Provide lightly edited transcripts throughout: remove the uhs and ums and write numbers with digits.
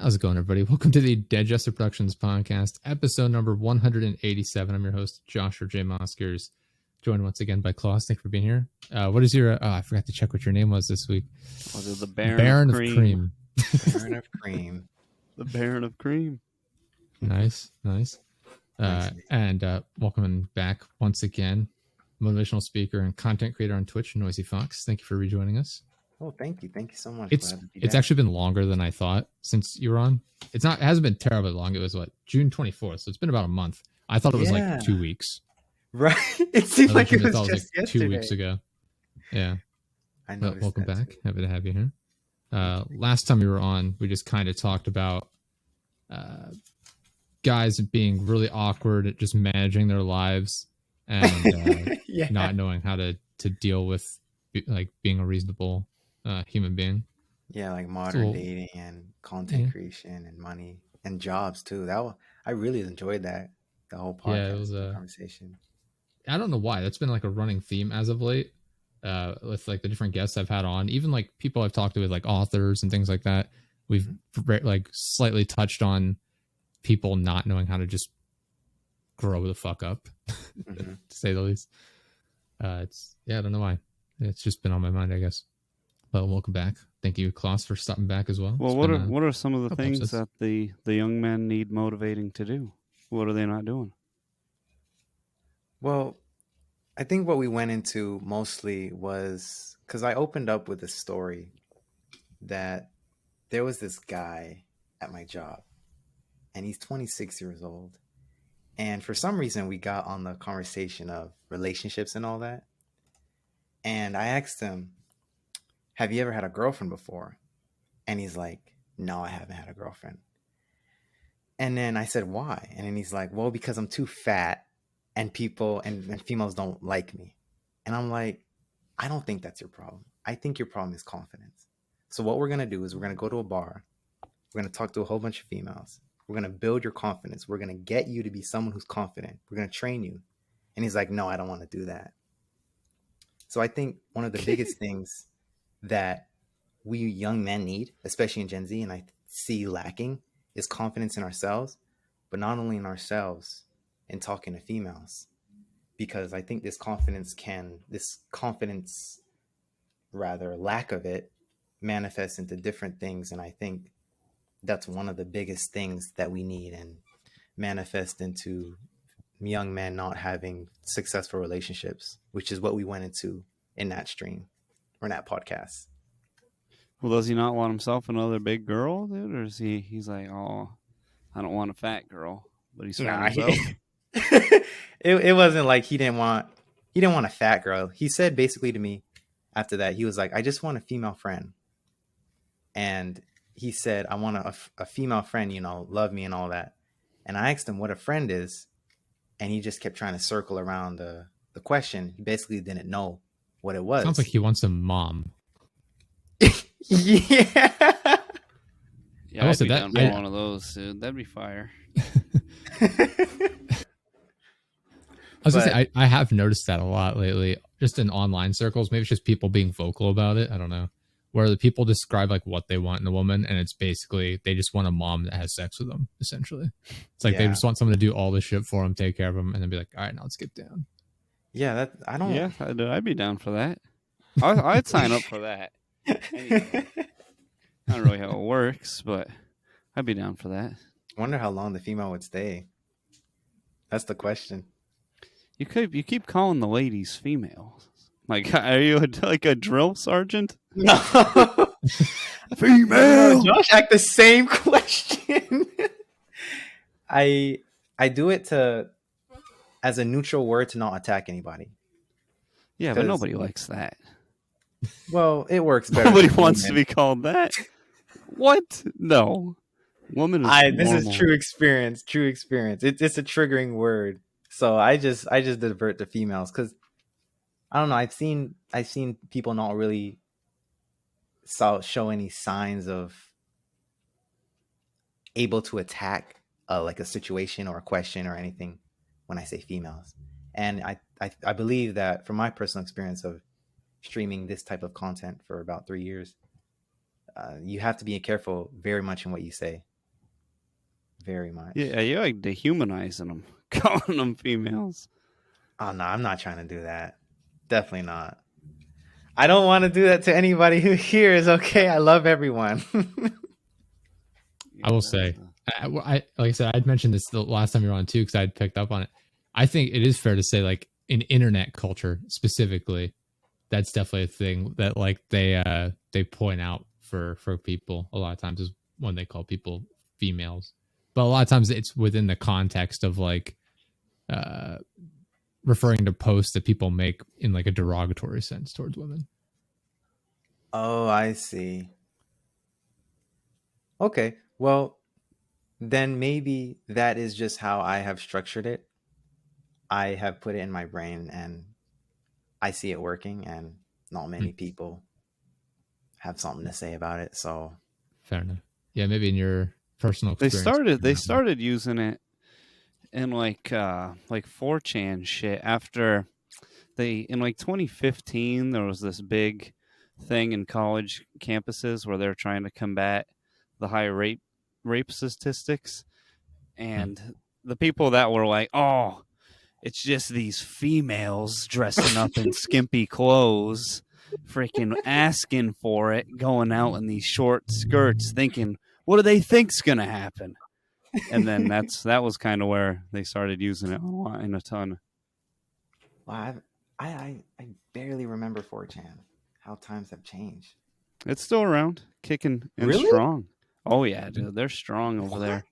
How's it going, everybody? Welcome to the Jester Productions podcast, episode number 187. I'm your host, Josh or J. Moskers, joined once again by Klaus. Thank you for being here. What is your... I forgot to check what your name was this week. Was it the Baron of Cream? Baron of Cream. The Baron of Cream. Nice. And welcome back once again, motivational speaker and content creator on Twitch, Noiseyfox. Thank you for rejoining us. Oh, thank you so much. It's actually been longer than I thought since you were on. It hasn't been terribly long. It was June 24th, so it's been about a month. I thought it was like 2 weeks. Right? It seemed like it was just like yesterday. 2 weeks ago. Yeah. I know. Welcome back. Happy to have you here. Last time you were on, we just kind of talked about guys being really awkward at just managing their lives and not knowing how to deal with like being a reasonable human being. Yeah, like modern dating and content creation and money and jobs too. I really enjoyed that. The whole podcast. Yeah, it was a conversation. I don't know why. That's been like a running theme as of late. With like the different guests I've had on, even like people I've talked to with like authors and things like that. We've like slightly touched on people not knowing how to just grow the fuck up, to say the least. I don't know why. It's just been on my mind, I guess. But welcome back. Thank you, Klaus, for stopping back as well. Well, what are some of the things that the young men need motivating to do? What are they not doing? Well, I think what we went into mostly was because I opened up with a story that there was this guy at my job, and he's 26 years old. And for some reason, we got on the conversation of relationships and all that. And I asked him, have you ever had a girlfriend before? And he's like, no, I haven't had a girlfriend. And then I said, why? And then he's like, well, because I'm too fat and people and females don't like me. And I'm like, I don't think that's your problem. I think your problem is confidence. So what we're going to do is we're going to go to a bar. We're going to talk to a whole bunch of females. We're going to build your confidence. We're going to get you to be someone who's confident. We're going to train you. And he's like, no, I don't want to do that. So I think one of the biggest things that we young men need, especially in Gen Z, and I see lacking, is confidence in ourselves, but not only in ourselves, in talking to females. Because I think this confidence lack of it, manifests into different things. And I think that's one of the biggest things that we need and manifest into young men not having successful relationships, which is what we went into in that stream or in that podcast. Well, does he not want himself another big girl, dude? Or is he's like, oh, I don't want a fat girl, but he's fat himself? It wasn't like he didn't want a fat girl. He said basically to me after that, he was like, I just want a female friend. And he said, I want a female friend, love me and all that. And I asked him what a friend is. And he just kept trying to circle around the question. He basically didn't know what it was. Sounds like he wants a mom. Yeah. Yeah, I'd be down for one of those, dude. That'd be fire. I was going to say, I have noticed that a lot lately, just in online circles. Maybe it's just people being vocal about it. I don't know. Where the people describe like what they want in a woman, and it's basically they just want a mom that has sex with them, essentially. It's like they just want someone to do all the shit for them, take care of them, and then be like, all right, now let's get down. Yeah, I'd be down for that. I'd sign up for that. Anyway, not really how it works, but I'd be down for that. I wonder how long the female would stay. That's the question. You keep calling the ladies females. Like, are you like a drill sergeant? No. Female. Josh asked the same question. I do it as a neutral word to not attack anybody. Yeah, but nobody likes that. Well, it works better. Nobody wants to be called that. What? No. Woman is this is true experience. True experience. It's a triggering word. So I just divert to females because I don't know. I've seen people not really show any signs of able to attack like a situation or a question or anything when I say females. And I believe that from my personal experience of streaming this type of content for about 3 years, you have to be careful very much in what you say very much. Yeah, you're like dehumanizing them, calling them females. Oh no, I'm not trying to do that. Definitely not. I don't want to do that to anybody who hears. Okay, I love everyone. I will say, like I said, I'd mentioned this the last time you were on too, because I'd picked up on it. I think it is fair to say, like in internet culture specifically, that's definitely a thing that like they point out for people a lot of times is when they call people females, but a lot of times it's within the context of like referring to posts that people make in like a derogatory sense towards women. Oh, I see. Okay, well, then maybe that is just how I have structured it. I have put it in my brain and I see it working, and not many people have something to say about it. So fair enough. Yeah, maybe in your personal experience. They started using it in like 4chan shit after in like 2015 there was this big thing in college campuses where they're trying to combat the high rape statistics, and the people that were like, oh, it's just these females dressing up in skimpy clothes, freaking asking for it, going out in these short skirts, thinking, what do they think's gonna happen? And then that was kind of where they started using it online a ton. wow, I barely remember 4chan. How times have changed. It's still around, kicking and Really? strong. Oh yeah, dude, they're strong over there.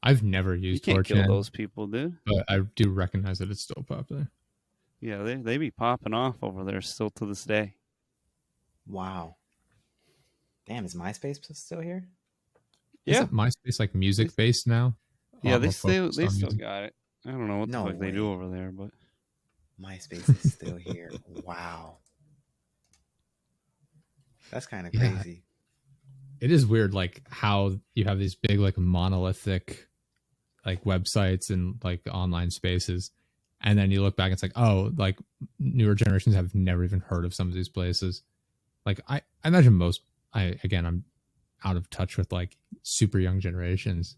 I've never You used can't 4chan, kill those people, dude. but I do recognize that it's still popular. Yeah, they be popping off over there still to this day. Wow. Damn, is MySpace still here? Yeah. Isn't MySpace like music based now? A Yeah, lot they more still focused on music. got it. I don't know what the No fuck they way. do over there, but MySpace is still here. Wow. That's kind of Yeah. crazy. It is weird, like how you have these big, like monolithic, like websites and like online spaces, and then you look back, and it's like, oh, like newer generations have never even heard of some of these places. Like I imagine I'm out of touch with like super young generations,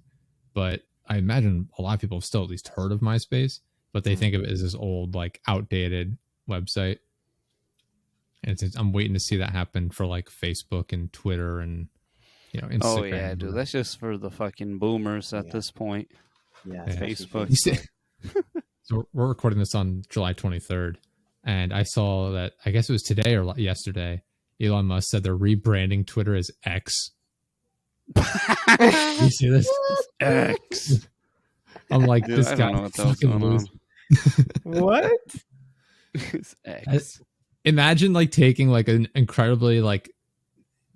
but I imagine a lot of people have still at least heard of MySpace, but they think of it as this old, like outdated website. And I'm waiting to see that happen for like Facebook and Twitter and Instagram. oh yeah, dude, that's just for the fucking boomers at this point. Yeah, Yeah. Facebook. You see- So we're recording this on July 23rd, and I saw that, I guess it was today or yesterday, Elon Musk said they're rebranding Twitter as X. You see this? X. I'm like, Dude, this I guy don't know what that was fucking going on. loses. What? It's X. Imagine like taking like an incredibly, like,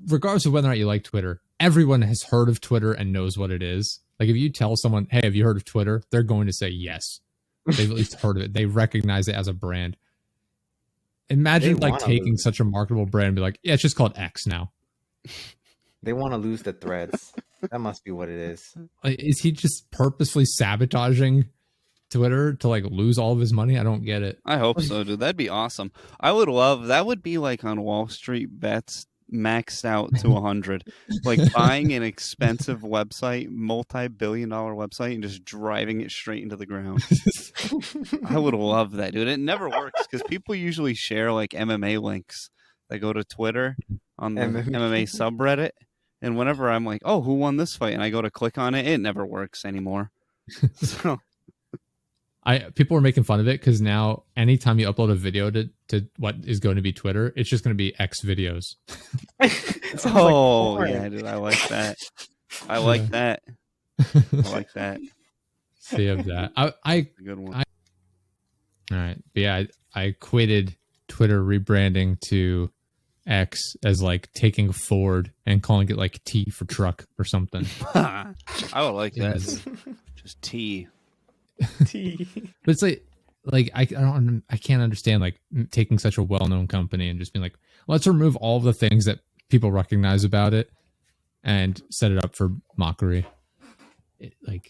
regardless of whether or not you like Twitter, everyone has heard of Twitter and knows what it is. Like if you tell someone, hey, have you heard of Twitter? They're going to say yes. They've at least heard of it. They recognize it as a brand. Imagine They like wanna taking lose. such a marketable brand and be like, yeah, it's just called X now. They want to lose the threads. That must be what it is. Like, is he just purposefully sabotaging Twitter to like lose all of his money? I don't get it. I hope so, dude. That'd be awesome. I would love that. Would be like on Wall Street bets maxed out to 100, like buying an expensive website, multi-billion-dollar website, and just driving it straight into the ground. I would love that, dude. It never works because people usually share like MMA links that go to Twitter on the MMA subreddit, and whenever I'm like, oh, who won this fight, and I go to click on it, it never works anymore. So People were making fun of it because now anytime you upload a video to what is going to be Twitter, it's just going to be X videos. oh yeah, dude, I like that. I like that. I like that. See of that. I Good one. all right, but yeah, I equated Twitter rebranding to X as like taking Ford and calling it like T for truck or something. I would like that. Yes. Just T. But it's like I can't understand like taking such a well-known company and just being like, let's remove all of the things that people recognize about it and set it up for mockery.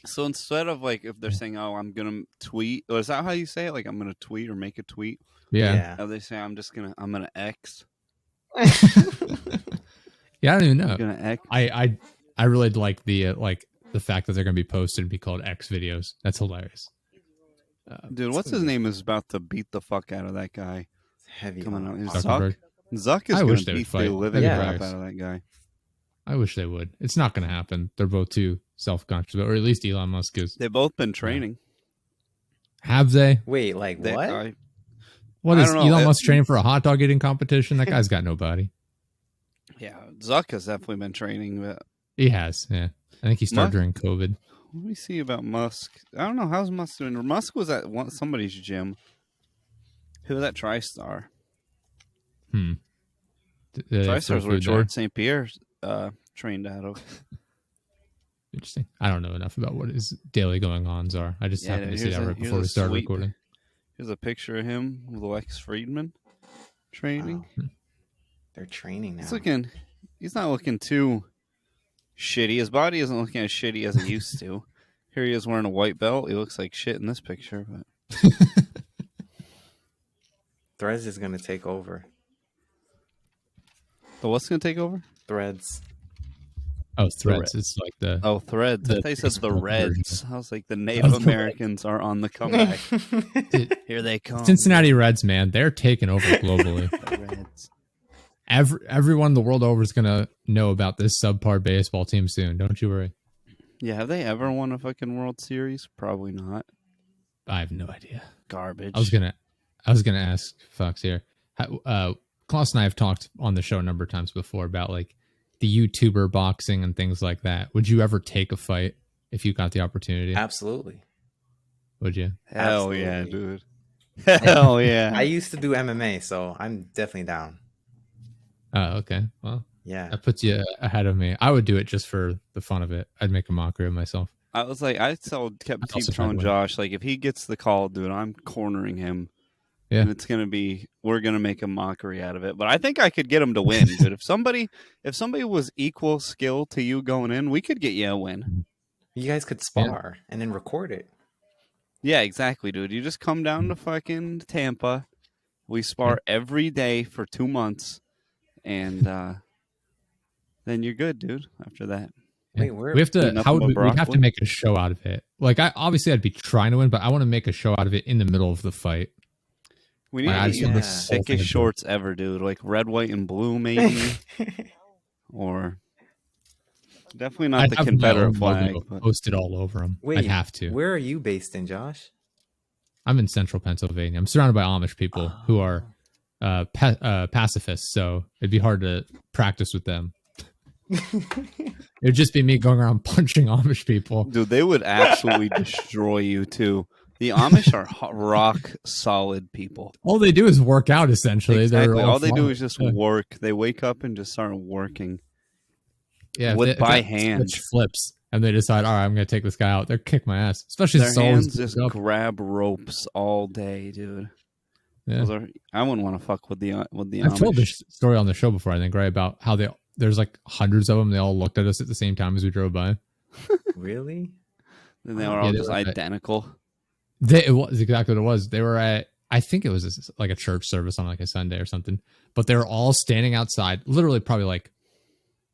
So instead of like if they're saying, oh, I'm gonna tweet, or is that how you say it? Like I'm gonna tweet or make a tweet. Yeah. How they say I'm gonna X. Yeah, I don't even know. I'm gonna X. I really like the like the fact that they're going to be posted and be called X videos. That's hilarious. Dude, what's his name is about to beat the fuck out of that guy. It's heavy Coming on out. Zuckerberg. Zuck is I going wish to they would beat fight. the living That'd be crap hilarious. out of that guy. I wish they would. It's not going to happen. They're both too self-conscious, or at least Elon Musk is. They've both been training. Have they? Wait, like That what? guy- What I is don't know. Elon Musk training for a hot dog eating competition? That guy's got no body. Yeah, Zuck has definitely been training. But He has, yeah. I think he started Musk- during COVID. let me see about Musk. I don't know. How's Musk doing? Musk was at somebody's gym. Who was at TriStar? TriStar's where George St. Pierre trained out of. Interesting. I don't know enough about what his daily going-ons are. I just happened to see that right before we started recording. Here's a picture of him with Lex Friedman training. Wow. They're training now. He's not looking too shitty. His body isn't looking as shitty as it used to. Here he is wearing a white belt. He looks like shit in this picture. But Threads is gonna take over. what's going to take over? Threads. Oh, Threads. It's like the... Oh, Threads. I The thought you said the Facebook Reds. I was like, the Native Americans are on the comeback. Here they come. Cincinnati Reds, man. They're taking over globally. The Reds. Everyone the world over is going to know about this subpar baseball team soon. Don't you worry. Yeah, have they ever won a fucking World Series? Probably not. I have no idea. Garbage. I was gonna ask Fox here. Klaus and I have talked on the show a number of times before about like the YouTuber boxing and things like that. Would you ever take a fight if you got the opportunity? Absolutely. Would you? Hell yeah, Absolutely. dude. Hell yeah. I used to do MMA, so I'm definitely down. Oh, okay. Well, Yeah. that puts you ahead of me. I would do it just for the fun of it. I'd make a mockery of myself. I was like, kept also telling find Josh, like, if he gets the call, dude, I'm cornering him. Yeah. And we're going to make a mockery out of it. But I think I could get him to win, dude. If somebody was equal skill to you going in, we could get you a win. You guys could spar and then record it. Yeah, exactly, dude. You just come down to fucking Tampa. We spar every day for 2 months. And then you're good, dude, after that. Wait, We have to. nothing but We'd have to broccoli? make a show out of it. Like I'd be trying to win, but I want to make a show out of it in the middle of the fight. We need Like, I to just get want the the whole thing sickest to- shorts ever, dude. Like red, white, and blue, maybe. Or definitely not I'd the have my Confederate own flag. logo But posted all over them. Wait, I'd have to. Where are you based in, Josh? I'm in central Pennsylvania. I'm surrounded by Amish people who are pacifists, so it'd be hard to practice with them. It'd just be me going around punching Amish people. dude, they would absolutely destroy you too. The Amish are rock solid people. All they do is work out, essentially. Exactly. They're All they do farmers. is just Yeah. work. They wake up and just start working. Yeah, with if by that hand. switch flips, and they decide, all right, I'm going to take this guy out. They're kick my ass, especially Their since it's always hands just up. grab ropes all day, dude. Yeah. I wouldn't want to fuck with the I've Amish. told this story on the show before, I think, right? About how there's like hundreds of them. They all looked at us at the same time as we drove by. Really? And they were Yeah, all they just were at- identical. It was exactly what it was. They were at, I think it was like a church service on like a Sunday or something, but they were all standing outside, literally probably like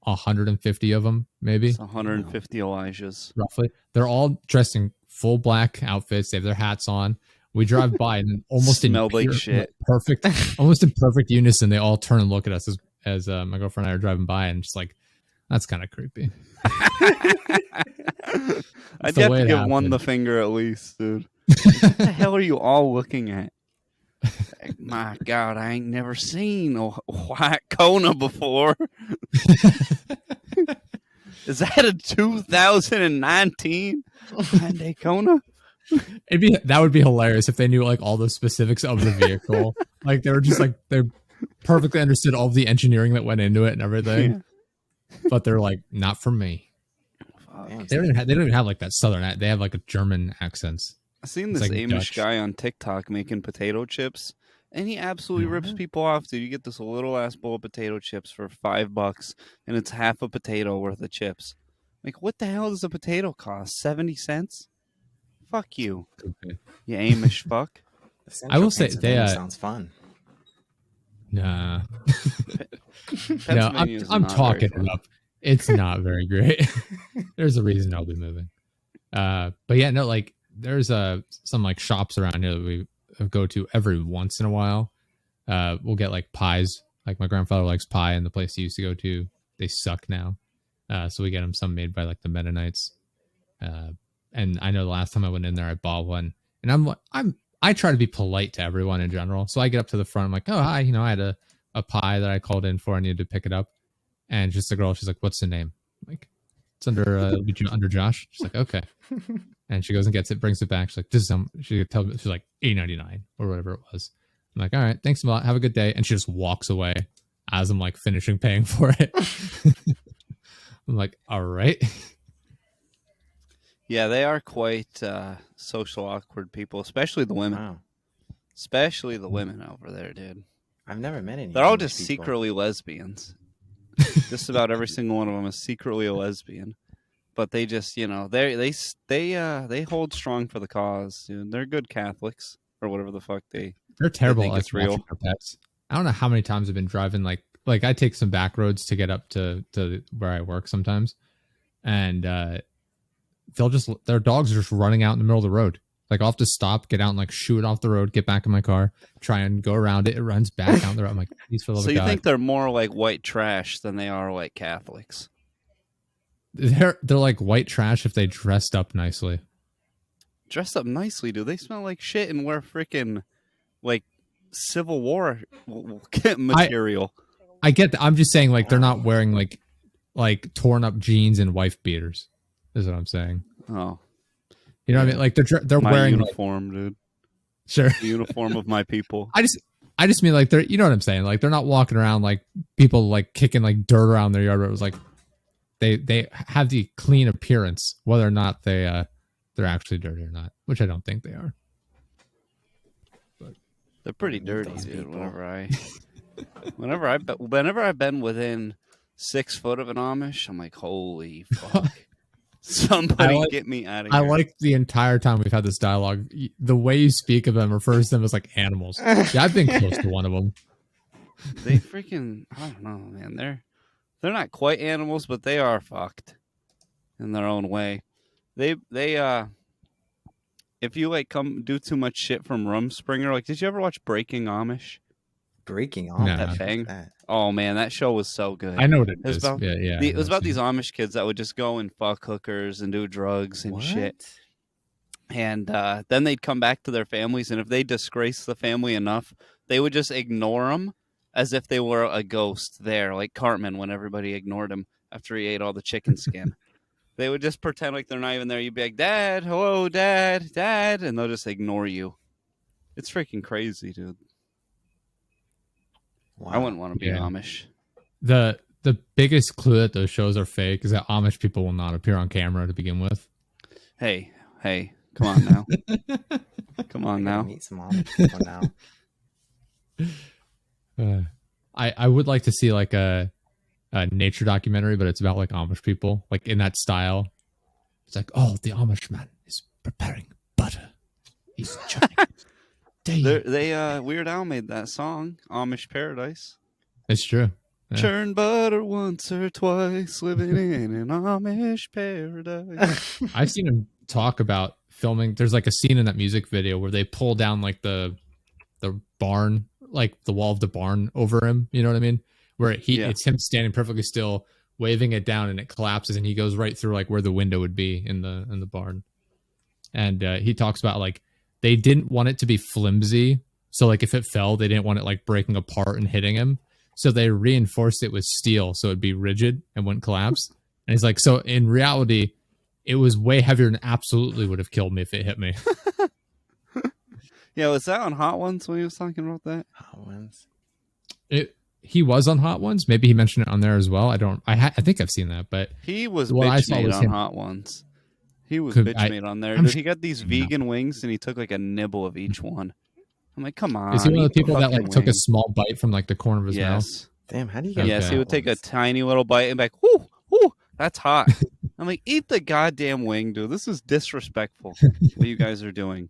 150 of them, maybe. It's 150 Elijahs. Roughly. They're all dressed in full black outfits. They have their hats on. We drive by and almost Smelled like shit. almost in perfect unison, they all turn and look at us as my girlfriend and I are driving by, and just like, that's kind of creepy. I'd the have way to it give one happened. the finger at least, dude. What the hell are you all looking at? Like, my God, I ain't never seen a white Kona before. Is that a 2019 Hyundai Kona? That would be hilarious if they knew like all the specifics of the vehicle. Like they were just like they perfectly understood all of the engineering that went into it and everything. Yeah. But they're like, not for me. Damn. They don't even have like that southern. They have like a German accents. I seen It's this like Amish Dutch. guy on TikTok making potato chips, and he absolutely rips people off, dude. You get this little ass bowl of potato chips for $5, and it's half a potato worth of chips. Like, what the hell does a potato cost? 70 cents? Fuck you, you Amish fuck. I will say, Pennsylvania they, sounds fun. Nah. No, Pennsylvania is I'm not very talking fun. it up. It's not very great. there's a reason I'll be moving. But yeah, no, like there's some like shops around here that we go to every once in a while. We'll get like pies. Like my grandfather likes pie, and the place he used to go to, they suck now. So we get him some made by like the Mennonites. And I know the last time I went in there, I bought one, and I try to be polite to everyone in general. So I get up to the front. I'm like, oh, hi, I had a pie that I called in for. I needed to pick it up. And just the girl, she's like, what's the name? I'm like, it's under Josh. She's like, okay. And she goes and gets it, brings it back. She's like, she tells me, she's like $8.99 or whatever it was. I'm like, all right, thanks a lot. Have a good day. And she just walks away as I'm like finishing paying for it. I'm like, all right. Yeah, they are quite social awkward people, especially the women. Wow. Especially the women over there, dude. I've never met any. They're all English just people. secretly lesbians. Just about every single one of them is secretly a lesbian. But they just, they hold strong for the cause, dude. They're good Catholics or whatever the fuck they're terrible. think Like it's real. their pets. I don't know how many times I've been driving like I take some back roads to get up to where I work sometimes, and their dogs are just running out in the middle of the road. Like I'll have to stop, get out and like shoo it off the road, get back in my car, try and go around it. It runs back out the road. I'm like, please for the love So of you God. think they're more like white trash than they are like Catholics? They're like white trash if they dressed up nicely. Dressed up nicely, dude. They smell like shit and wear freaking like Civil War material. I get that. I'm just saying like they're not wearing like torn up jeans and wife beaters. Is what I'm saying. Oh, you know what I mean? Like they're my wearing uniform, dude. Sure. The uniform of my people. I just mean like they're, you know what I'm saying? Like they're not walking around like people like kicking like dirt around their yard. But it was like they have the clean appearance, whether or not they're actually dirty or not, which I don't think they are. But they're pretty dirty, those dude. people. Whenever I've been within 6 foot of an Amish, I'm like, holy fuck. Somebody get me out of here. I like the entire time we've had this dialogue, the way you speak of them refers to them as like animals. Yeah, I've been close to one of them. They freaking, I don't know, man. They're not quite animals, but they are fucked in their own way. They if you like come do too much shit from Rumspringer, like did you ever watch Breaking Amish? Breaking off No. That thing. Oh man, that show was so good. I know what it was is. about- Yeah. It was about these Amish kids that would just go and fuck hookers and do drugs and What? shit. And then they'd come back to their families, and if they disgraced the family enough, they would just ignore them as if they were a ghost there, like Cartman when everybody ignored him after he ate all the chicken skin. They would just pretend like they're not even there. You'd be like, Dad, hello, Dad, Dad, and they'll just ignore you. It's freaking crazy, dude. Wow. I wouldn't want to be Yeah. Amish. The biggest clue that those shows are fake is that Amish people will not appear on camera to begin with. Hey, come on now. Come I on gotta now. meet some Amish people now. I would like to see like a nature documentary, but it's about like Amish people, like in that style. It's like, oh, the Amish man is preparing butter. He's churning. Weird Al made that song, Amish Paradise. It's true. Yeah. Churn butter once or twice, living in an Amish paradise. I've seen him talk about filming. There's like a scene in that music video where they pull down like the barn, like the wall of the barn over him. You know what I mean? Where it's him standing perfectly still, waving it down, and it collapses, and he goes right through like where the window would be in the barn. And he talks about like they didn't want it to be flimsy, so like if it fell, they didn't want it like breaking apart and hitting him. So they reinforced it with steel so it'd be rigid and wouldn't collapse. And he's like, so in reality, it was way heavier and absolutely would have killed me if it hit me. Yeah, was that on Hot Ones when he was talking about that? Hot Ones. He was on Hot Ones. Maybe he mentioned it on there as well. I think I've seen that, but He was what I bitch saw made was on him. Hot Ones. He was Could- bitch made on there. I'm Dude, sure- he got these vegan wings and he took like a nibble of each one. I'm like, come on. is he one of the eat people that fucking like took a wing. small bite from like the corner of his mouth? Yes. Damn, how do you get Yes, Okay. he would take a tiny little bite and be like, whoo, whoo, that's hot. I'm like, eat the goddamn wing, dude. This is disrespectful what you guys are doing.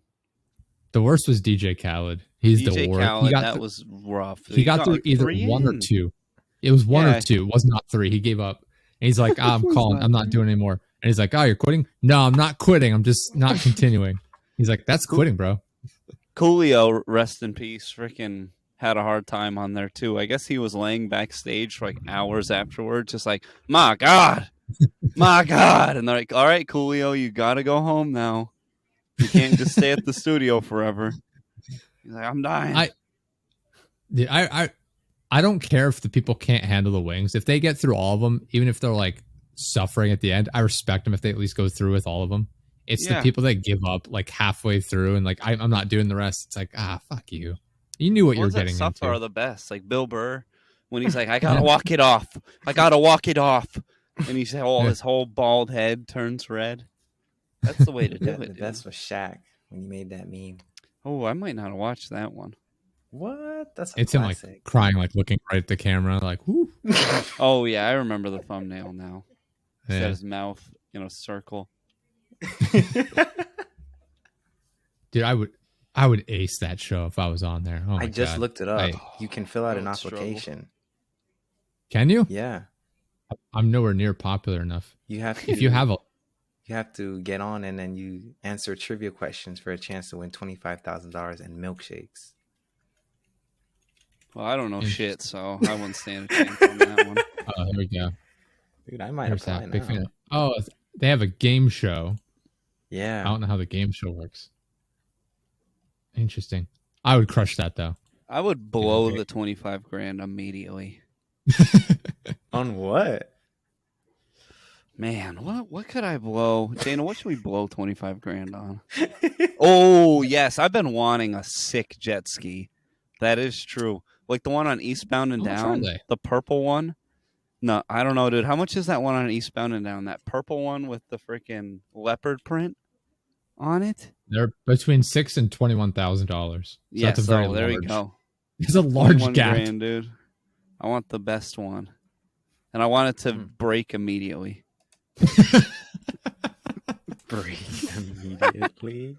The worst was DJ Khaled. He's the DJ worst. Khaled, that was rough. He got through like either 3 one or in. 2. It was one Yeah. or 2. It was not 3. He gave up. And he's like, I'm It was calling. not I'm not 3. doing it anymore. And he's like, "Oh, you're quitting?" No, I'm not quitting. I'm just not continuing. He's like, "That's quitting, bro." Coolio, rest in peace, freaking had a hard time on there too. I guess he was laying backstage for like hours afterwards, just like, my God. And they're like, all right, Coolio, you got to go home now. You can't just stay at the studio forever. He's like, I'm dying. I don't care if the people can't handle the wings. If they get through all of them, even if they're like suffering at the end, I respect them if they at least go through with all of them. It's the people that give up like halfway through and like I'm not doing the rest. It's like, fuck you. You knew what you were getting into. Suffer are the best. Like Bill Burr, when he's like, I gotta walk it off. I gotta walk it off. And he's his whole bald head turns red. That's the way to do it. That's for Shaq when he made that meme. Oh, I might not have watched that one. What? It's him like crying, like looking right at the camera, like whoo. Oh yeah, I remember the thumbnail now. He's got his mouth in a circle. Dude, I would ace that show if I was on there. Oh my I just God. looked it up. You can fill out an application. Can you? Yeah. I'm nowhere near popular enough. You have to, you have to get on and then you answer trivia questions for a chance to win $25,000 and milkshakes. Well, I don't know shit, so I wouldn't stand a chance on that one. Oh, here we go. Dude, I might apply now. Big fan. Oh, they have a game show. Yeah. I don't know how the game show works. Interesting. I would crush that though. I would blow the $25,000 immediately. On what? Man, what could I blow? Dana, what should we blow $25,000 on? Oh, yes. I've been wanting a sick jet ski. That is true. Like the one on Eastbound and Down. The purple one. No, I don't know, dude. How much is that one on Eastbound and Down? That purple one with the freaking leopard print on it? They're between $6,000 and $21,000. So yeah, that's a very there large, we go. It's a large gap. $21,000, dude. I want the best one. And I want it to break immediately. Break immediately.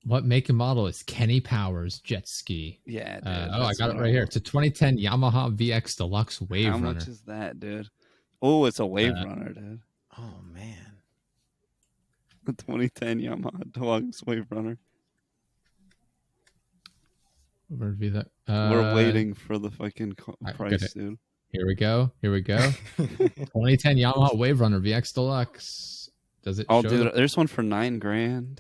What make and model is Kenny Powers jet ski? Yeah. Dude, I got it right here. It's a 2010 Yamaha VX Deluxe Wave Runner. How much is that, dude? Oh, it's a Wave Runner, dude. Oh man, the 2010 Yamaha Deluxe Wave Runner. We're waiting for the fucking price, dude. Here we go. 2010 Yamaha Wave Runner VX Deluxe. Does it? Oh, dude, there's one for $9,000.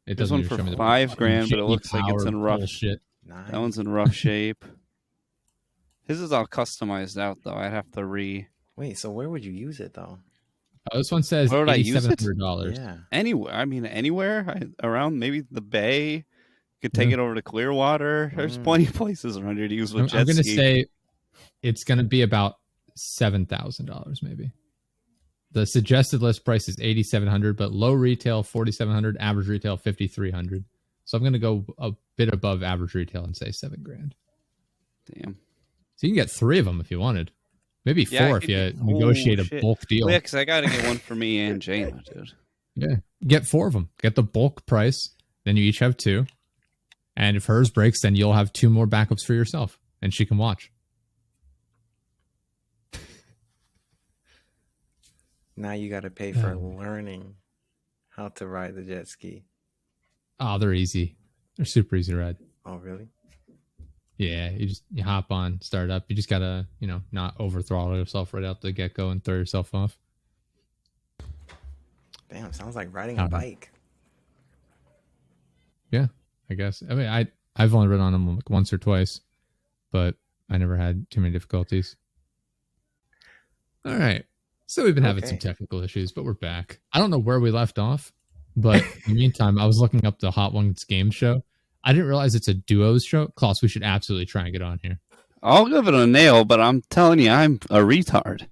There's one for $5,000, but it looks like it's in rough shit. That one's in rough shape. His is all customized out though. I'd have to Wait, so where would you use it though? Oh, this one says $8,700. Yeah. Anywhere. I mean, anywhere around maybe the Bay. You could take it over to Clearwater. There's plenty of places around here to use with jet ski. I'm going to say it's going to be about $7,000 maybe. The suggested list price is $8,700, but low retail $4,700, average retail $5,300. So I'm going to go a bit above average retail and say $7,000. Damn. So you can get 3 of them if you wanted. Maybe 4 if you negotiate a bulk deal. Well, yeah, because I got to get one for me and Jana, dude. Yeah, get 4 of them. Get the bulk price. Then you each have 2. And if hers breaks, then you'll have 2 more backups for yourself, and she can watch. Now you got to pay for learning how to ride the jet ski. Oh, they're easy. They're super easy to ride. Oh, really? Yeah, you hop on, start up. You just gotta, not over throttle yourself right out the get go and throw yourself off. Damn, sounds like riding a bike. Yeah, I guess. I mean, I've only ridden on them like once or twice, but I never had too many difficulties. All right. So we've been having some technical issues, but we're back. I don't know where we left off, but in the meantime, I was looking up the Hot Ones game show. I didn't realize it's a duos show. Klaus, we should absolutely try and get on here. I'll give it a nail, but I'm telling you, I'm a retard.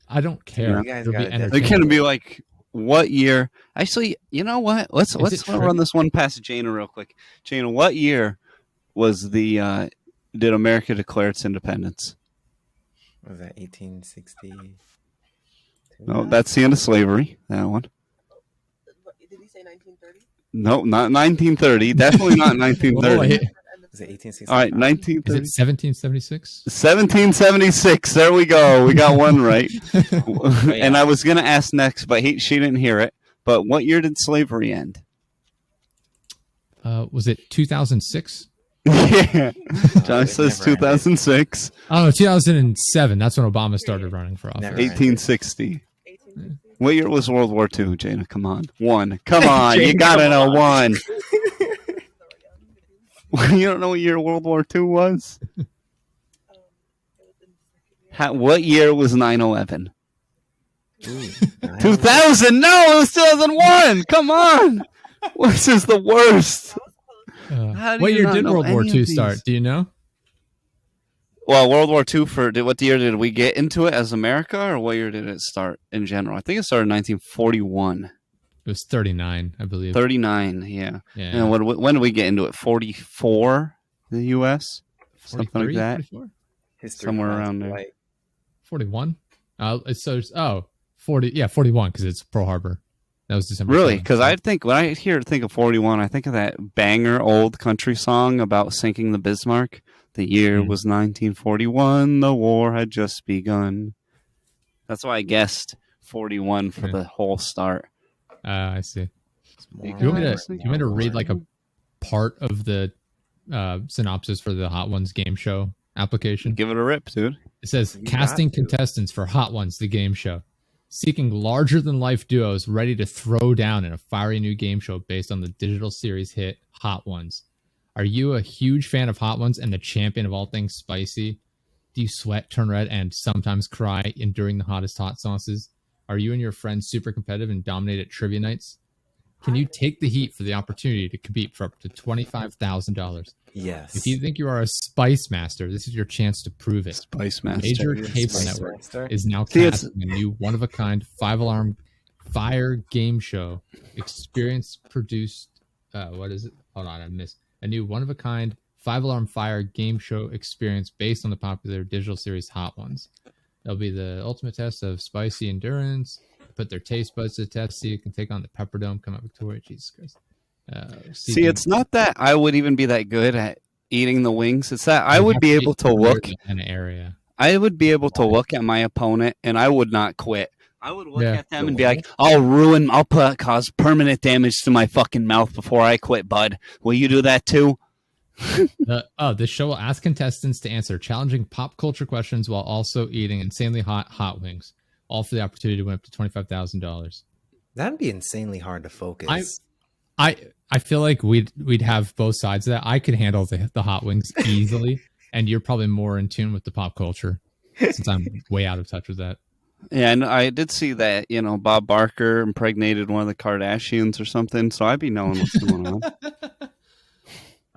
I don't care. They're going to be like, what year? Actually, you know what? Let's run this one past Jana real quick. Jana, what year was did America declare its independence? Was that 1860? No, that's the end of slavery. That one. Did he say 1930? No, not 1930. Definitely not 1930. Is it 1865? All right, Is 1930. it 1776? 1776. There we go. We got one right. yeah. And I was going to ask next, but she didn't hear it. But what year did slavery end? Was it 2006? Yeah. John it says never ended. 2006. Oh, 2007. That's when Obama started running for office. Never. 1860. What year was World War II, Jana? Come on. One. Come on. You got to know one. You don't know what year World War II was? What year was 9/11? 2000? No, it was 2001. Come on. This is the worst. How do What you year not did know World War any of II these? start? Do you know? Well, World War II, what year did we get into it as America, or what year did it start in general? I think it started in 1941. It was 39, I believe. 39, yeah. Yeah. And when did we get into it? 44, the U.S.? Something like 43, that? 44? History Somewhere class, around there. like, 41? So 40, yeah, 41 because it's Pearl Harbor. That was December. Really? 7th. Because I think when I think of 41, I think of that banger old country song about sinking the Bismarck. The year was 1941. The war had just begun. That's why I guessed 41 for the whole start. I see. more Do you want more me to more. read like a part of the synopsis for the Hot Ones game show application? Give it a rip, dude. It says, You got casting to. contestants for Hot Ones, the game show. Seeking larger-than-life duos ready to throw down in a fiery new game show based on the digital series hit Hot Ones. Are you a huge fan of Hot Ones and the champion of all things spicy? Do you sweat, turn red, and sometimes cry enduring the hottest hot sauces? Are you and your friends super competitive and dominate at trivia nights? Can you take the heat for the opportunity to compete for up to $25,000? Yes. If you think you are a spice master, this is your chance to prove it. Spice Master. Major Yes, Cable Spice Network Master. is now See, it's- casting a new one-of-a-kind 5-alarm fire game show experience produced. What is it? Hold on, I missed. A new one-of-a-kind 5-alarm fire game show experience based on the popular digital series Hot Ones. It'll be the ultimate test of spicy endurance. Put their taste buds to the test, see who can take on the Pepperdome, come out Victoria. Jesus Christ. See, it's not that I would even be that good at eating the wings. It's that I would be able to look. An area. I would be able to look at my opponent, and I would not quit. I would look Yeah. at them and be like, I'll cause permanent damage to my fucking mouth before I quit, bud. Will you do that too? The show will ask contestants to answer challenging pop culture questions while also eating insanely hot wings, all for the opportunity to win up to $25,000. That'd be insanely hard to focus. I feel like we'd have both sides of that. I could handle the hot wings easily, and you're probably more in tune with the pop culture since I'm way out of touch with that. Yeah, and I did see that, Bob Barker impregnated one of the Kardashians or something, so I'd be knowing what's going on.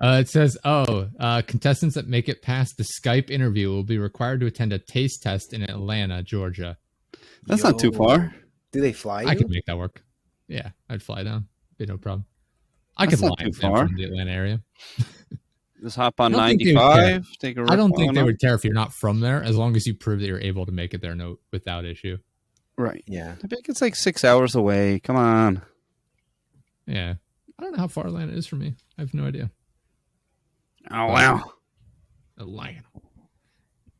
It says, contestants that make it past the Skype interview will be required to attend a taste test in Atlanta, Georgia. That's not too far. Do they fly you? I could make that work. Yeah, I'd fly down. Be no problem. I That's could not lie too in from far. the Atlanta area. Just hop on I don't think they would 95, take a rip I don't think on they up. would care if you're not from there, as long as you prove that you're able to make it there without issue. Right. Yeah. I think it's like 6 hours away. Come on. Yeah. I don't know how far Atlanta is from me. I have no idea. Oh, wow. Atlanta.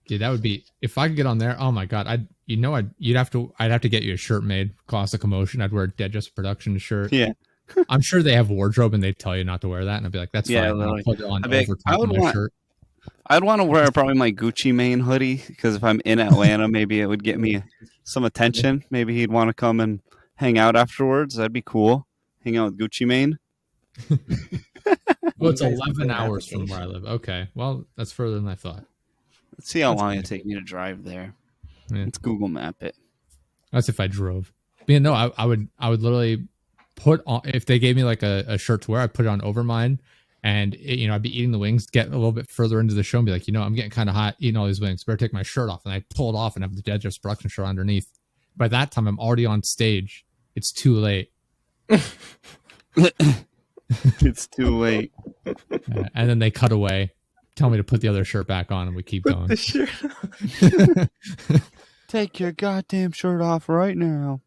Dude, that would be, if I could get on there, oh my God, I'd have to get you a shirt made, Cost of Commotion. I'd wear a Dead Just Production shirt. Yeah. I'm sure they have wardrobe and they'd tell you not to wear that. And I'd be like, that's Yeah, fine. I'll literally. put it on I'd be like, over I top would of my want- shirt. I'd want to wear probably my Gucci Mane hoodie because if I'm in Atlanta, maybe it would get me some attention. Maybe he'd want to come and hang out afterwards. That'd be cool. Hang out with Gucci Mane. Well, it's You guys 11 put an hours from where I application. live. Okay. Well, that's further than I thought. Let's see how That's long fine. it take me to drive there. Yeah. Let's Google Map it. That's if I drove. But yeah, no, I would literally put on, if they gave me like a shirt to wear, I'd put it on over mine, and I'd be eating the wings, get a little bit further into the show and be like, I'm getting kind of hot eating all these wings. Better take my shirt off, and I pull it off and have the Dead Just Production shirt underneath. By that time, I'm already on stage. It's too late. It's too late. And then they cut away, tell me to put the other shirt back on, and we keep going. The shirt. Take your goddamn shirt off right now.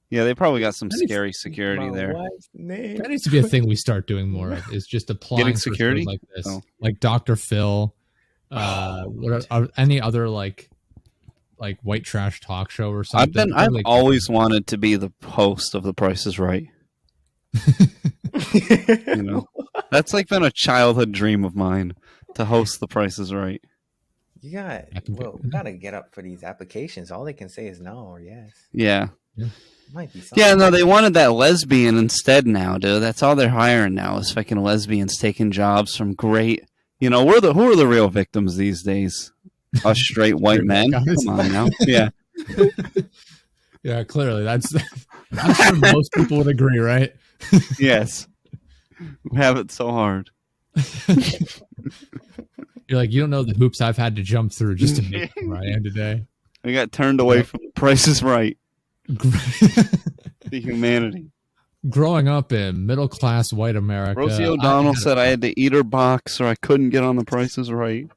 Yeah, they probably got some That is scary security My there. wife's name. That needs to be a thing we start doing more of. Is just applying Getting for shows security? like this, Oh. like Dr. Phil, any other like white trash talk show or something. I've always wanted to be the host of The Price is Right. You know, that's like been a childhood dream of mine to host The Price is Right. You gotta get up for these applications. All they can say is no or yes. Yeah. Might be something. Yeah, no, they wanted that lesbian instead now, dude. That's all they're hiring now is fucking lesbians taking jobs from great. You know, who are the real victims these days? Us straight white men. Come on now. Yeah. Yeah, clearly that's I'm sure most people would agree, right? Yes. We have it so hard. You're like, you don't know the hoops I've had to jump through just to make it where I am today. I got turned away from The Price is Right. The humanity. Growing up in middle class white America, Rosie O'Donnell said I had to eat her box or I couldn't get on The Price is Right.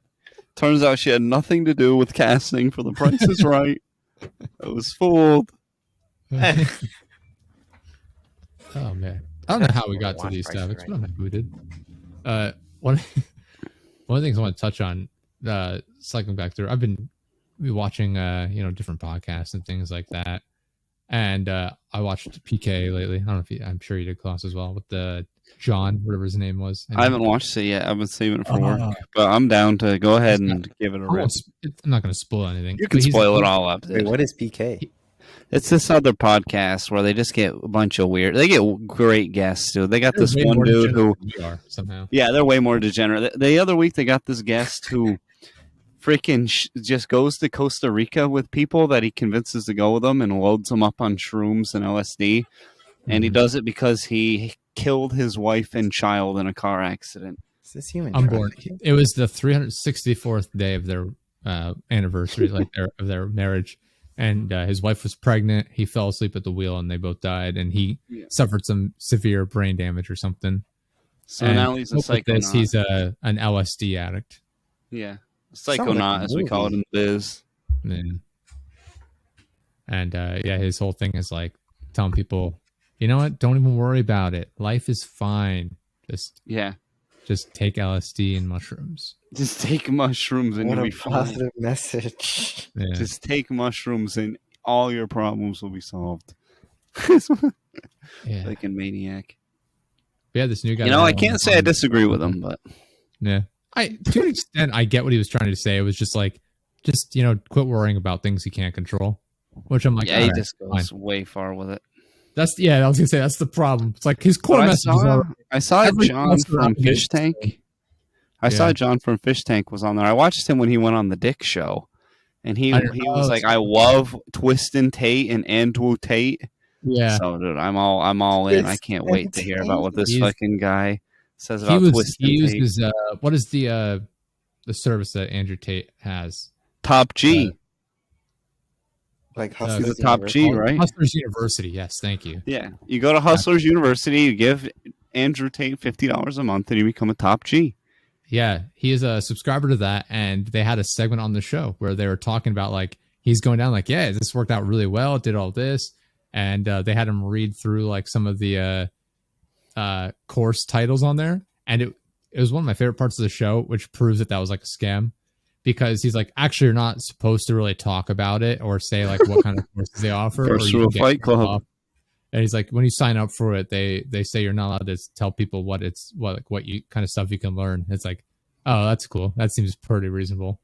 Turns out she had nothing to do with casting for The Price is Right. I was fooled. Oh man, I don't know how we got to these topics, but I don't know who we did. One of the things I want to touch on, cycling back through, I've been watching different podcasts and things like that, and I watched PK lately. I don't know if I'm sure you did, Klaus, as well, with the John, whatever his name was. I haven't watched it yet. I've been saving it for work, but I'm down to go ahead and give it a rip. I'm not going to spoil anything. You can spoil it all up. Wait, what is PK? It's this other podcast where they just get a bunch of weird. They get great guests, dude. They got this one dude who we are somehow. Yeah, they're way more degenerate. The other week they got this guest who freaking just goes to Costa Rica with people that he convinces to go with them and loads them up on shrooms and LSD. And he does it because he killed his wife and child in a car accident. Is this human? I'm born. It was the 364th day of their anniversary, of their marriage. And his wife was pregnant. He fell asleep at the wheel, and they both died. And he suffered some severe brain damage or something. So now he's a psychonaut. He's an LSD addict. Yeah, a psychonaut, as we call it in the biz. Yeah. And his whole thing is like telling people, you know what? Don't even worry about it. Life is fine. Just take LSD and mushrooms. Just take mushrooms and you'll be fine. What a positive message. Yeah. Just take mushrooms and all your problems will be solved. Yeah. Like a maniac. Yeah, this new guy. You know, I can't say I disagree with him, but yeah, to an extent I get what he was trying to say. It was just like, quit worrying about things you can't control. Which I'm like, yeah, he just goes way far with it. I was gonna say that's the problem. It's like his core message. I saw John from Fish Tank. I saw John from Fish Tank was on there. I watched him when he went on the Dick Show, and he was like, "I love Twistin' Tate and Andrew Tate." Yeah. So, dude, I'm all in. I can't wait to hear about what this fucking guy says about Twistin' Tate. He uses what is the service that Andrew Tate has? Top G. Like Hustlers Top G, right? Hustlers University. Yes, thank you. Yeah, you go to Hustlers University, you give Andrew Tate $50 a month, and you become a Top G. Yeah, he is a subscriber to that, and they had a segment on the show where they were talking about like he's going down like, yeah, this worked out really well, did all this, and they had him read through like some of the course titles on there, and it was one of my favorite parts of the show, which proves that was like a scam. Because he's like, actually, you're not supposed to really talk about it or say like what kind of courses they offer. First rule of Fight Club. And he's like, when you sign up for it, they say you're not allowed to tell people what you kind of stuff you can learn. It's like, oh, that's cool. That seems pretty reasonable.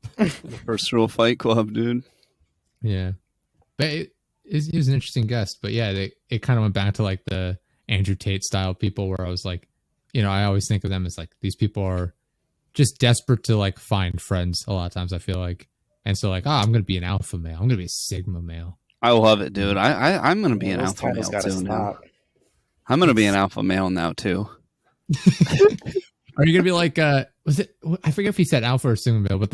First rule of Fight Club, dude. Yeah, but he was an interesting guest. But yeah, it kind of went back to like the Andrew Tate style people, where I was like, I always think of them as like these people are just desperate to like find friends a lot of times, I feel like. And so like, I'm going to be an alpha male. I'm going to be a sigma male. I love it, dude. I'm going to be an alpha male too now. I'm going to be an alpha male now too. Are you going to be like, was it, I forget if he said alpha or sigma male, but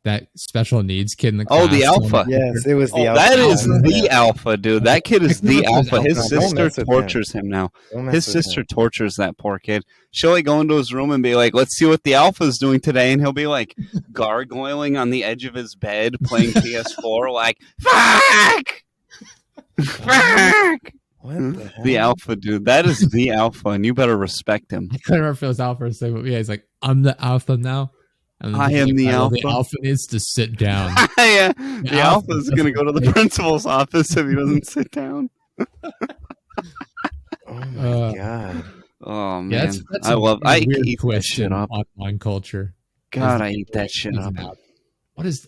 that special needs kid in the class. Oh, the alpha. Yes, it was the alpha. That is the alpha, dude. That kid is the alpha. His sister tortures him now. His sister tortures that poor kid. She'll like go into his room and be like, let's see what the alpha is doing today. And he'll be like gargoyling on the edge of his bed, playing PS4, like, fuck! What the hell? The alpha, dude. That is the alpha, and you better respect him. I couldn't remember if it was alpha or something, but yeah, he's like, I'm the alpha now. And then I he's am like, the "Well, alpha." The alpha needs to sit down. Yeah, the alpha is going to go to the doesn't- principal's office if he doesn't sit down. Oh my god. Oh man, Yeah, that's I weird eat that twist shit in up. online culture. God, Is I eat people, that like, shit using up. What is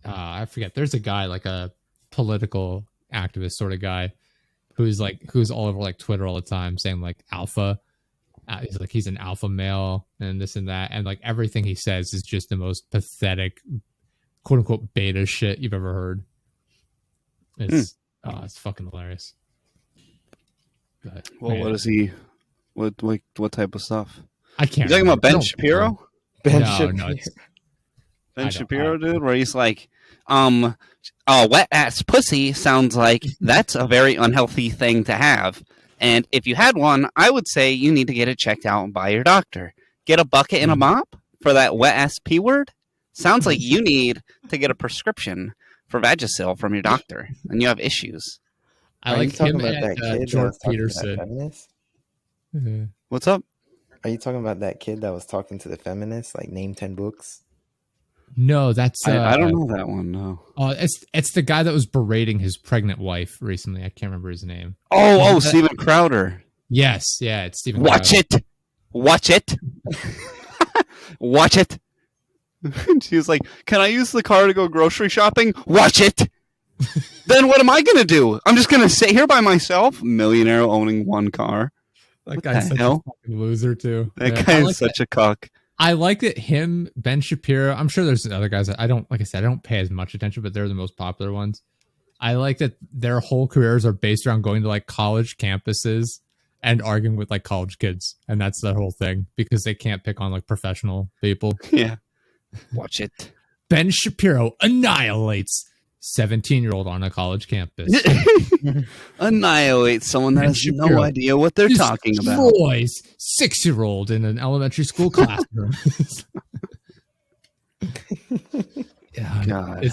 I forget. There's a guy, like a political activist sort of guy, who's all over like Twitter all the time saying like alpha. He's like, he's an alpha male and this and that, and like everything he says is just the most pathetic, quote unquote, beta shit you've ever heard. It's fucking hilarious. But, Well, man, what is he? What type of stuff? I can't. You talking about remember. I Ben don't Shapiro? know. Ben No, Shapiro. it's- I Ben don't- Shapiro, dude, where he's like, wet ass pussy sounds like that's a very unhealthy thing to have. And if you had one, I would say you need to get it checked out by your doctor. Get a bucket and a mop for that wet ass P word. Sounds like you need to get a prescription for Vagisil from your doctor, and you have issues. I Are you like talking him about and that kid that Jordan was talking to that Peterson. feminist? What's up? Are you talking about that kid that was talking to the feminists? Like, name 10 books? No, that's I don't know that one. No. Oh, it's the guy that was berating his pregnant wife recently. I can't remember his name. Oh, Steven Crowder. Yes, yeah, it's Stephen. Watch Crowder. it. Watch it. Watch it. She was like, "Can I use the car to go grocery shopping?" Watch it. Then what am I going to do? I'm just going to sit here by myself, millionaire owning one car. That What guy's the such hell? a fucking loser too. That Yeah, guy I is like such a cuck. I like that him, Ben Shapiro. I'm sure there's other guys that I don't, like I said, I don't pay as much attention, but they're the most popular ones. I like that their whole careers are based around going to like college campuses and arguing with like college kids, and that's the whole thing because they can't pick on like professional people. Yeah. Watch it. Ben Shapiro annihilates 17-year-old on a college campus. Annihilate someone that Ben has no Shapiro idea what they're talking about. Destroys 6-year-old in an elementary school classroom. Yeah, God.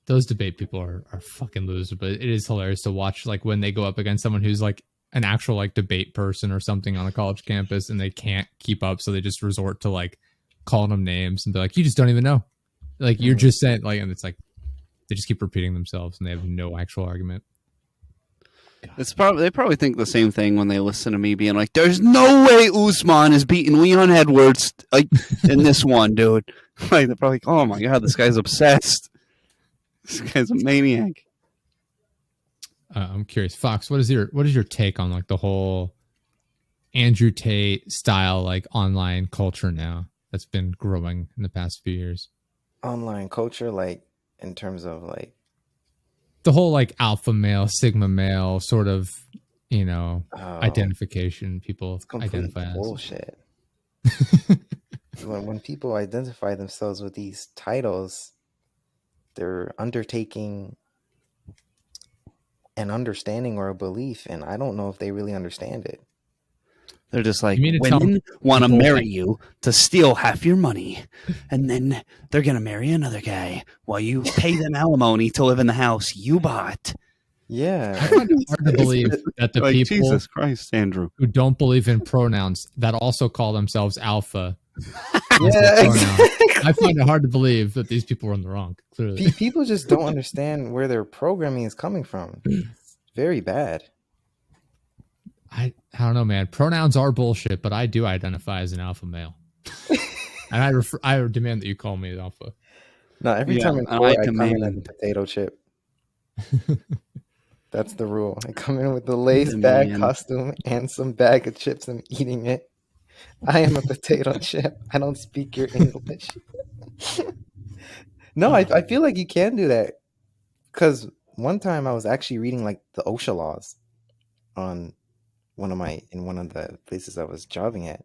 those debate people are fucking losers, but it is hilarious to watch like when they go up against someone who's like an actual like debate person or something on a college campus and they can't keep up, so they just resort to like calling them names and be like, you just don't even know. Like you're just saying like, and it's like they just keep repeating themselves and they have no actual argument. They probably think the same thing when they listen to me being like, "There's no way Usman is beating Leon Edwards like in this one, dude." Like they're probably like, "Oh my god, this guy's obsessed. This guy's a maniac." I'm curious, Fox, what is your take on like the whole Andrew Tate style like online culture now that's been growing in the past few years? Online culture, like, in terms of, like... The whole, like, alpha male, sigma male sort of, identification people identify as. Bullshit. When people identify themselves with these titles, they're undertaking an understanding or a belief, and I don't know if they really understand it. They're just like, You mean to tell women want to people marry like- you to steal half your money, and then they're going to marry another guy while you pay them alimony to live in the house you bought. Yeah. I find it hard to believe that the Like, people Jesus Christ, Andrew. who don't believe in pronouns that also call themselves alpha. Yeah, I find it hard to believe that these people are in the wrong. Clearly, People just don't understand where their programming is coming from. It's very bad. I don't know, man. Pronouns are bullshit, but I do identify as an alpha male, and I demand that you call me an alpha. No, every Yeah, time in I court, like I the come in man. as a potato chip. That's the rule. I come in with the lace The bag man. costume and some bag of chips. I'm eating it. I am a potato chip. I don't speak your English. No, I feel like you can do that. Because one time I was actually reading like the OSHA laws on one of the places I was jobbing at.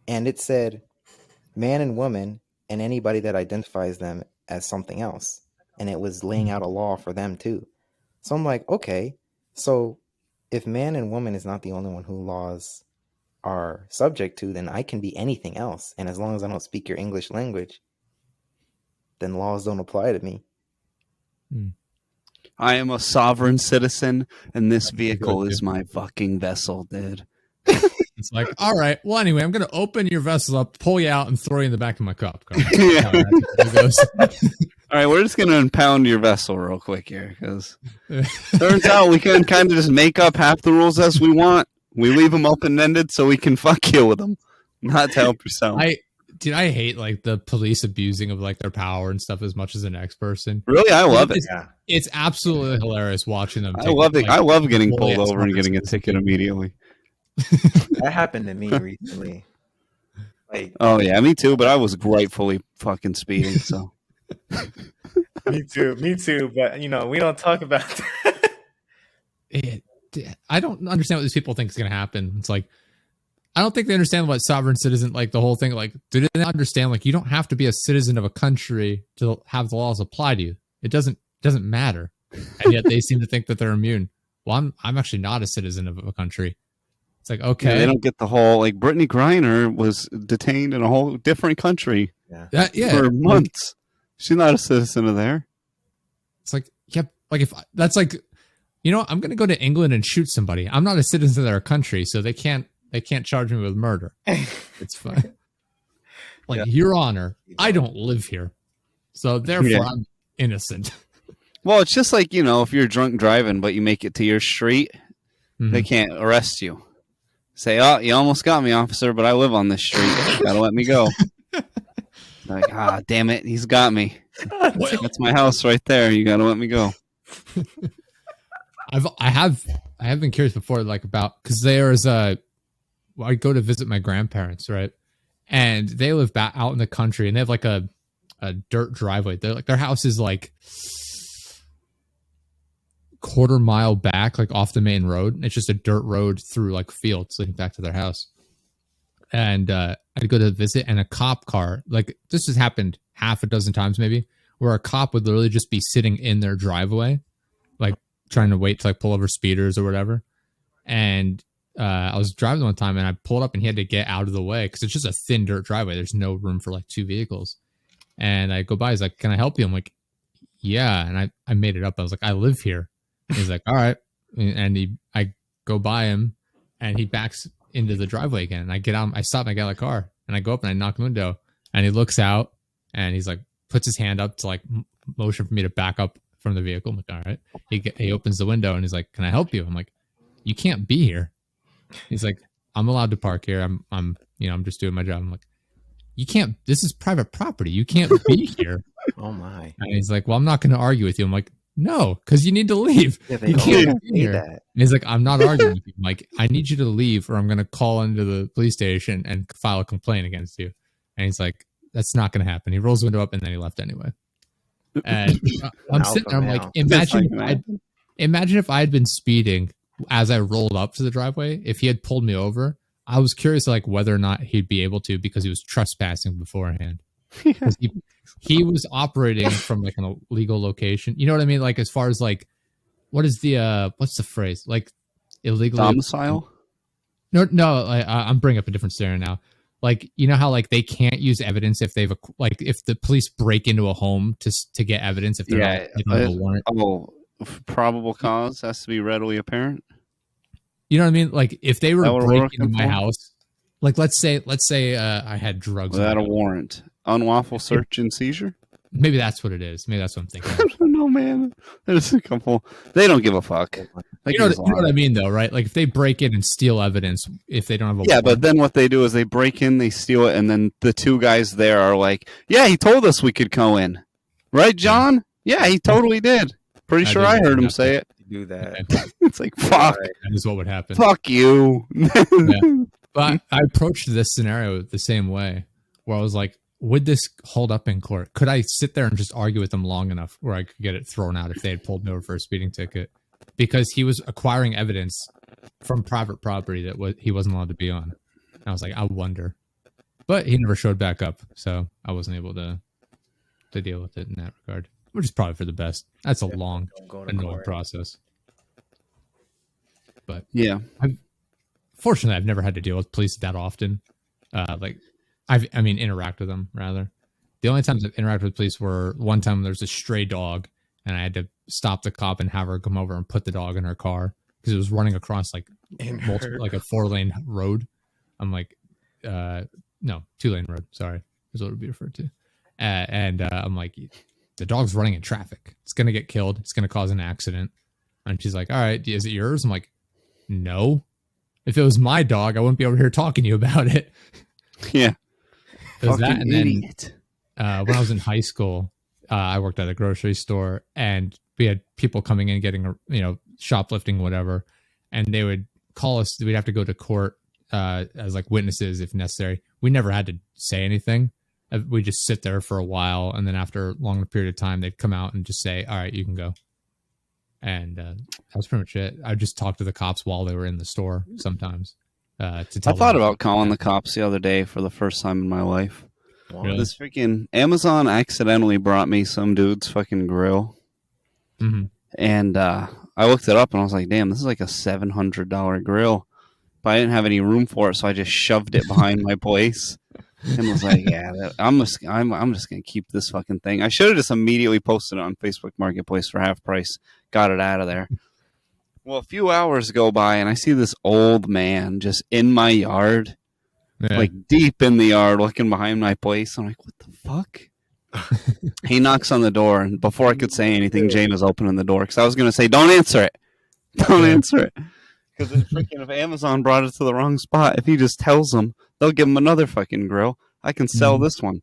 And it said man and woman and anybody that identifies them as something else. And it was laying out a law for them too. So I'm like, okay, so if man and woman is not the only one who laws are subject to, then I can be anything else. And as long as I don't speak your English language, then laws don't apply to me. I am a sovereign citizen, and this vehicle is my fucking vessel, dude. It's like, all right. Well, anyway, I'm going to open your vessel up, pull you out, and throw you in the back of my cop car. Yeah. It goes. All right, we're just going to impound your vessel real quick here, because turns out we can kind of just make up half the rules as we want. We leave them open-ended so we can fuck you with them, not to help yourself. I hate like the police abusing of like their power and stuff as much as the next person. Really, I love it. It's absolutely hilarious watching them. I love it. Like, I love getting pulled over and getting a ticket immediately. That happened to me recently. Like, oh yeah, me too. But I was rightfully fucking speeding. So me too. But we don't talk about that. I don't understand what these people think is going to happen. It's like, I don't think they understand what sovereign citizen, like the whole thing. Like, do they understand? Like, you don't have to be a citizen of a country to have the laws apply to you. It doesn't matter. And yet they seem to think that they're immune. Well, I'm actually not a citizen of a country. It's like, okay. Yeah, they don't get the whole, like, Brittany Griner was detained in a whole different country for months. She's not a citizen of there. It's like, yeah, like if that's like, I'm going to go to England and shoot somebody. I'm not a citizen of their country, so they can't charge me with murder. It's fine. Like, Your Honor, I don't live here, so therefore I'm innocent. Well, it's just like, if you're drunk driving, but you make it to your street, they can't arrest you. Say, oh, you almost got me, officer, but I live on this street. You gotta let me go. Like, damn it, he's got me. That's my house right there. You gotta let me go. I have been curious before, like about, because there's I go to visit my grandparents, right, and they live back out in the country, and they have like a dirt driveway. They're like, their house is like quarter mile back, like off the main road. It's just a dirt road through like fields leading back to their house. And I'd go to visit, and a cop car, like this has happened half a dozen times maybe, where a cop would literally just be sitting in their driveway, like trying to wait to like pull over speeders or whatever. And I was driving one time, and I pulled up, and he had to get out of the way because it's just a thin dirt driveway. There's no room for like two vehicles. And I go by, he's like, "Can I help you?" I'm like, "Yeah." And I made it up. I was like, "I live here." And he's like, "All right." And I go by him, and he backs into the driveway again. And I get out, I stop, and I get out of the car, and I go up and I knock on the window, and he looks out, and he's like, puts his hand up to like motion for me to back up from the vehicle. I'm like, all right. He opens the window, and he's like, "Can I help you?" I'm like, "You can't be here." He's like, "I'm allowed to park here. I'm just doing my job." I'm like, "You can't, this is private property. You can't be here." Oh my. And he's like, "Well, I'm not going to argue with you." I'm like, "No, because you need to leave. Yeah, you can't be here." That. And he's like, "I'm not arguing with you. I'm like, I need you to leave, or I'm going to call into the police station and file a complaint against you." And he's like, "That's not going to happen." He rolls the window up, and then he left anyway. And I'm sitting there, I'm like, imagine if I had been speeding as I rolled up to the driveway. If he had pulled me over, I was curious like whether or not he'd be able to, because he was trespassing beforehand. He was operating from like an illegal location. You know what I mean? Like, as far as like, what's the phrase? Like, illegal domicile? No. I'm bringing up a different scenario now. Like, you know how like they can't use evidence if they've like if the police break into a home to get evidence if they don't have a warrant. Oh, probable cause has to be readily apparent. You know what I mean? Like, if they were breaking into my house, like let's say I had drugs without a warrant, unlawful search and seizure. Maybe that's what it is. Maybe that's what I'm thinking. I don't know, man. There's a couple. They don't give a fuck. You know what I mean, though, right? Like, if they break in and steal evidence, if they don't have a warrant. But then what they do is they break in, they steal it, and then the two guys there are like, "Yeah, he told us we could go in, right, John? Yeah, he totally did. Pretty sure I heard him say it." Do that. It's like, fuck. That is what would happen. Fuck you. But I approached this scenario the same way, where I was like, would this hold up in court? Could I sit there and just argue with them long enough where I could get it thrown out if they had pulled me over for a speeding ticket? Because he was acquiring evidence from private property that he wasn't allowed to be on. And I was like, I wonder. But he never showed back up, so I wasn't able to deal with it in that regard, which is probably for the best. That's a long, annoying process. But yeah, fortunately, I've never had to deal with police that often. Interact with them rather. The only times I've interacted with police were one time there's a stray dog, and I had to stop the cop and have her come over and put the dog in her car because it was running across like like a 4-lane road. I'm like, no, 2-lane road. Sorry, is what it would be referred to. I'm like, the dog's running in traffic. It's gonna get killed. It's gonna cause an accident. And she's like, all right, is it yours? I'm like, no. If it was my dog, I wouldn't be over here talking to you about it. Yeah. There's that, and then idiot. when I was in high school, I worked at a grocery store, and we had people coming in getting, shoplifting, whatever, and they would call us. We'd have to go to court as like witnesses if necessary. We never had to say anything. We just sit there for a while, and then after a long period of time, they'd come out and just say, all right, you can go. And that was pretty much it. I just talked to the cops while they were in the store sometimes. To tell I thought them. about calling the cops the other day for the first time in my life. Really? This freaking Amazon accidentally brought me some dude's fucking grill. Mm-hmm. And I looked it up and I was like, damn, this is like a $700 grill. But I didn't have any room for it, so I just shoved it behind my place. And was like, yeah, I'm just gonna keep this fucking thing. I should have just immediately posted it on Facebook Marketplace for half price. Got it out of there. Well, a few hours go by and I see this old man just in my yard, like deep in the yard, looking behind my place. I'm like, what the fuck? He knocks on the door, and before I could say anything, Jane was opening the door because I was gonna say, don't answer it, don't answer it, because if Amazon brought it to the wrong spot, if he just tells them, they'll give him another fucking grill. I can sell this one.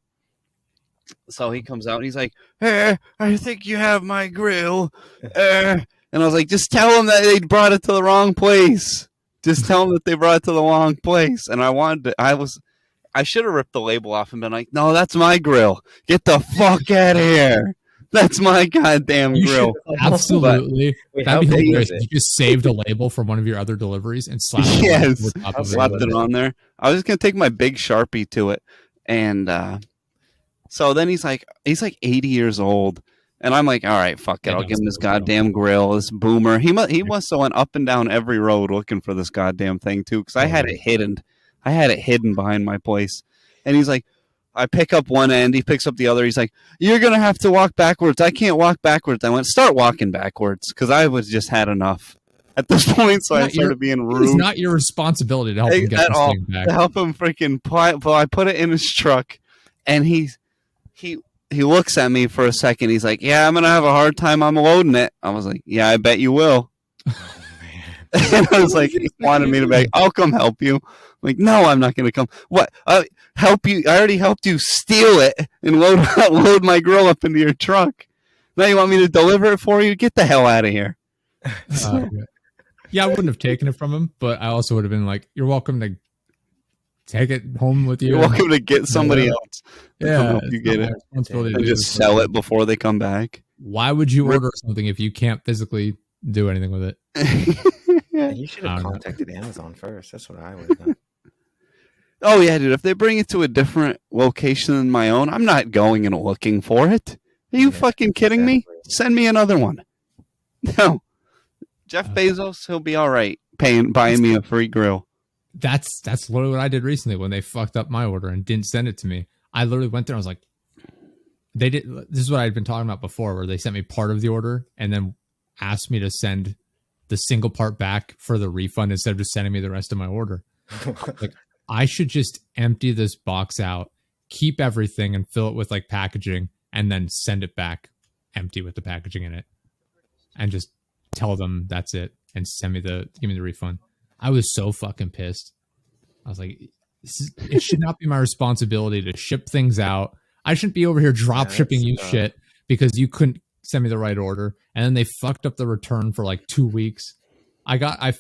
So he comes out and he's like, I think you have my grill. And I was like, just tell them that they brought it to the wrong place. Just tell them that they brought it to the wrong place. And I should have ripped the label off and been like, no, that's my grill. Get the fuck out of here. That's my goddamn grill. Absolutely. That'd be hilarious. You just saved a label from one of your other deliveries and slapped it on there. I was just going to take my big Sharpie to it. And so then he's like 80 years old. And I'm like, all right, fuck it. I'll give him this goddamn grill, this boomer. He must have went up and down every road looking for this goddamn thing, too, because I had it hidden. I had it hidden behind my place. And he's like, I pick up one end, he picks up the other. He's like, you're going to have to walk backwards. I can't walk backwards. I went, start walking backwards, because I was just had enough at this point, so I started being rude. It's not your responsibility to help him get this thing back. To help him freaking well, I put it in his truck, and he looks at me for a second. He's like, yeah, I'm going to have a hard time unloading it. I was like, yeah, I bet you will. Oh, man. And I was like, he wanted me to be like, I'll come help you. I'm like, no, I'm not going to come. What? Help you? I already helped you steal it and load my grill up into your truck. Now you want me to deliver it for you? Get the hell out of here. Yeah, I wouldn't have taken it from him, but I also would have been like, you're welcome to take it home with you. You're welcome to get somebody else to come help you get it. And just sell it before they come back. Why would you order something if you can't physically do anything with it? Yeah, you should have contacted Amazon first. That's what I would have done. Oh, yeah, dude. If they bring it to a different location than my own, I'm not going and looking for it. Are you fucking kidding me? Send me another one. No. Jeff Bezos, he'll be all right buying me a free grill. That's literally what I did recently when they fucked up my order and didn't send it to me. I literally went there and I was like, this is what I'd been talking about before, where they sent me part of the order and then asked me to send the single part back for the refund instead of just sending me the rest of my order. Like, I should just empty this box out, keep everything and fill it with like packaging and then send it back empty with the packaging in it and just tell them that's it and give me the refund. I was so fucking pissed. I was like, it should not be my responsibility to ship things out. I shouldn't be over here drop shipping you shit because you couldn't send me the right order. And then they fucked up the return for like 2 weeks. I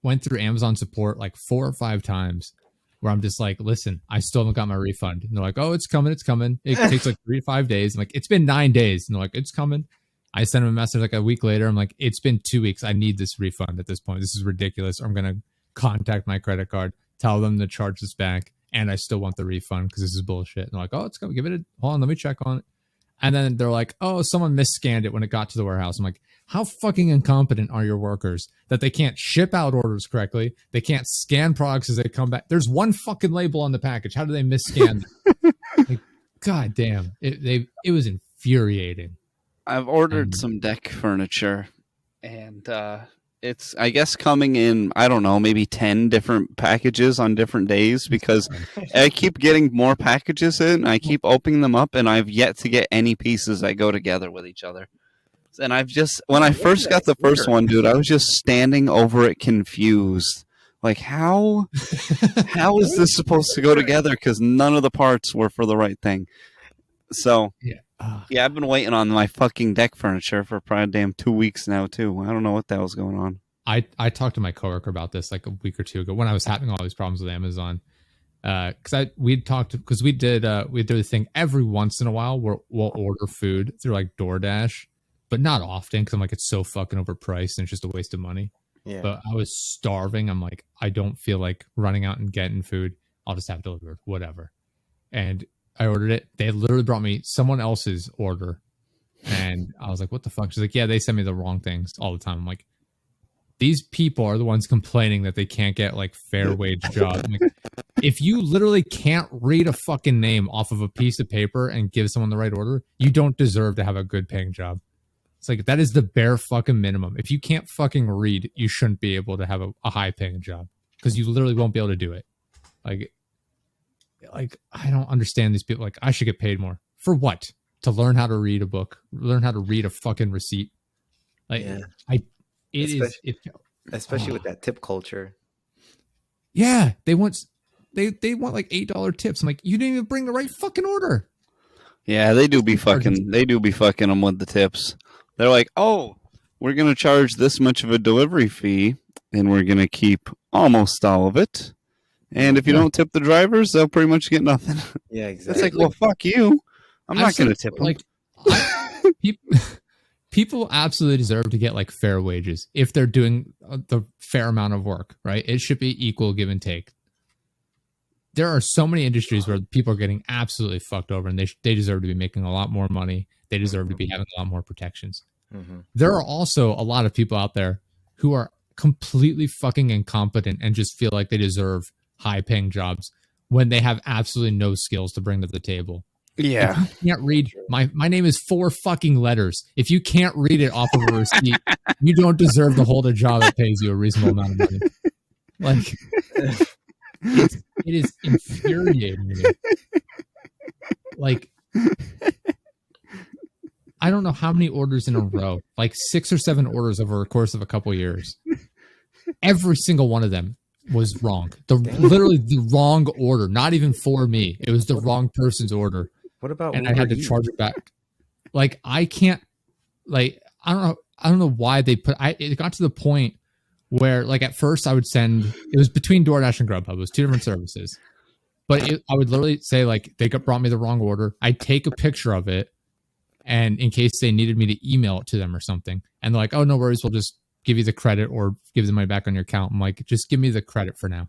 went through Amazon support like 4 or 5 times where I'm just like, listen, I still haven't got my refund. And they're like, oh, it's coming. It takes like 3 to 5 days. I'm like, it's been 9 days. And they're like, it's coming. I sent them a message like a week later. I'm like, it's been 2 weeks. I need this refund at this point. This is ridiculous. Or I'm going to contact my credit card, tell them to charge this back. And I still want the refund because this is bullshit. And they're like, oh, it's going to give it hold on. Let me check on it. And then they're like, oh, someone misscanned it when it got to the warehouse. I'm like, how fucking incompetent are your workers that they can't ship out orders correctly? They can't scan products as they come back. There's one fucking label on the package. How do they misscan them? Like, God damn. It was infuriating. I've ordered some deck furniture, and it's, I guess, coming in, I don't know, maybe 10 different packages on different days, because I keep getting more packages in, I keep opening them up, and I've yet to get any pieces that go together with each other. And I've just, when I first got the first one, dude, I was just standing over it confused. Like, how is this supposed to go together? Because none of the parts were for the right thing. So, yeah, I've been waiting on my fucking deck furniture for probably damn 2 weeks now, too. I don't know what the hell's going on. I talked to my coworker about this like a week or two ago when I was having all these problems with Amazon. Because we did the thing every once in a while where we'll order food through like DoorDash, but not often because I'm like, it's so fucking overpriced and it's just a waste of money. Yeah. But I was starving. I'm like, I don't feel like running out and getting food. I'll just have it delivered, whatever. And I ordered it. They literally brought me someone else's order. And I was like, what the fuck? She's like, yeah, they send me the wrong things all the time. I'm like, these people are the ones complaining that they can't get like fair wage jobs. I'm like, if you literally can't read a fucking name off of a piece of paper and give someone the right order, you don't deserve to have a good paying job. It's like, that is the bare fucking minimum. If you can't fucking read, you shouldn't be able to have a high paying job because you literally won't be able to do it. Like I don't understand these people. Like, I should get paid more for what? To learn how to read a book, learn how to read a fucking receipt. Like, especially with that tip culture. Yeah, they want like $8 tips. I'm like, you didn't even bring the right fucking order. Yeah, they do be fucking them with the tips. They're like, oh, we're going to charge this much of a delivery fee, and we're going to keep almost all of it. And if you don't tip the drivers, they'll pretty much get nothing. Yeah, exactly. It's like, well, fuck you. I'm not going to tip them. Like, people absolutely deserve to get like fair wages if they're doing the fair amount of work, right? It should be equal give and take. There are so many industries where people are getting absolutely fucked over, and they deserve to be making a lot more money. They deserve to be having a lot more protections. Mm-hmm. There are also a lot of people out there who are completely fucking incompetent and just feel like they deserve high-paying jobs when they have absolutely no skills to bring to the table. Yeah. If you can't read, my name is 4 fucking letters. If you can't read it off of a receipt, you don't deserve to hold a job that pays you a reasonable amount of money. Like, it is infuriating to me. Like, I don't know how many orders in a row, like 6 or 7 orders over the course of a couple years. Every single one of them was wrong. Literally the wrong order, not even for me. It was the wrong person's order. What about and I had to charge it back. Like, I can't, like, I don't know why they it got to the point where, like, at first I would send, it was between DoorDash and Grubhub. It was 2 different services. But I would literally say, like, they brought me the wrong order. I'd take a picture of it, and in case they needed me to email it to them or something. And they're like, oh, no worries, we'll just give you the credit or give the money back on your account. I'm like, just give me the credit for now.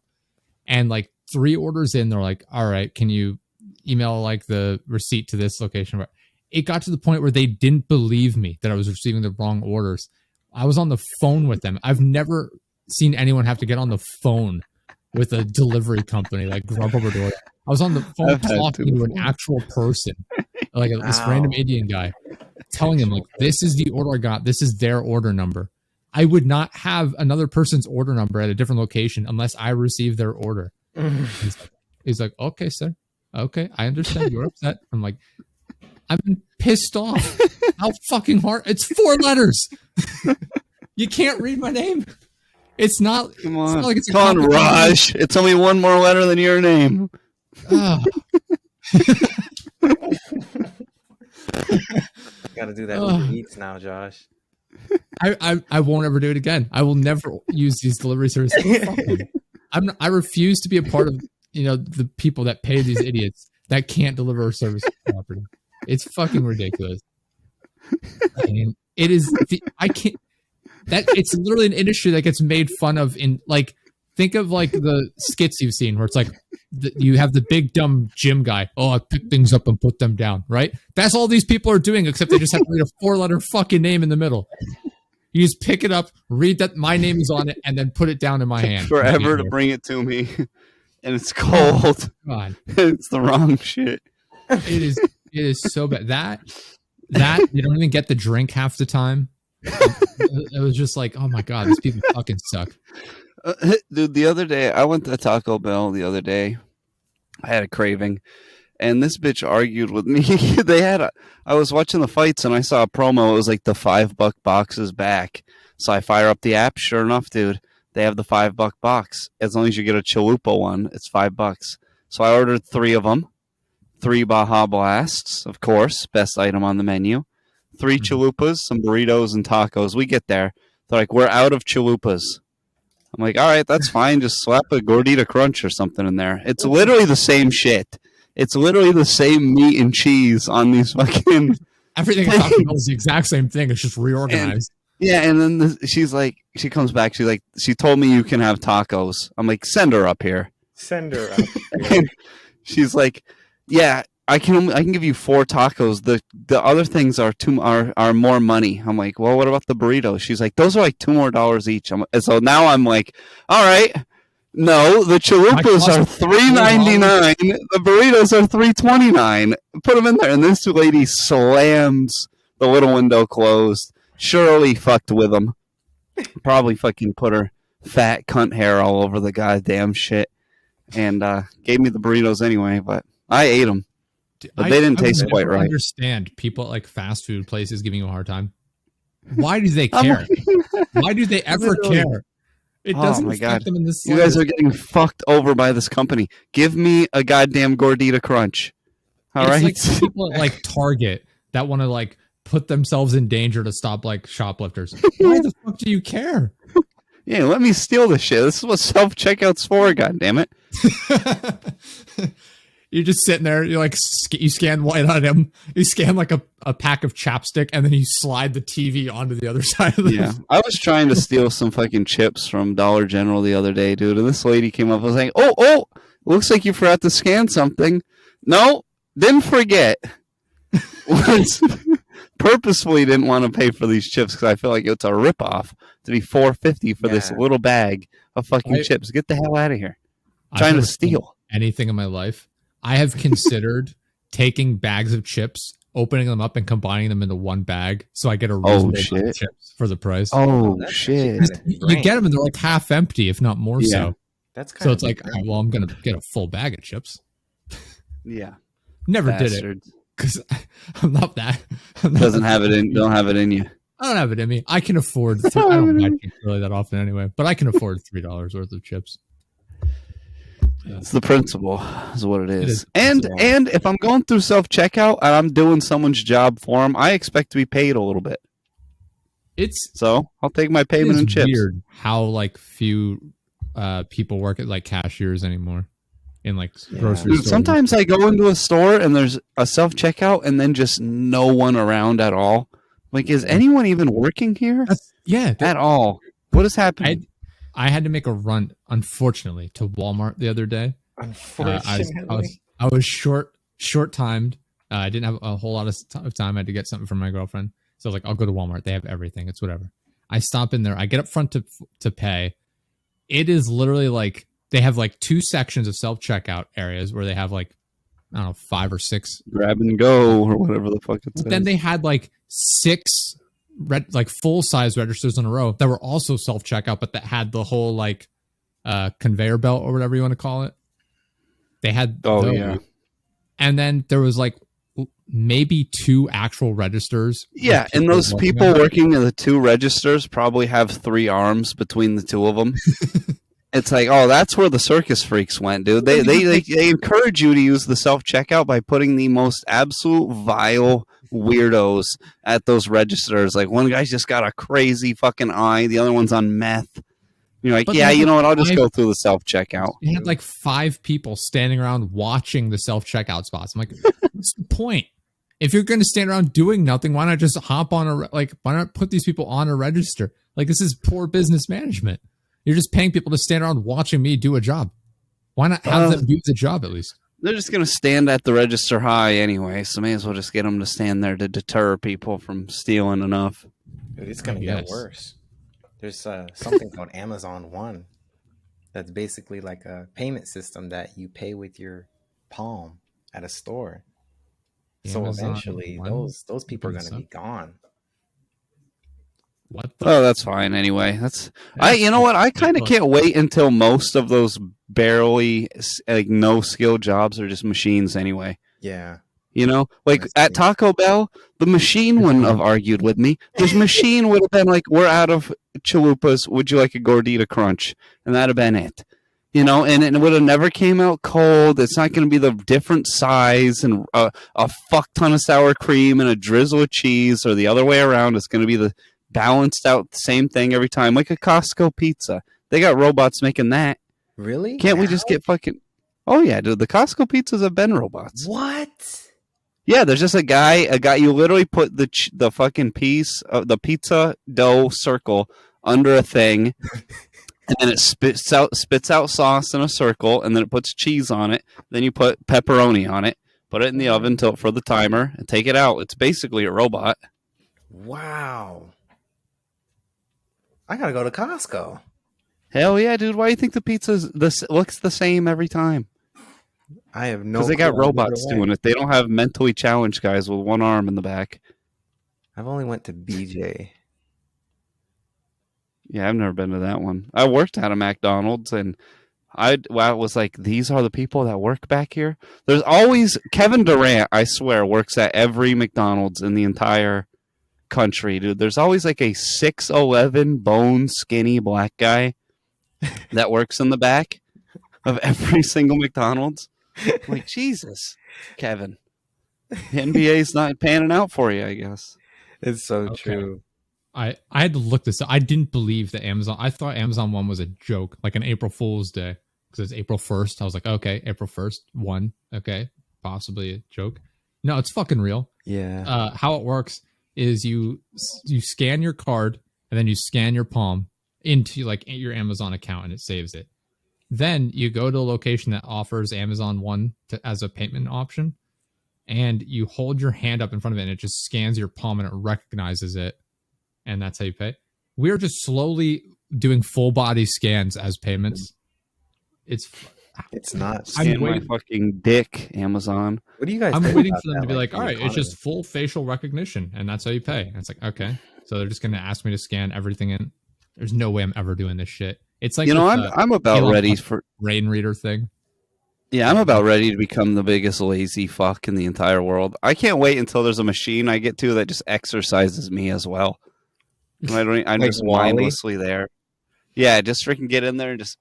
And like 3 orders in, they're like, all right, can you email like the receipt to this location? It got to the point where they didn't believe me that I was receiving the wrong orders. I was on the phone with them. I've never seen anyone have to get on the phone with a delivery company like Grubhub or DoorDash. I was on the phone talking to an actual person, like this random Indian guy, telling him, like, this is the order I got. This is their order number. I would not have another person's order number at a different location unless I received their order. He's like, okay, sir. Okay, I understand you're upset. I'm like, I've been pissed off. How fucking hard? It's 4 letters. You can't read my name. It's not. Come on, it's not like it's come on, Raj. It's only 1 more letter than your name. Got to do that with Eats now, Josh. I won't ever do it again. I will never use these delivery services. I refuse to be a part of the people that pay these idiots that can't deliver a service property. It's fucking ridiculous. And it is. I can't. It's literally an industry that gets made fun of in, like, think of like the skits you've seen where it's like you have the big dumb gym guy. Oh, I pick things up and put them down. Right. That's all these people are doing, except they just have to read a 4-letter fucking name in the middle. You just pick it up, read that my name is on it, and then put it down in my hand. Forever to bring it to me. And it's cold. God. It's the wrong shit. It is so bad. That you don't even get the drink half the time. It was just like, oh my god, these people fucking suck. Dude, the other day I went to Taco Bell. The other day, I had a craving, and this bitch argued with me. I was watching the fights, and I saw a promo. It was like the $5 box is back. So I fire up the app. Sure enough, dude, they have the $5 box. As long as you get a chalupa one, it's $5. So I ordered 3 of them. 3 Baja Blasts, of course, best item on the menu. 3 chalupas, some burritos, and tacos. We get there. They're like, we're out of chalupas. I'm like, all right, that's fine. Just slap a gordita crunch or something in there. It's literally the same shit. It's literally the same meat and cheese on these fucking... Everything at Taco Bell is the exact same thing. It's just reorganized. And then she's like, she comes back. She's like, she told me you can have tacos. I'm like, send her up here. Send her up here. She's like, yeah, I can give you 4 tacos. The other things are more money. I'm like, well, what about the burritos? She's like, those are like $2 more each. And so now I'm like, all right, no, the chalupas are $3.99. The burritos are $3.29. Put them in there, and this lady slams the little window closed. Surely fucked with them. Probably fucking put her fat cunt hair all over the goddamn shit, and gave me the burritos anyway, but. I ate them, but they didn't taste quite right. I understand people at like fast food places giving you a hard time. Why do they care? Why do they ever care? It doesn't affect them in this. You guys are getting fucked over by this company. Give me a goddamn gordita crunch. All right, like people at like Target that want to like put themselves in danger to stop like shoplifters. Why the fuck do you care? Yeah, let me steal this shit. This is what self-checkout's for. God damn it. You're just sitting there. You're like, you scan white on him. You scan like a pack of chapstick, and then you slide the TV onto the other side of the. Yeah, I was trying to steal some fucking chips from Dollar General the other day, dude. And this lady came up and was like, "Oh, looks like you forgot to scan something." No, didn't forget. Purposefully didn't want to pay for these chips because I feel like it's a ripoff to be $4.50 for this little bag of fucking chips. Get the hell out of here! Trying to steal anything in my life. I have considered taking bags of chips, opening them up, and combining them into one bag, so I get a reasonable amount of chips for the price. Oh shit! You get them, and they're like half empty, if not more so. That's kind so. It's like, well, I'm gonna get a full bag of chips. Yeah, never did it because I'm not that. Don't have it in you. I don't have it in me. I can afford. I don't buy chips really that often anyway, but I can afford $3 worth of chips. It's the principle, is what it is. And if I'm going through self-checkout and I'm doing someone's job for them, I expect to be paid a little bit. So I'll take my payment in chips. It's weird how like few people work at like cashiers anymore in like grocery stores. Sometimes I go into a store and there's a self-checkout and then just no one around at all. Like, is anyone even working here? At all. What is happening? I had to make a run, unfortunately, to Walmart the other day. Unfortunately, I was short timed. I didn't have a whole lot of time. I had to get something from my girlfriend, so I was like, "I'll go to Walmart. They have everything. It's whatever." I stop in there. I get up front to pay. It is literally like they have like 2 sections of self checkout areas where they have like, I don't know, 5 or 6 grab and go or whatever the fuck it says. Then they had like 6. Like full size registers in a row that were also self checkout, but that had the whole like conveyor belt or whatever you want to call it. They had those. And then there was like maybe 2 actual registers. Yeah, and those people working in the 2 registers probably have 3 arms between the 2 of them. It's like, oh, that's where the circus freaks went, dude. They encourage you to use the self checkout by putting the most absolute vile weirdos at those registers. Like, one guy's just got a crazy fucking eye, the other one's on meth. You're like, you know what? I'll just go through the self checkout. They had like 5 people standing around watching the self checkout spots. I'm like, what's the point? If you're going to stand around doing nothing, why not just hop on why not put these people on a register? Like, this is poor business management. You're just paying people to stand around watching me do a job. Why not have them do the job at least? They're just going to stand at the register high anyway, so may as well just get them to stand there to deter people from stealing enough. Dude, it's going to get worse. There's something called Amazon One that's basically like a payment system that you pay with your palm at a store. So Amazon eventually, One those people are opens going to up. be gone. What the? Oh, that's fine anyway. You know so what? I kind of ridiculous. can't wait until most of those barely like no skill jobs are just machines anyway. Yeah. You know, like Honestly. at Taco Bell, the machine wouldn't have argued with me. This machine would have been like, "We're out of chalupas. Would you like a gordita crunch?" And that'd have been it. You know, and it would have never came out cold. It's not going to be the different size and a fuck ton of sour cream and a drizzle of cheese, or the other way around. It's going to be the balanced out same thing every time, like a Costco pizza. They got robots making that. Really? Can't we just get fucking? Oh yeah, dude. The Costco pizzas have been robots. What? Yeah, there's just a guy. You literally put the fucking piece of the pizza dough circle under a thing, and then it spits out sauce in a circle, and then it puts cheese on it. Then you put pepperoni on it, put it in the oven for the timer, and take it out. It's basically a robot. Wow. I gotta go to Costco. Hell yeah, dude! Why do you think the pizza looks the same every time? I have no. Because they got clue robots either way. doing it. They don't have mentally challenged guys with one arm in the back. I've only went to BJ. Yeah, I've never been to that one. I worked at a McDonald's, and I was like, these are the people that work back here. There's always Kevin Durant, I swear, works at every McDonald's in the entire country, dude. There's always like a 6'11", bone skinny black guy that works in the back of every single McDonald's. I'm like, Jesus, Kevin. The NBA's not panning out for you, I guess. It's so Okay. true. I had to look this up. I didn't believe that Amazon. I thought Amazon One was a joke, like an April Fool's Day, because it's April 1st. I was like, okay, April 1st, one, okay, possibly a joke. No, it's fucking real. Yeah. How it works is you scan your card and then you scan your palm into like your Amazon account and it saves it. Then you go to a location that offers Amazon One as a payment option, and you hold your hand up in front of it, and it just scans your palm and it recognizes it, and that's how you pay. We're just slowly doing full body scans as payments. It's not. Scan my fucking dick, Amazon. What do you guys? I'm think waiting about for them that, to be like, the all right, it's economy? just full facial recognition, and that's how you pay. And it's like, okay, so they're just going to ask me to scan everything in. There's no way I'm ever doing this shit. It's like, You know, with, I'm about Elon ready Musk for. brain reader thing. Yeah, I'm about ready to become the biggest lazy fuck in the entire world. I can't wait until there's a machine I get to that just exercises me as well. I'm Like just Wall-E? mindlessly there. Yeah, just freaking get in there and just.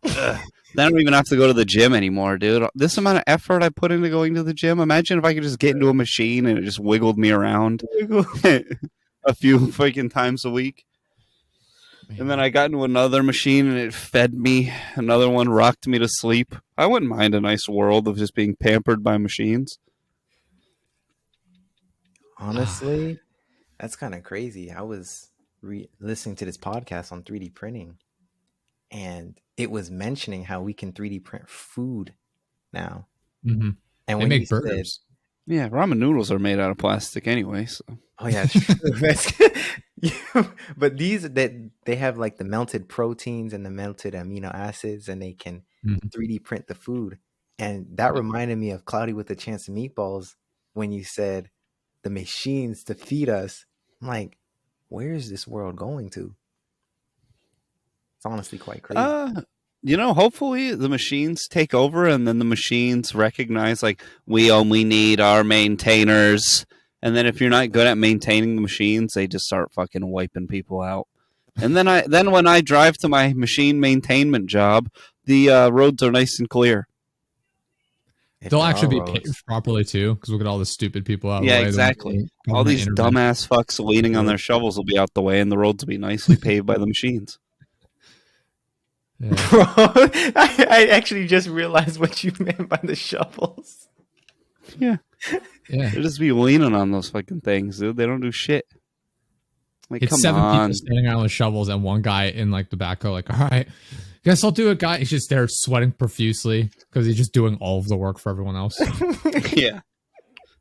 Then I don't even have to go to the gym anymore, dude. This amount of effort I put into going to the gym. Imagine if I could just get into a machine and it just wiggled me around a few freaking times a week. And then I got into another machine and it fed me. Another one rocked me to sleep. I wouldn't mind a nice world of just being pampered by machines. Honestly, that's kind of crazy. I was listening to this podcast on 3D printing, and it was mentioning how we can 3D print food now. Mm-hmm. And They when make you said, burgers. Yeah, ramen noodles are made out of plastic anyway. So. oh yeah, true. Yeah, but these that they have like the melted proteins and the melted amino acids, and they can Mhm. 3D print the food. And that reminded me of Cloudy with a Chance of Meatballs when you said the machines to feed us. I'm like, where is this world going to? It's honestly quite crazy. You know, hopefully the machines take over and then the machines recognize like we only need our maintainers. And then if you're not good at maintaining the machines, they just start fucking wiping people out. And then when I drive to my machine maintainment job, the roads are nice and clear. If They'll there actually are be paid roads. properly too, because look at all the stupid people out of Yeah, the way. exactly. All Government these intervention. dumbass fucks leaning on their shovels will be out the way and the roads will be nicely paved by the machines. Yeah. Bro, I actually just realized what you meant by the shovels. Yeah. Yeah. They'll just be leaning on those fucking things, dude. They don't do shit. Like, It's come 7 on. people standing around with shovels and one guy in like the backhoe, like, all right, guess I'll do it, guy. He's just there sweating profusely because he's just doing all of the work for everyone else. Yeah.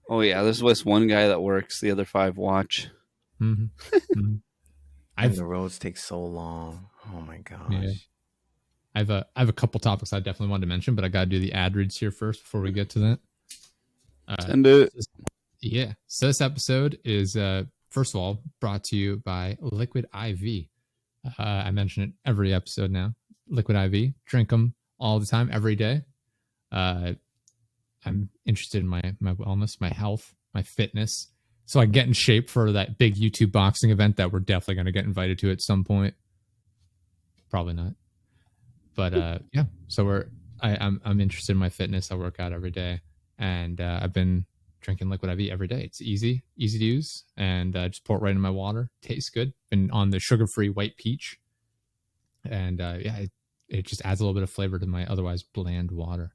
Oh, yeah. There's this one guy that works. The other 5 watch. Mm-hmm. Mm-hmm. And the roads take so long. Oh my gosh. Yeah. I have a couple topics I definitely wanted to mention, but I got to do the ad reads here first before we get to that. Send it. Yeah. So this episode is, first of all, brought to you by Liquid IV. I mention it every episode now. Liquid IV. Drink them all the time, every day. I'm interested in my wellness, my health, my fitness. So I get in shape for that big YouTube boxing event that we're definitely going to get invited to at some point. Probably not. But yeah, so I'm interested in my fitness. I work out every day, and I've been drinking Liquid IV every day. It's easy to use, and just pour it right in my water. Tastes good. Been on the sugar-free white peach, and yeah, it just adds a little bit of flavor to my otherwise bland water.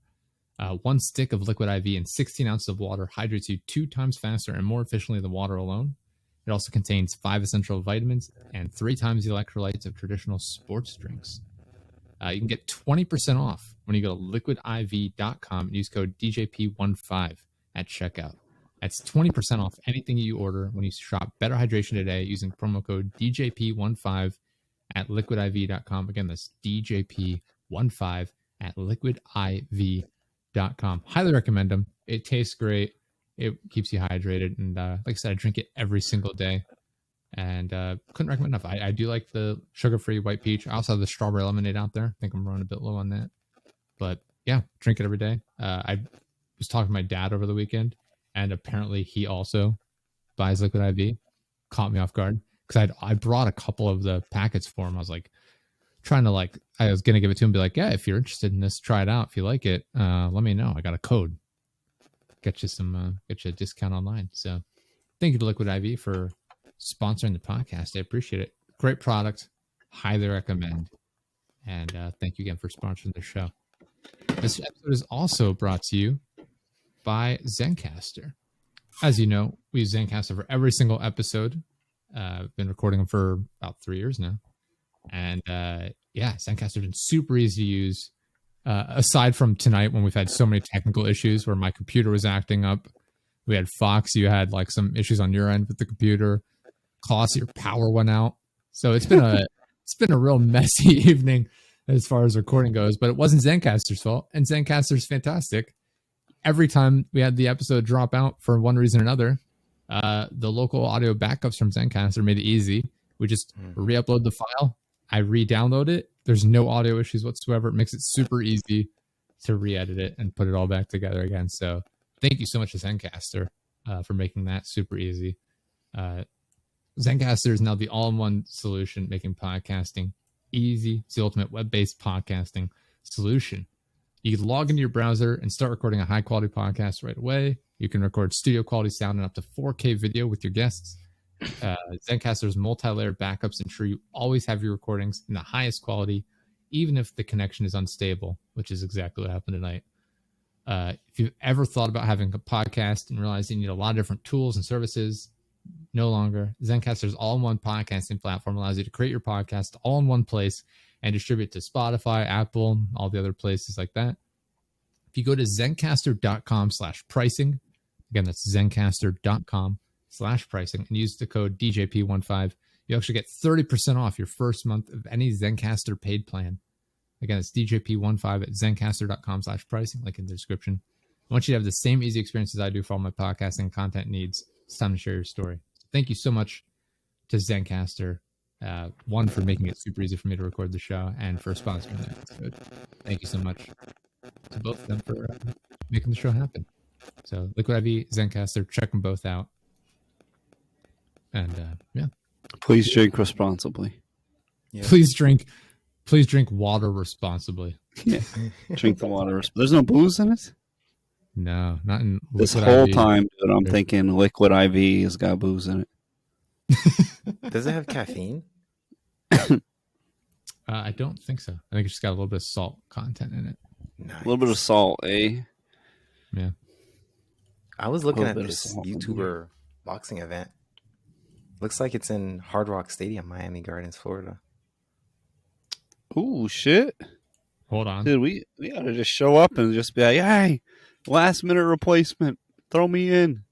1 stick of Liquid IV and 16 ounces of water hydrates you 2 times faster and more efficiently than water alone. It also contains 5 essential vitamins and 3 times the electrolytes of traditional sports drinks. You can get 20% off when you go to liquidiv.com and use code DJP15 at checkout. That's 20% off anything you order when you shop Better Hydration today using promo code DJP15 at liquidiv.com. Again, that's DJP15 at liquidiv.com. Highly recommend them. It tastes great. It keeps you hydrated. And like I said, I drink it every single day. And couldn't recommend enough. I do like the sugar-free white peach. I also have the strawberry lemonade out there. I think I'm running a bit low on that. But yeah, drink it every day. I was talking to my dad over the weekend, and apparently he also buys Liquid IV. Caught me off guard because I brought a couple of the packets for him. I was like, I was going to give it to him and be like, yeah, if you're interested in this, try it out. If you like it, let me know. I got a code. Get you a discount online. So thank you to Liquid IV for sponsoring the podcast. I appreciate it. Great product. Highly recommend. And thank you again for sponsoring the show. This episode is also brought to you by Zencastr. As you know, we use Zencastr for every single episode. I've been recording them for about 3 years now. And yeah, Zencastr has been super easy to use. Aside from tonight when we've had so many technical issues where my computer was acting up. We had Fox, you had like some issues on your end with the computer. Claus, your power went out. So it's been a real messy evening as far as recording goes, but it wasn't Zencastr's fault. And Zencastr's fantastic. Every time we had the episode drop out for one reason or another, the local audio backups from Zencastr made it easy. We just re-upload the file. I re-download it. There's no audio issues whatsoever. It makes it super easy to re-edit it and put it all back together again. So thank you so much to Zencastr for making that super easy. Zencastr is now the all-in-one solution making podcasting easy. It's the ultimate web-based podcasting solution. You can log into your browser and start recording a high-quality podcast right away. You can record studio-quality sound and up to 4K video with your guests. Zencastr's multi-layer backups ensure you always have your recordings in the highest quality, even if the connection is unstable, which is exactly what happened tonight. If you've ever thought about having a podcast and realized you need a lot of different tools and services, no longer. Zencastr's all-in-one podcasting platform allows you to create your podcast all in one place and distribute to Spotify, Apple, all the other places like that. If you go to zencastr.com/pricing, again, that's zencastr.com/pricing, and use the code DJP15, you actually get 30% off your first month of any Zencastr paid plan. Again, it's DJP15 at zencastr.com/pricing, link in the description. I want you to have the same easy experience as I do for all my podcasting content needs. It's time to share your story. Thank you so much to Zencastr. One, for making it super easy for me to record the show, and for sponsoring the episode. Thank you so much to both of them for making the show happen. So Liquid IV, Zencastr, check them both out. And yeah. Please drink responsibly. Yeah. Please drink water responsibly. Yeah. Drink the water. There's no booze in it? No, not in this whole IV. Time, dude, I'm thinking Liquid IV has got booze in it. Does it have caffeine? I don't think so. I think it's just got a little bit of salt content in it. Nice. A little bit of salt, eh? Yeah. I was looking at this YouTuber boxing event. Looks like it's in Hard Rock Stadium, Miami Gardens, Florida. Ooh, shit. Hold on. Dude, we ought to just show up and just be like, hey, last minute replacement. Throw me in.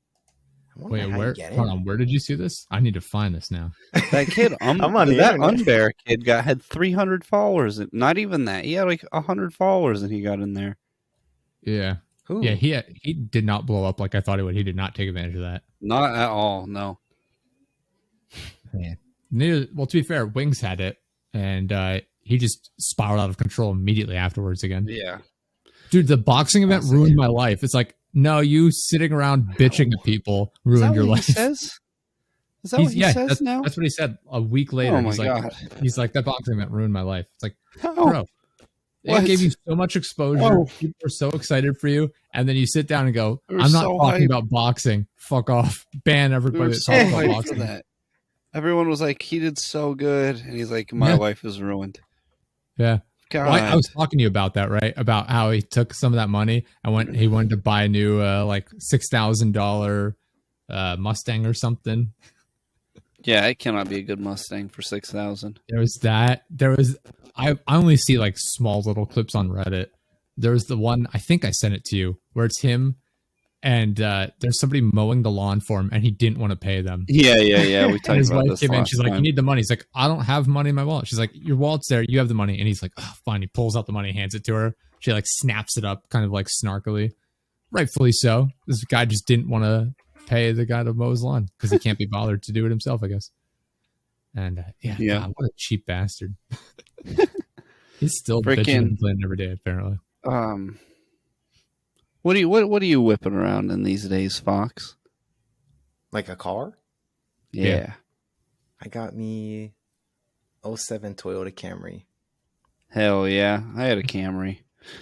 Wait, where? Hold on. Where did you see this? I need to find this now. That kid, I'm on that Unbear kid had 300 followers. Not even that. He had like 100 followers and he got in there. Yeah. Who? Yeah, he did not blow up like I thought he would. He did not take advantage of that. Not at all. No. Man. Well, to be fair, Wings had it, and he just spiraled out of control immediately afterwards again. Yeah. Dude, the boxing event ruined my life. It's like, no, you sitting around bitching at people ruined your life. He says? Is that what he says now? That's what he said a week later. Oh my God. He's like, that boxing event ruined my life. It's like, Oh, bro, it gave you so much exposure. Oh. People were so excited for you. And then you sit down and go, They were I'm not so talking hyped. about boxing. Fuck off. Ban we everybody were that so talks about hyped for boxing. that. Everyone was like, he did so good. And he's like, my life is ruined. Yeah. God. Well, I was talking to you about that, right? About how he took some of that money and he wanted to buy a new like $6,000 Mustang or something. Yeah, it cannot be a good Mustang for 6,000. There was that. I only see like small little clips on Reddit. There was the one, I think I sent it to you, where it's him and there's somebody mowing the lawn for him and he didn't want to pay them. Yeah. We And talked his about wife this came in. last She's like, time. you need the money. He's like, I don't have money in my wallet. She's like, your wallet's there. You have the money. And he's like, oh, fine. He pulls out the money, hands it to her. She like snaps it up kind of like snarkily. Rightfully so. This guy just didn't want to pay the guy to mow his lawn because he can't be bothered to do it himself, I guess. And Yeah. God, what a cheap bastard. He's still Freaking- bitching and complaining every day, apparently. What are you whipping around in these days, Fox? Like a car? Yeah. I got me 07 Toyota Camry. Hell yeah. I had a Camry.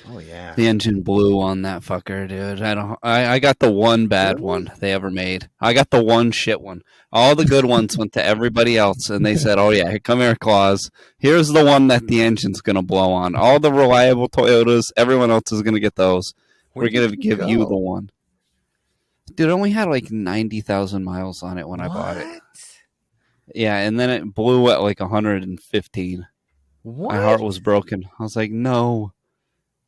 Oh yeah. The engine blew on that fucker, dude. I got the one bad one they ever made. I got the one shit one. All the good ones went to everybody else, and they said, oh yeah, here come here, Claus. Here's the one that the engine's gonna blow on. All the reliable Toyotas, everyone else is gonna get those. We're gonna give you the one. Dude, I only had like 90,000 miles on it when I bought it. Yeah, and then it blew at like 115. What? My heart was broken. I was like, no.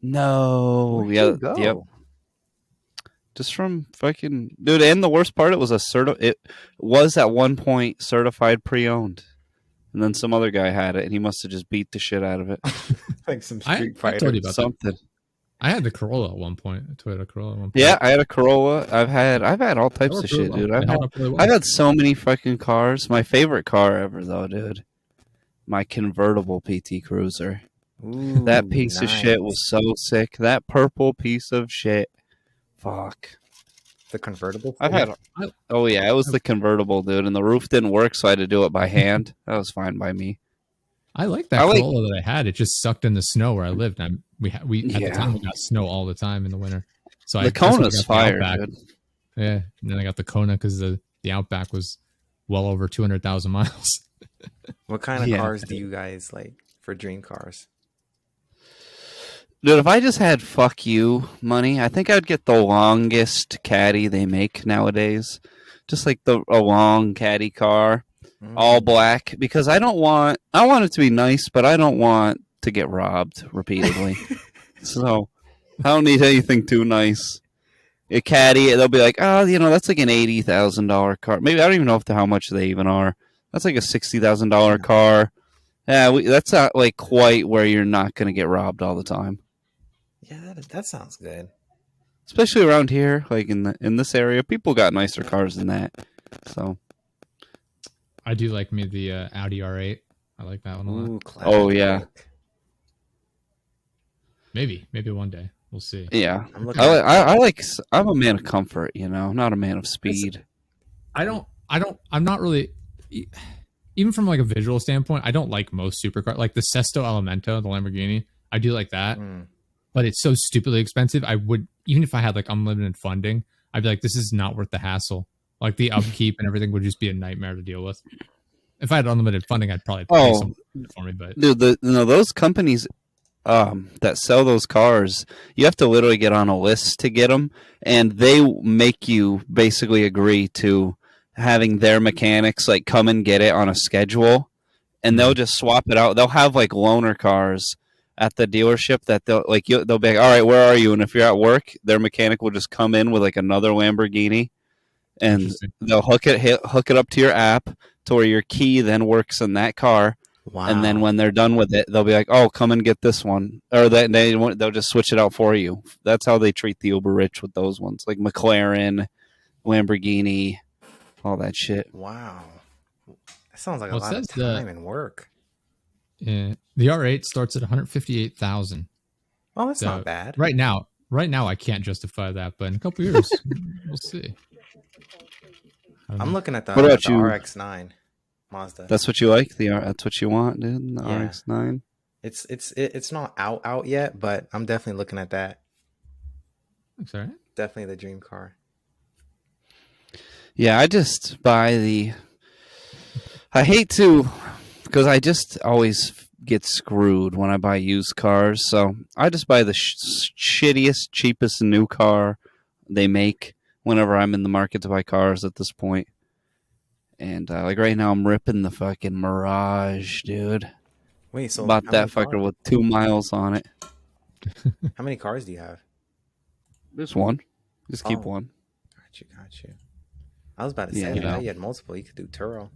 Where'd Yeah, you go? yep. Just from fucking dude, and the worst part, it was it was at one point certified pre-owned. And then some other guy had it and he must have just beat the shit out of it. Like some I Street Fighter. told you about that. Something. I had the Corolla at one point, a Toyota Corolla at one point. Yeah, I had a Corolla. I've had all types of shit, dude. I've had so many fucking cars. My favorite car ever though, dude. My convertible PT Cruiser. Ooh, That piece of shit nice. was so sick. That purple piece of shit. Fuck. The convertible. I've had. Oh yeah, it was the convertible, dude, and the roof didn't work, so I had to do it by hand. That was fine by me. I like that Corolla that I had. It just sucked in the snow where I lived. And we at the time we got snow all the time in the winter. So The Kona's fire, dude. Yeah, and then I got the Kona because the Outback was well over 200,000 miles. What kind of cars do you guys like for dream cars? Dude, if I just had fuck you money, I think I'd get the longest caddy they make nowadays. Just like a long caddy car, all black, because I want it to be nice, but I don't want to get robbed repeatedly. So I don't need anything too nice. A caddy, they'll be like, oh, that's like an $80,000 car. Maybe I don't even know how much they even are. That's like a $60,000 car. Yeah, that's not like quite where you're not going to get robbed all the time. Yeah, that sounds good. Especially around here, like in this area, people got nicer cars than that. So I do like me the Audi R8. I like that one a lot. Ooh, Oh, yeah. Maybe one day we'll see. yeah, I'm I'm a man of comfort, not a man of speed. I'm not really, even from like a visual standpoint, I don't like most supercars. Like the Sesto Elemento, the Lamborghini, I do like that. But it's so stupidly expensive. I would, even if I had like unlimited funding, I'd be like, this is not worth the hassle. Like the upkeep and everything would just be a nightmare to deal with. If I had unlimited funding, I'd probably pay something for me. But Dude, those companies that sell those cars, you have to literally get on a list to get them, and they make you basically agree to having their mechanics like come and get it on a schedule, and they'll just swap it out. They'll have like loaner cars at the dealership that they'll be like, all right, where are you? And if you're at work, their mechanic will just come in with like another Lamborghini, and they'll hook it up to your app to where your key then works in that car. Wow. And then when they're done with it, they'll be like, "Oh, come and get this one," or they'll just switch it out for you. That's how they treat the uber rich with those ones, like McLaren, Lamborghini, all that shit. Wow. That sounds like Well, a it lot of says that- time and work. Yeah, the R8 starts at 158,000. Well, that's So, not bad. Right now, I can't justify that, but in a couple years, we'll see. I don't I'm know. looking at the, What about the you? RX-9 Mazda. That's what you like. That's what you want, dude. The Yeah. RX-9. It's not out yet, but I'm definitely looking at that. That's all right. Definitely the dream car. Yeah, I just buy the. I hate to, because I just always get screwed when I buy used cars. So I just buy the shittiest, cheapest new car they make whenever I'm in the market to buy cars at this point. And like right now, I'm ripping the fucking Mirage, dude. Wait, so Bought how that many fucker cars- with 2 miles on it. How many cars do you have? Just one. Just keep Oh. one. Got you. I was about to say, Yeah, I you know. thought you had multiple. You could do Turo.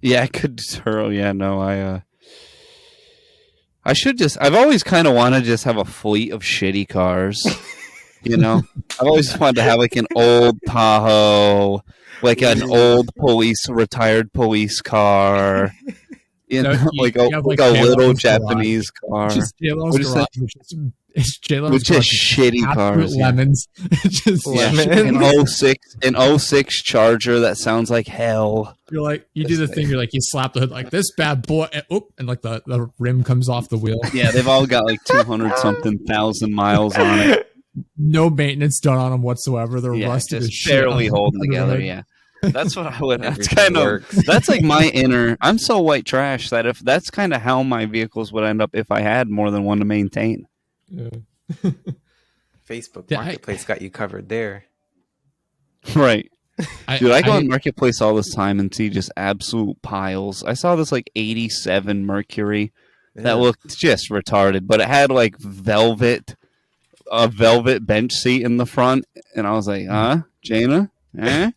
Yeah, I could Turo. Yeah, no, I should just. I've always kind of wanted to just have a fleet of shitty cars. You know, I've always wanted to have like an old Tahoe, like an old retired police car. You know, like a little Japanese car. Just J-Lo's What'd you garage, with just shitty cars. Yeah. lemons. Just Lemons. An 06 Charger that sounds like hell. You're like, you do the thing. You're like, you slap the hood like this bad boy, and like the rim comes off the wheel. Yeah, they've all got like 200-something thousand miles on it. No maintenance done on them whatsoever. They're rusted just as shit. barely holding Under the together. hood. Yeah, that's what I would. That's Everything kind of works. that's like my inner. I'm so white trash that if that's kind of how my vehicles would end up if I had more than one to maintain. Yeah. Facebook Yeah, Marketplace got you covered there. Right. Dude, I go I- on Marketplace all this time and see just absolute piles. I saw this like 87 Mercury that Yeah. looked just retarded, but it had like a velvet bench seat in the front, and I was like, Jaina? Eh?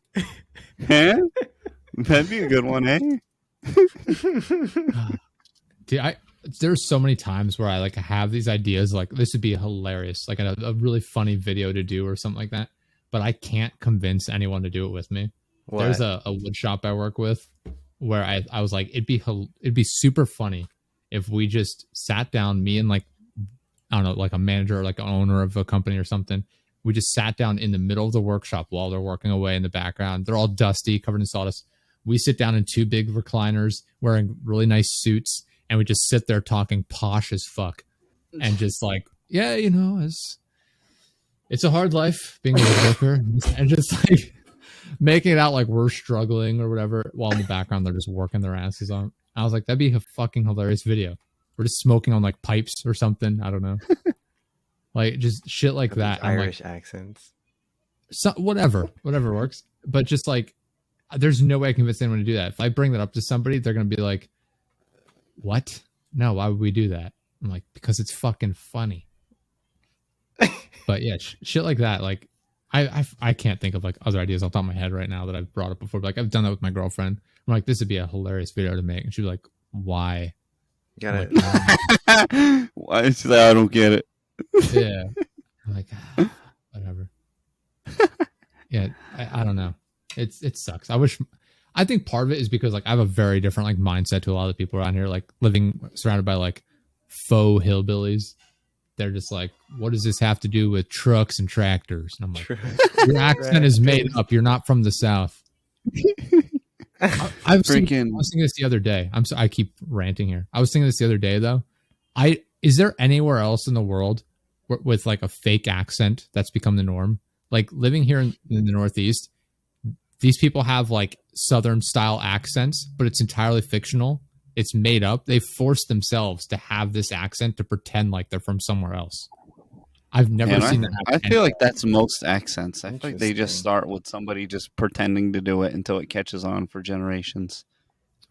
Eh? That'd be a good one, eh? Dude, there's so many times where I have these ideas like this would be hilarious, like a really funny video to do or something like that, but I can't convince anyone to do it with me. What? There's a wood shop I work with where I was like, it'd be super funny if we just sat down, me and like, I don't know, like a manager or like an owner of a company or something. We just sat down in the middle of the workshop while they're working away in the background. They're all dusty, covered in sawdust. We sit down in 2 big recliners wearing really nice suits, and we just sit there talking posh as fuck. And just like, yeah, you know, it's a hard life being a woodworker. And just like making it out like we're struggling or whatever, while in the background they're just working their asses on. I was like, that'd be a fucking hilarious video. We're just smoking on like pipes or something. I don't know. Like just shit like that. I'm Irish like, accents. whatever works. But just like, there's no way I can convince anyone to do that. If I bring that up to somebody, they're going to be like, what? No, why would we do that? I'm like, because it's fucking funny. But yeah, shit like that. Like I can't think of like other ideas off the top of my head right now that I've brought up before. But, like I've done that with my girlfriend. I'm like, this would be a hilarious video to make. And she'd be like, why? You I'm gotta. like, Why is that? I don't get it. yeah. I'm like, whatever. Yeah, I don't know. It sucks. I think part of it is because like I have a very different like mindset to a lot of the people around here, like living surrounded by like faux hillbillies. They're just like, what does this have to do with trucks and tractors? And I'm like, your accent is made up. You're not from the South. I was thinking this the other day. I keep ranting here. I was thinking this the other day though. Is there anywhere else in the world with like a fake accent that's become the norm? Like living here in the Northeast, these people have like Southern style accents, but it's entirely fictional. It's made up. They forced themselves to have this accent to pretend like they're from somewhere else. I've never seen that happen. I feel like that's most accents. I feel like they just Interesting. start with somebody just pretending to do it until it catches on for generations.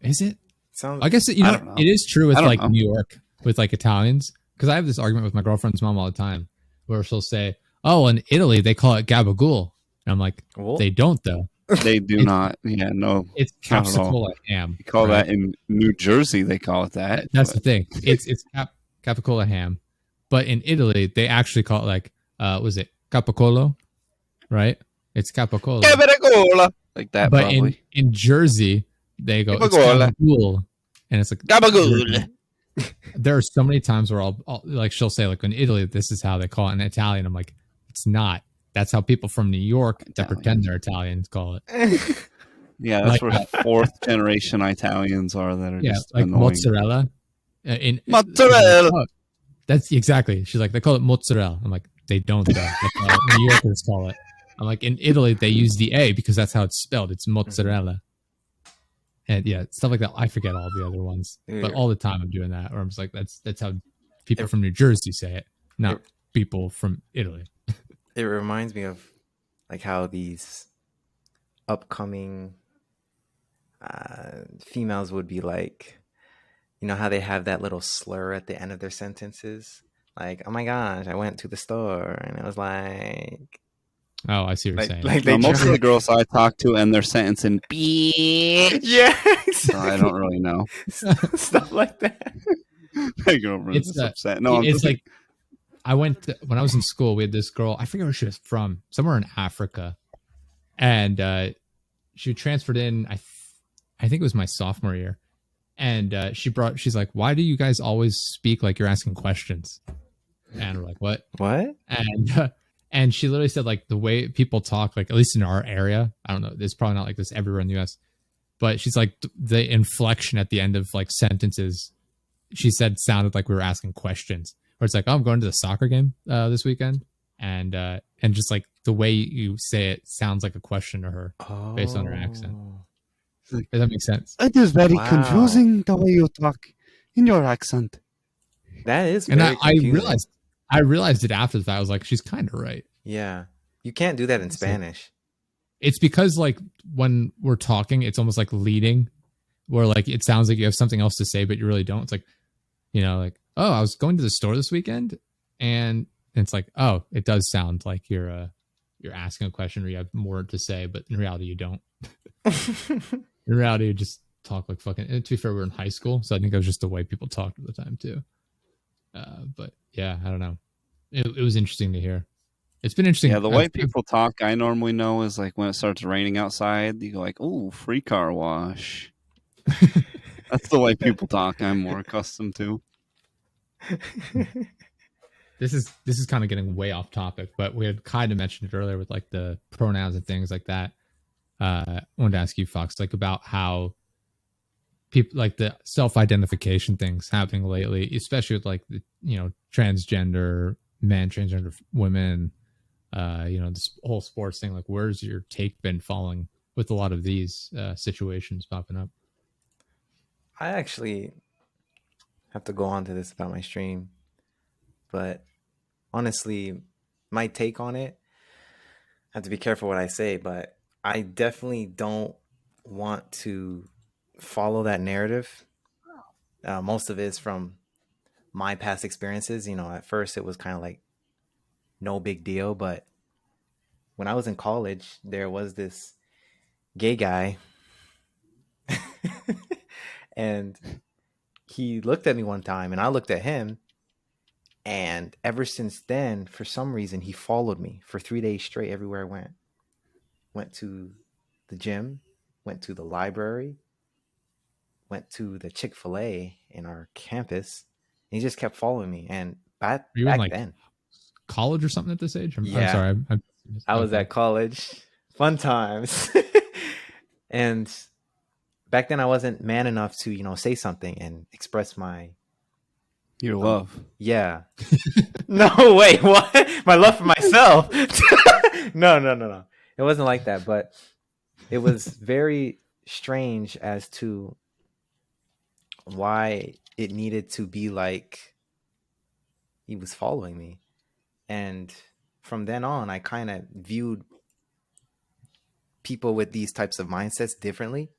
Is it? Sounds. I guess it is true with like New York, with like Italians. Because I have this argument with my girlfriend's mom all the time where she'll say, oh, in Italy, they call it gabagool. And I'm like, Well, they don't though. They do not. Yeah, no. It's not at all. capicola ham. You call right? that in New Jersey, they call it that. That's the thing. It's capicola ham, but in Italy they actually call it like was it capicolo, right? It's capicola. Capicola. Like that, but probably. in Jersey they go it's Capicola. gabagool, and it's like Gabagool. There are so many times where I'll like she'll say like in Italy this is how they call it in Italian. I'm like it's not. That's how people from New York that pretend they're Italians call it. Yeah, that's where fourth generation Italians are that are just like annoying. mozzarella. Mozzarella. That's exactly. She's like they call it mozzarella. I'm like they don't though. That's how New Yorkers call it. I'm like in Italy they use the A because that's how it's spelled. It's mozzarella. And yeah, stuff like that. I forget all the other ones, but all the time I'm doing that. Or I'm just like that's how people from New Jersey say it, not people from Italy. It reminds me of like how these upcoming females would be like, you know how they have that little slur at the end of their sentences, like, "Oh my gosh, I went to the store," and it was like, oh, I see what you're saying. Like most of the girls I talk to end their sentence in bitch. Yeah, exactly. So I don't really know. Stuff like that. I get over this upset. No, it's like when I was in school, we had this girl. I forget where she was from, somewhere in Africa, and she transferred in. I think it was my sophomore year, and she's like, "Why do you guys always speak like you're asking questions?" And we're like, "What? What?" And she literally said like the way people talk, like at least in our area, I don't know, it's probably not like this everywhere in the US, but she's like the inflection at the end of like sentences, she said sounded like we were asking questions. Where it's like, "Oh, I'm going to the soccer game this weekend," and just like the way you say it sounds like a question to her based on her accent. Does that make sense? It is very confusing the way you talk in your accent. That is, and very confusing. I realized it after the fact. I was like, she's kind of right. Yeah, you can't do that in Spanish. It's because like when we're talking, it's almost like leading, where like it sounds like you have something else to say, but you really don't. It's like, you know, like, "Oh, I was going to the store this weekend," and it's like, oh, it does sound like you're asking a question or you have more to say, but in reality, you don't. In reality, you just talk like fucking. And to be fair, we were in high school, so I think it was just the way people talked at the time too. But yeah, I don't know. It was interesting to hear. It's been interesting. Yeah, the way people talk, I normally know is like when it starts raining outside, you go like, "Ooh, free car wash." That's the way people talk. I'm more accustomed to. This is kind of getting way off topic, but we had kind of mentioned it earlier with like the pronouns and things like that. I wanted to ask you, Fox, like about how people like the self-identification things happening lately, especially with like the, you know, transgender men, transgender women, you know, this whole sports thing. Like, where's your take been falling with a lot of these situations popping up? I actually have to go on to this about my stream, but honestly, my take on it, I have to be careful what I say, but I definitely don't want to follow that narrative. Most of it is from my past experiences. You know, at first it was kind of like no big deal, but when I was in college, there was this gay guy and he looked at me one time and I looked at him, and ever since then, for some reason, he followed me for 3 days straight everywhere I went to the gym, went to the library, went to the Chick-fil-A in our campus. And he just kept following me. And back like then, college or something at this age? I'm Yeah. sorry. I was at college. Fun times. And back then I wasn't man enough to, you know, say something and express your love. Yeah. No, wait, what? My love for myself. No. It wasn't like that, but it was very strange as to why it needed to be like he was following me. And from then on, I kind of viewed people with these types of mindsets differently.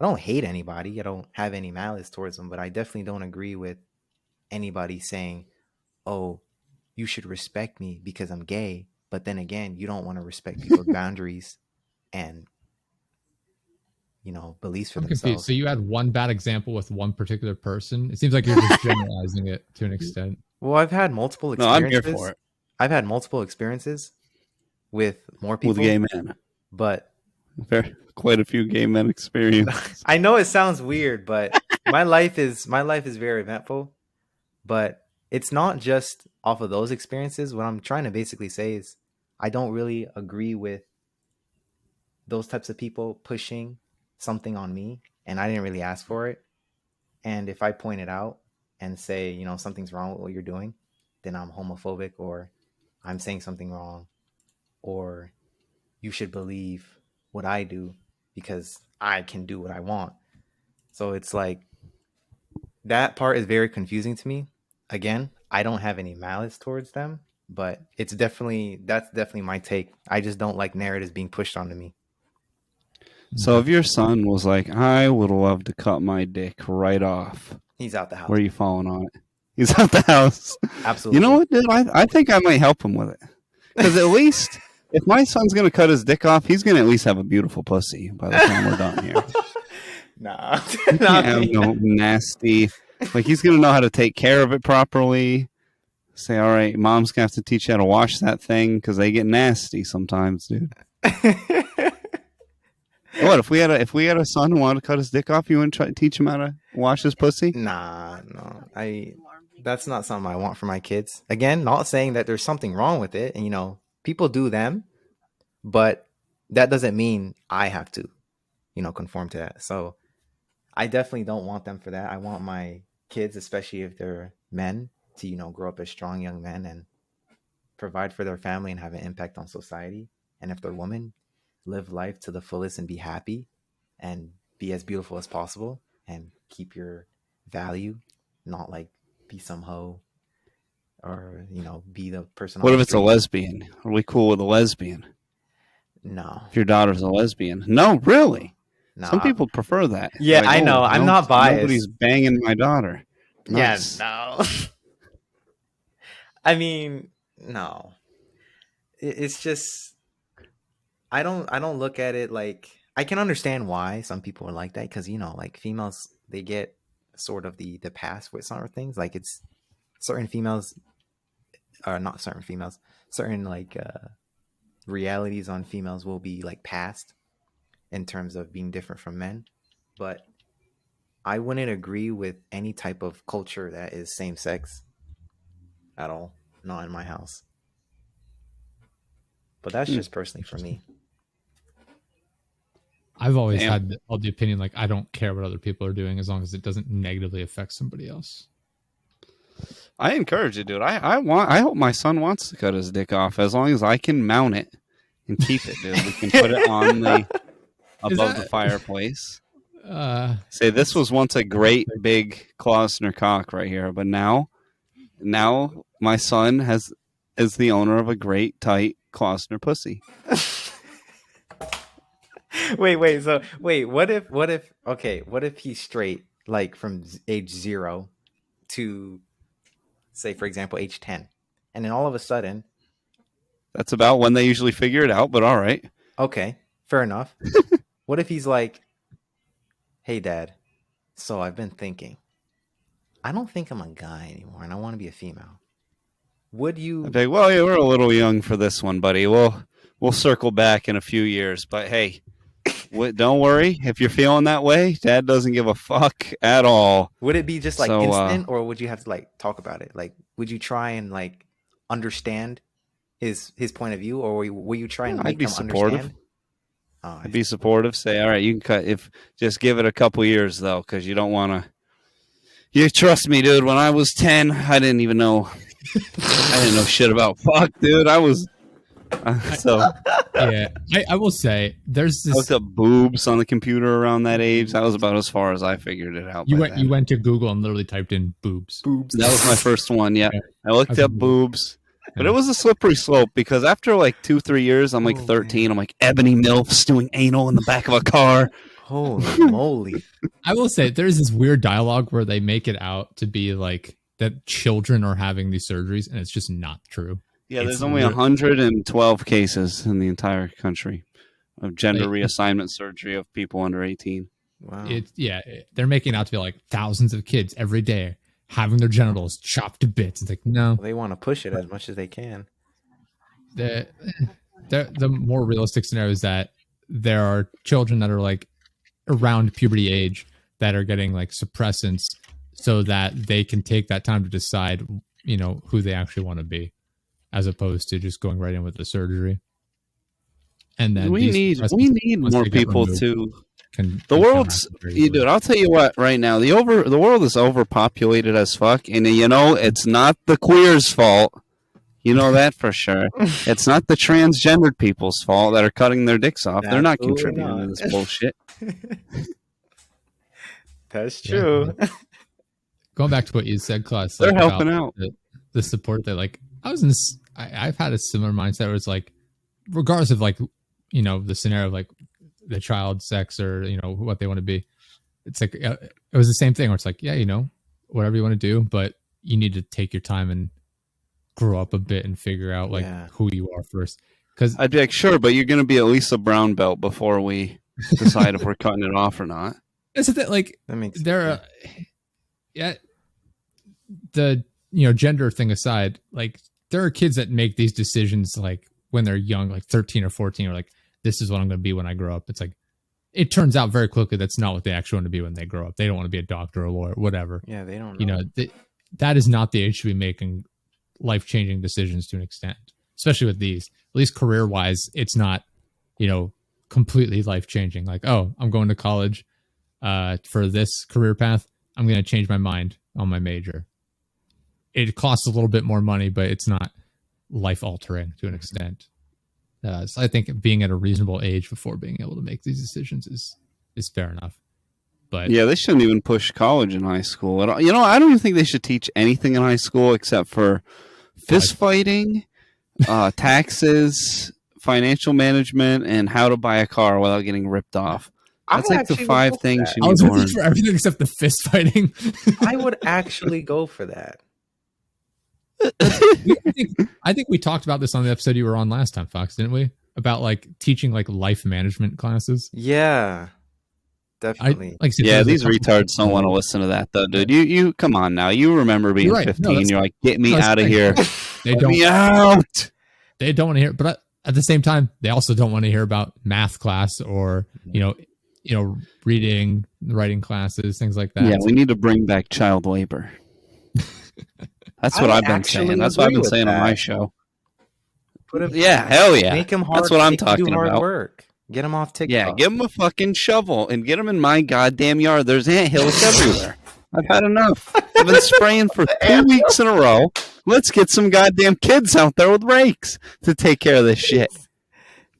I don't hate anybody. I don't have any malice towards them, but I definitely don't agree with anybody saying, "Oh, you should respect me because I'm gay." But then again, you don't want to respect people's boundaries and beliefs for I'm confused. themselves. So you had one bad example with one particular person. It seems like you're just generalizing it to an extent. Well, I've had multiple No, experiences. I'm here for it. I've had multiple experiences with more people. With gay men. But quite a few gay men experiences. I know it sounds weird, but my life is very eventful. But it's not just off of those experiences. What I'm trying to basically say is I don't really agree with those types of people pushing something on me, and I didn't really ask for it. And if I point it out and say, something's wrong with what you're doing, then I'm homophobic, or I'm saying something wrong, or you should believe what I do because I can do what I want. So it's like that part is very confusing to me. Again, I don't have any malice towards them, but that's definitely my take. I just don't like narratives being pushed onto me. So if your son was like, I would love to cut my dick right off, he's out the house. Where are you falling on it? He's out the house. Absolutely. You know what, dude? I think I might help him with it. Because at least if my son's going to cut his dick off, he's going to at least have a beautiful pussy by the time we're done here. Nah. He can't have no nasty. Like, he's going to know how to take care of it properly. Say, all right, mom's going to have to teach you how to wash that thing because they get nasty sometimes, dude. What if we had a son who wanted to cut his dick off? You wouldn't try to teach him how to wash his pussy? Nah, no. That's not something I want for my kids. Again, not saying that there's something wrong with it, and people do them, but that doesn't mean I have to, conform to that. So I definitely don't want them for that. I want my kids, especially if they're men, to grow up as strong young men and provide for their family and have an impact on society. And if they're women, live life to the fullest and be happy and be as beautiful as possible and keep your value, not like be some hoe or be the person. What if it's a lesbian? Are we cool with a lesbian? No. If your daughter's a lesbian? No, really. No. Some people prefer that. Yeah, like, I know. I'm not biased. Nobody's banging my daughter. Nice. Yeah, no. I mean, no. It's just I don't look at it like I can understand why some people are like that because like females, they get sort of the pass with certain things. Like it's certain females or not certain females, certain like realities on females will be like passed in terms of being different from men. But I wouldn't agree with any type of culture that is same sex at all. Not in my house. But that's just personally for me. I've always had the opinion like I don't care what other people are doing as long as it doesn't negatively affect somebody else. I encourage it, dude. I hope my son wants to cut his dick off as long as I can mount it and keep it, dude. We can put it on above the fireplace. Say this was once a great big Klausner cock right here, but now my son is the owner of a great tight Klausner pussy. Wait. What if he's straight, like from age 0 to, say, for example, age 10, and then all of a sudden, that's about when they usually figure it out. But all right, okay, fair enough. What if he's like, "Hey, Dad, so I've been thinking, I don't think I'm a guy anymore, and I want to be a female." Would you? I'd be like, well, yeah, we're a little young for this one, buddy. We'll circle back in a few years, but hey. Don't worry. If you're feeling that way, Dad doesn't give a fuck at all. Would it be just like instant, or would you have to like talk about it? Like, would you try and like understand his point of view, or will you try and make him understand? I'd be supportive. Say, all right, you can cut. Just give it a couple years though, because you don't want to. You trust me, dude. When I was 10, I didn't even know. I didn't know shit about fuck, dude. I was. Yeah, I will say there's this. I looked up boobs on the computer around that age. That was about as far as I figured it out. You went to Google and literally typed in boobs. That was my first one. Yeah, I looked up boobs, but it was a slippery slope because after like 2-3 years, I'm like 13. I'm like ebony milfs doing anal in the back of a car. Holy moly! I will say there's this weird dialogue where they make it out to be like that children are having these surgeries, and it's just not true. Yeah, there's only 112 cases in the entire country of gender reassignment surgery of people under 18. Wow. They're making it out to be like thousands of kids every day having their genitals chopped to bits. It's like, no. They want to push it as much as they can. The more realistic scenario is that there are children that are like around puberty age that are getting like suppressants so that they can take that time to decide, you know, who they actually want to be, as opposed to just going right in with the surgery. And then we need more people to. The world's, dude. I'll tell you what. Right now, the world is overpopulated as fuck, and you know it's not the queers' fault. You know that for sure. It's not the transgendered people's fault that are cutting their dicks off. They're not contributing to this bullshit. That's true. Yeah. Going back to what you said, Klaus, they're helping out. The support that, like, I've had a similar mindset where it's like, regardless of like, you know, the scenario of like the child sex or, you know, what they want to be, it's like, it was the same thing where it's like, yeah, you know, whatever you want to do, but you need to take your time and grow up a bit and figure out like who you are first. Because I'd be like, sure, but you're going to be at least a brown belt before we decide if we're cutting it off or not. Isn't that like that makes there? The, you know, gender thing aside, like there are kids that make these decisions like when they're young, like 13 or 14, or like, this is what I'm going to be when I grow up. It's like, it turns out very quickly that's not what they actually want to be when they grow up. They don't want to be a doctor or a lawyer, whatever. Yeah, they don't know. You know, that is not the age to be making life-changing decisions to an extent, especially with these. At least career-wise, it's not, you know, completely life-changing. Like, oh, I'm going to college for this career path. I'm going to change my mind on my major. It costs a little bit more money, but it's not life-altering to an extent. So I think being at a reasonable age before being able to make these decisions is fair enough. But yeah, they shouldn't even push college in high school at all. You know, I don't even think they should teach anything in high school except for fist fighting, taxes, financial management, and how to buy a car without getting ripped off. That's like the 5 things you need to learn. For everything except the fist fighting. I would actually go for that. I think we talked about this on the episode you were on last time, Fox, didn't we? About like teaching like life management classes. Yeah, definitely. These retards don't want to listen to that though, dude. You come on now. You remember being 15? You're like, get me out of here. Get me out. They don't want to hear, but at the same time, they also don't want to hear about math class or you know, reading, writing classes, things like that. Yeah, we need to bring back child labor. That's what I've been saying. That's what I've been saying on my show. Yeah, hell yeah. Make them hard. That's what I'm talking about. Work. Get them off TikTok. Yeah, give them a fucking shovel and get them in my goddamn yard. There's anthills everywhere. I've had enough. I've been spraying for 2 weeks in a row. Let's get some goddamn kids out there with rakes to take care of this shit.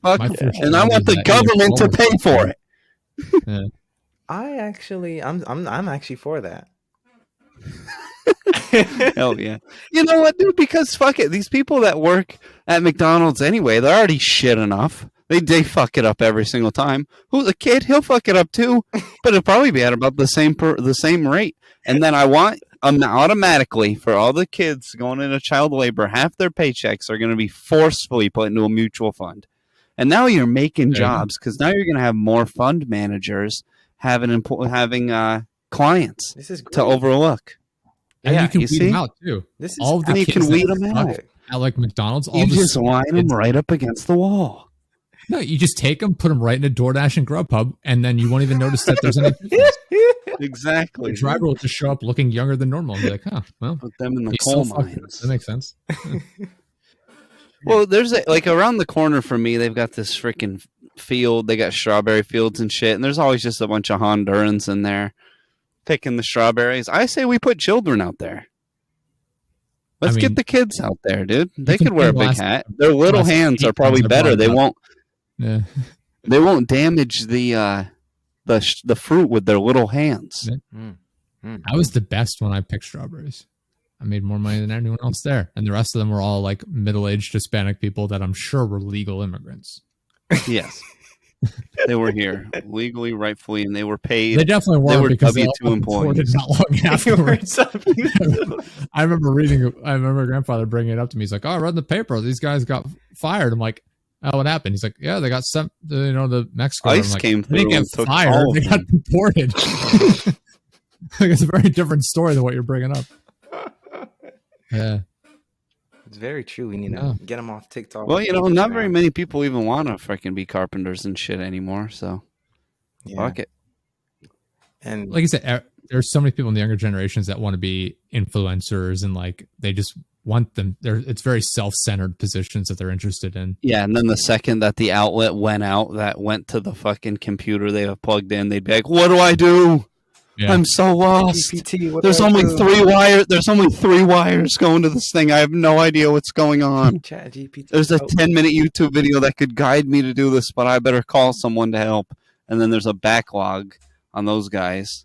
Fuck, and I want the government to pay for it. Yeah. I'm actually for that. Hell yeah. You know what, dude? Because fuck it. These people that work at McDonald's anyway, they're already shit enough. They fuck it up every single time. Who's a kid? He'll fuck it up too, but it'll probably be at about the same rate. And then I want automatically for all the kids going into child labor, half their paychecks are going to be forcefully put into a mutual fund. And now you're making jobs because now you're going to have more fund managers having clients to overlook. And you can weed them out too. This is all the you can weed them out at like McDonald's. You just line them right up against the wall. No, you just take them, put them right into DoorDash and Grubhub, and then you won't even notice that there's any difference. Exactly. The driver will just show up looking younger than normal and be like, "Huh, well, put them in the coal mines." That makes sense. Well, there's like around the corner from me, they've got this freaking field. They got strawberry fields and shit, and there's always just a bunch of Hondurans in there picking the strawberries. I say we put children out there. Let's get the kids out there, dude. They could wear a big hat. Their little hands are probably better. They won't. Yeah. They won't damage the fruit with their little hands. I was the best when I picked strawberries. I made more money than anyone else there, and the rest of them were all like middle-aged Hispanic people that I'm sure were legal immigrants. Yes. They were here legally, rightfully, and they were paid. They definitely were. They were because W-2 employees. Not long afterwards. I remember reading. I remember grandfather bringing it up to me. He's like, "Oh, I read in the paper. These guys got fired." I'm like, oh, what happened? He's like, yeah, they got sent, the Mexico. Ice came through. They didn't and get took fired. all of They got them. deported. Like, it's a very different story than what you're bringing up. Yeah. It's very true. We need to get them off TikTok. Well, not very many people even want to freaking be carpenters and shit anymore. So, fuck it. And like I said, there's so many people in the younger generations that want to be influencers, and like they just want them. It's very self-centered positions that they're interested in. Yeah, and then the second that the outlet went out, that went to the fucking computer they have plugged in, they'd be like, "What do I do? Yeah. I'm so lost. GPT, There's only 3 wires. There's only 3 wires going to this thing. I have no idea what's going on. Chat GPT. There's a 10-minute YouTube video that could guide me to do this, but I better call someone to help." And then there's a backlog on those guys.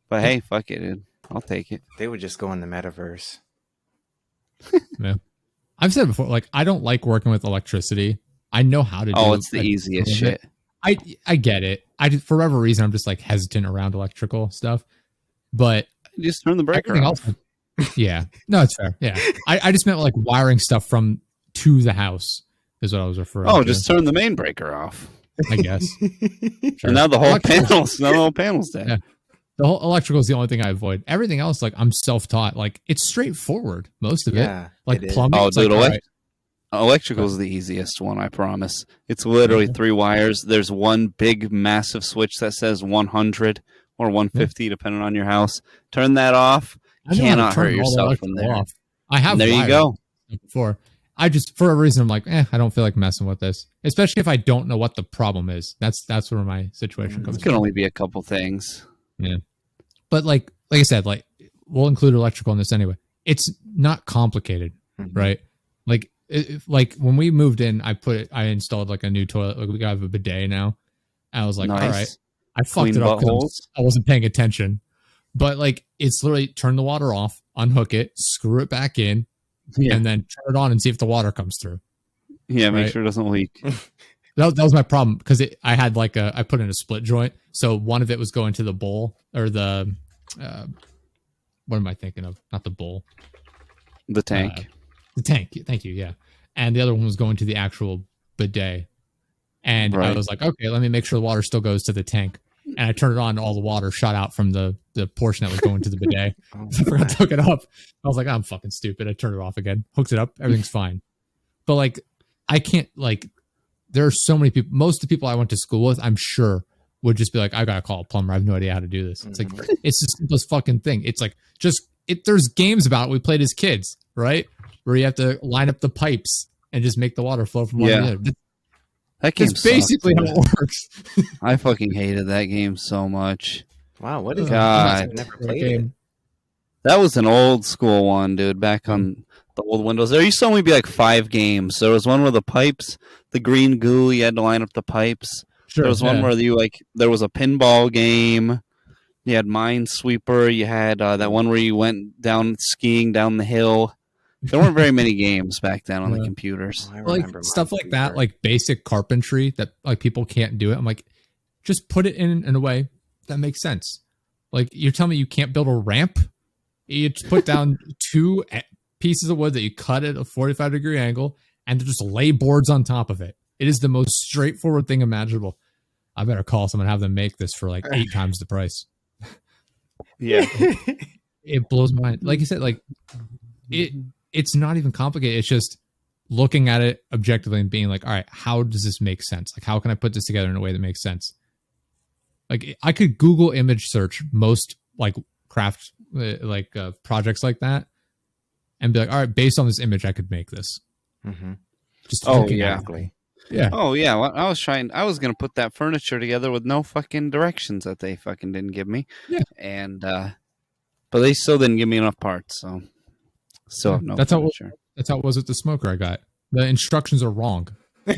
But hey, fuck it, dude. I'll take it. They would just go in the metaverse. Yeah. I've said before, like, I don't like working with electricity. I know how to do it. Oh, it's the easiest shit. I get it. For whatever reason, I'm just like hesitant around electrical stuff. But just turn the breaker off. Yeah. No, it's fair. Yeah. I just meant like wiring stuff to the house is what I was referring to. Oh, just turn the main breaker off. I guess. Sure. And now the whole panel's dead. Yeah. The whole electrical is the only thing I avoid. Everything else, like, I'm self-taught. Like, it's straightforward, most of it. Like plumbing. Oh, dude, like, electrical is the easiest one, I promise. It's literally 3 wires. There's one big, massive switch that says 100 or 150, depending on your house. Turn that off. Cannot hurt yourself from there. Off. I have. And there you go. Before, I just, for a reason, I'm like, I don't feel like messing with this, especially if I don't know what the problem is. That's where my situation comes. It can only be a couple things. Yeah, but like I said, like, we'll include electrical in this anyway. It's not complicated, right? Like, like when we moved in, I installed like a new toilet. Like, we got a bidet now. I was like, all right, I fucked it up because I wasn't paying attention. But like, it's literally turn the water off, unhook it, screw it back in, and then turn it on and see if the water comes through. Yeah, make sure it doesn't leak. That was my problem, because I had like I put in a split joint, so one of it was going to the bowl, or the what am I thinking of? Not the bowl, the tank. The tank. Thank you. Yeah, and the other one was going to the actual bidet, and I was like, okay, let me make sure the water still goes to the tank. And I turned it on, and all the water shot out from the portion that was going to the bidet. I forgot to hook it up. I was like, I'm fucking stupid. I turned it off again, hooked it up, everything's fine. But like, I can't, like, there are so many people, most of the people I went to school with, I'm sure, would just be like, I gotta call a plumber. I have no idea how to do this. It's like, it's the simplest fucking thing. It's like, there's games about it we played as kids, right? Where you have to line up the pipes and just make the water flow from one to the other. That game's basically how it works. I fucking hated that game so much. Wow, what is God? I've never played it. That was an old school one, dude, back on the old Windows. There used to only be like 5 games. There was one where the pipes, the green goo, you had to line up the pipes. There was one where there was a pinball game. You had Minesweeper. You had that one where you went down skiing down the hill. There weren't very many games back then on the computers. Like stuff like that, like basic carpentry that like people can't do it. I'm like, just put it in a way that makes sense. Like, you're telling me you can't build a ramp? You just put down 2 pieces of wood that you cut at a 45-degree angle and just lay boards on top of it. It is the most straightforward thing imaginable. I better call someone and have them make this for like 8 times the price. Yeah. It blows my mind. Like you said, like it's not even complicated. It's just looking at it objectively and being like, all right, how does this make sense? Like, how can I put this together in a way that makes sense? Like, I could Google image search most like craft projects like that and be like, all right, based on this image, I could make this. Just exactly. Yeah. Oh yeah. Well, I was gonna put that furniture together with no fucking directions that they fucking didn't give me. Yeah. And but they still didn't give me enough parts, so still have no furniture. That's how it was with the smoker I got. The instructions are wrong.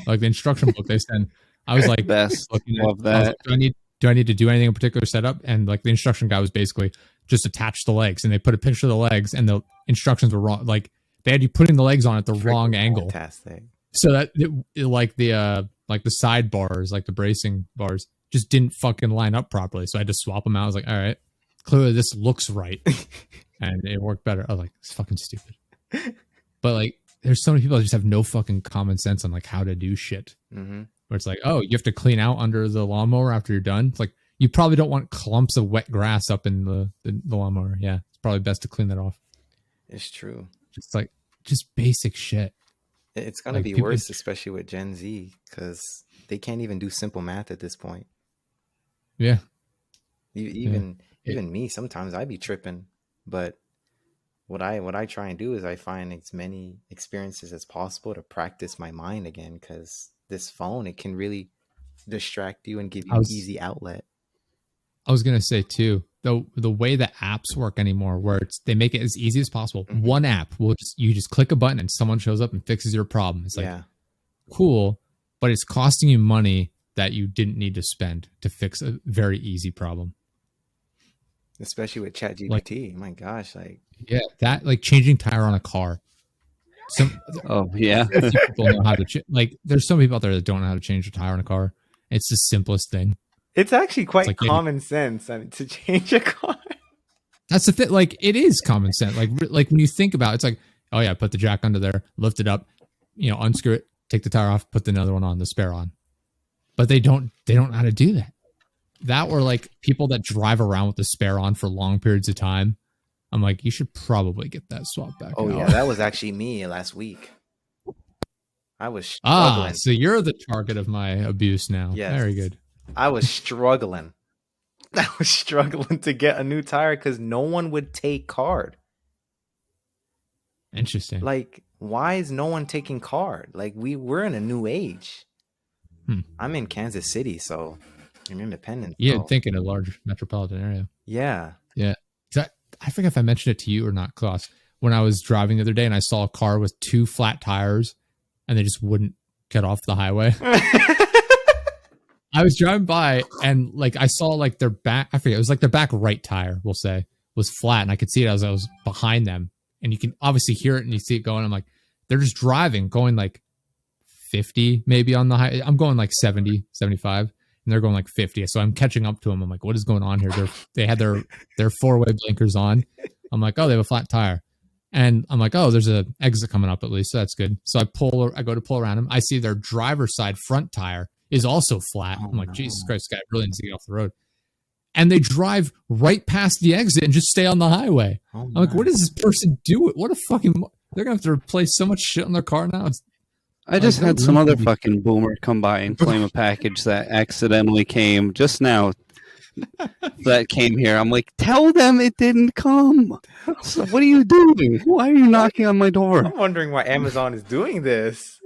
Like, the instruction book they send, I was like, best. Love that. Like, do I need to do anything in particular setup? And like, the instruction guy was basically just attach the legs, and they put a picture of the legs, and the instructions were wrong. Like, they had you putting the legs on at the wrong angle. Fantastic. So that like the side bars, like the bracing bars, just didn't fucking line up properly. So I had to swap them out. I was like, all right, clearly this looks right, and it worked better. I was like, it's fucking stupid. But like, there's so many people that just have no fucking common sense on like how to do shit. Mm-hmm. Where it's like, oh, you have to clean out under the lawnmower after you're done. It's like, you probably don't want clumps of wet grass up in the lawnmower. Yeah, it's probably best to clean that off. It's true. Just basic shit. It's gonna be worse, especially with Gen Z, because they can't even do simple math at this point. Yeah. Even me, sometimes I be tripping. But what I try and do is I find as many experiences as possible to practice my mind again, because this phone, it can really distract you and give you an easy outlet. I was gonna say too, the way the apps work anymore, where they make it as easy as possible. Mm-hmm. One app you just click a button and someone shows up and fixes your problem. It's like, cool, but it's costing you money that you didn't need to spend to fix a very easy problem. Especially with ChatGPT. My gosh, that like changing tire on a car. People know how to there's some people out there that don't know how to change a tire on a car. It's the simplest thing. It's actually quite common sense to change a car. That's the thing. Like, it is common sense. Like when you think about it, it's like, oh yeah, put the jack under there, lift it up, unscrew it, take the tire off, put another one on, the spare on. But they don't know how to do that. That or like people that drive around with the spare on for long periods of time. I'm like, you should probably get that swapped back. Oh, yeah, that was actually me last week. I was struggling. So you're the target of my abuse now. Yes. Very good. I was struggling. To get a new tire because no one would take card. Interesting. Like, why is no one taking card? Like, we're in a new age. I'm in Kansas City, so I'm independent. Yeah, think in a large metropolitan area. Yeah. Yeah. I forget if I mentioned it to you or not, Klaus. When I was driving the other day and I saw a car with 2 flat tires and they just wouldn't get off the highway. I was driving by and like I saw like their back, I forget, it was like their back right tire, we'll say, was flat, and I could see it as I was behind them. And you can obviously hear it and you see it going. I'm like, they're just driving, going like 50 maybe on the high. I'm going like 70, 75. And they're going like 50. So I'm catching up to them. I'm like, what is going on here? They had their 4-way blinkers on. I'm like, oh, they have a flat tire. And I'm like, oh, there's an exit coming up at least. So that's good. So I go to pull around them. I see their driver's side front tire is also flat. I'm like, Jesus Christ, this guy really needs to get off the road. And they drive right past the exit and just stay on the highway. I'm like, what does this person do? What a fucking, they're going to have to replace so much shit on their car now. I just had some other fucking boomer come by and claim a package that accidentally came just now. That came here. I'm like, tell them it didn't come. So what are you doing? Why are you knocking on my door? I'm wondering why Amazon is doing this.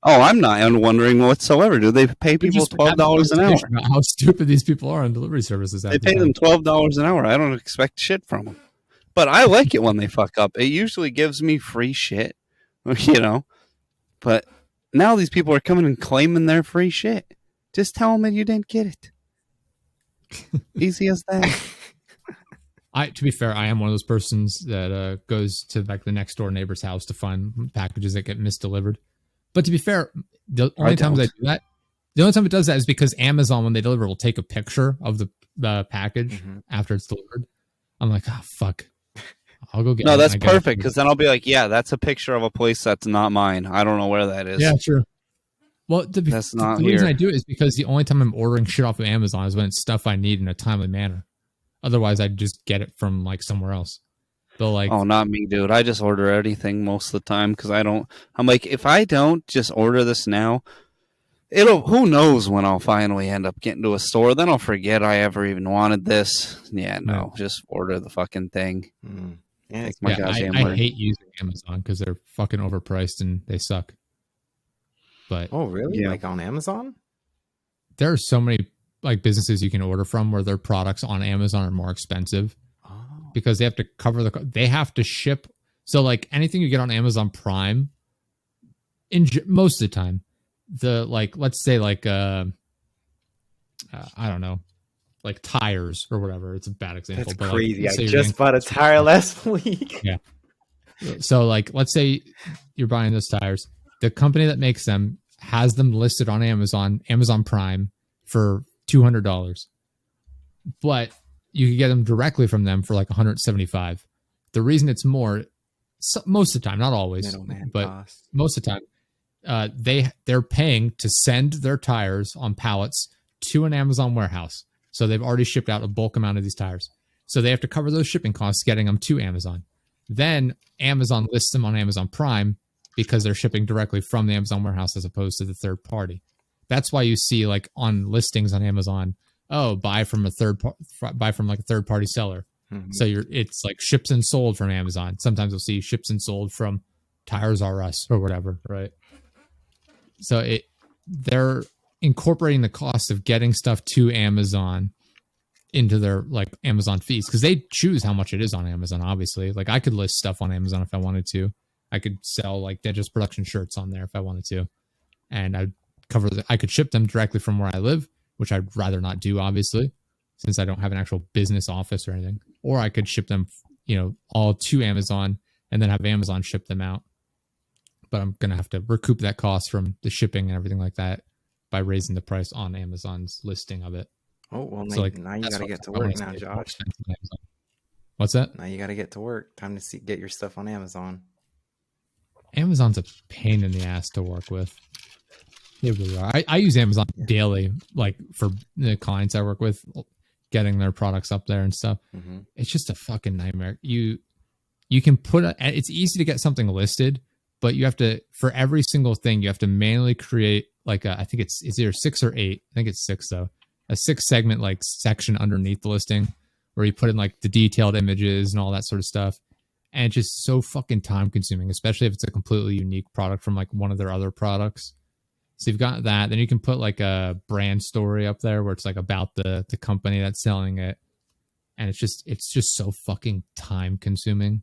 Oh, I'm not wondering whatsoever. Do they pay people $12 an hour? How stupid these people are on delivery services. They pay them $12 an hour. I don't expect shit from them. But I like it when they fuck up. It usually gives me free shit, But now these people are coming and claiming their free shit. Just tell them that you didn't get it. Easy as that. To be fair, I am one of those persons that goes to like the next door neighbor's house to find packages that get misdelivered. But to be fair, the only time it does that is because Amazon, when they deliver, will take a picture of the package after it's delivered. I'm like, oh, fuck. I'll go get it. No, that's perfect, because then I'll be like, yeah, that's a picture of a place that's not mine. I don't know where that is. Yeah, true. Well, the reason I do it is because the only time I'm ordering shit off of Amazon is when it's stuff I need in a timely manner. Otherwise, I'd just get it from like somewhere else. So like, oh, not me, dude. I just order anything most of the time because I'm like, if I don't just order this now, who knows when I'll finally end up getting to a store. Then I'll forget I ever even wanted this. Yeah, no, just order the fucking thing. Yeah, I hate using Amazon because they're fucking overpriced and they suck. But oh, really? Yeah. Like on Amazon? There are so many like businesses you can order from where their products on Amazon are more expensive because they have to cover they have to ship. So like anything you get on Amazon Prime, most of the time, let's say like I don't know, like tires or whatever. It's a bad example. That's but crazy. Like, I just bought a tire last week. Yeah. So like, let's say you're buying those tires. The company that makes them has them listed on Amazon Prime for $200, but you can get them directly from them for like $175. The reason it's more most of the time, not always, Middleman but cost. most of the time, they're paying to send their tires on pallets to an Amazon warehouse. So they've already shipped out a bulk amount of these tires. So they have to cover those shipping costs getting them to Amazon. Then Amazon lists them on Amazon Prime because they're shipping directly from the Amazon warehouse as opposed to the third party. That's why you see like on listings on Amazon, buy from like a third party seller. Mhm. So it's like ships and sold from Amazon. Sometimes you'll see ships and sold from Tires R Us or whatever, right? So they're incorporating the cost of getting stuff to Amazon into their like Amazon fees because they choose how much it is on Amazon. Obviously, like I could list stuff on Amazon if I wanted to. I could sell like Dead Just Production shirts on there if I wanted to, and I could ship them directly from where I live, which I'd rather not do, obviously, since I don't have an actual business office or anything. Or I could ship them, all to Amazon and then have Amazon ship them out. But I'm going to have to recoup that cost from the shipping and everything like that by raising the price on Amazon's listing of it. Oh, well, So, like, now you that's got to what get to I wanna work say now, is more Josh. expensive than Amazon. What's that? Now you got to get to work. Time to get your stuff on Amazon. Amazon's a pain in the ass to work with. They really are. I use Amazon daily, like for the clients I work with, getting their products up there and stuff. Mm-hmm. It's just a fucking nightmare. You can it's easy to get something listed, but you have to, for every single thing, you have to manually create like I think it's either 6 or 8. I think it's 6 though. A 6 segment like section underneath the listing where you put in like the detailed images and all that sort of stuff. And it's just so fucking time consuming, especially if it's a completely unique product from like one of their other products. So you've got that. Then you can put like a brand story up there where it's like about the company that's selling it. And it's just so fucking time consuming.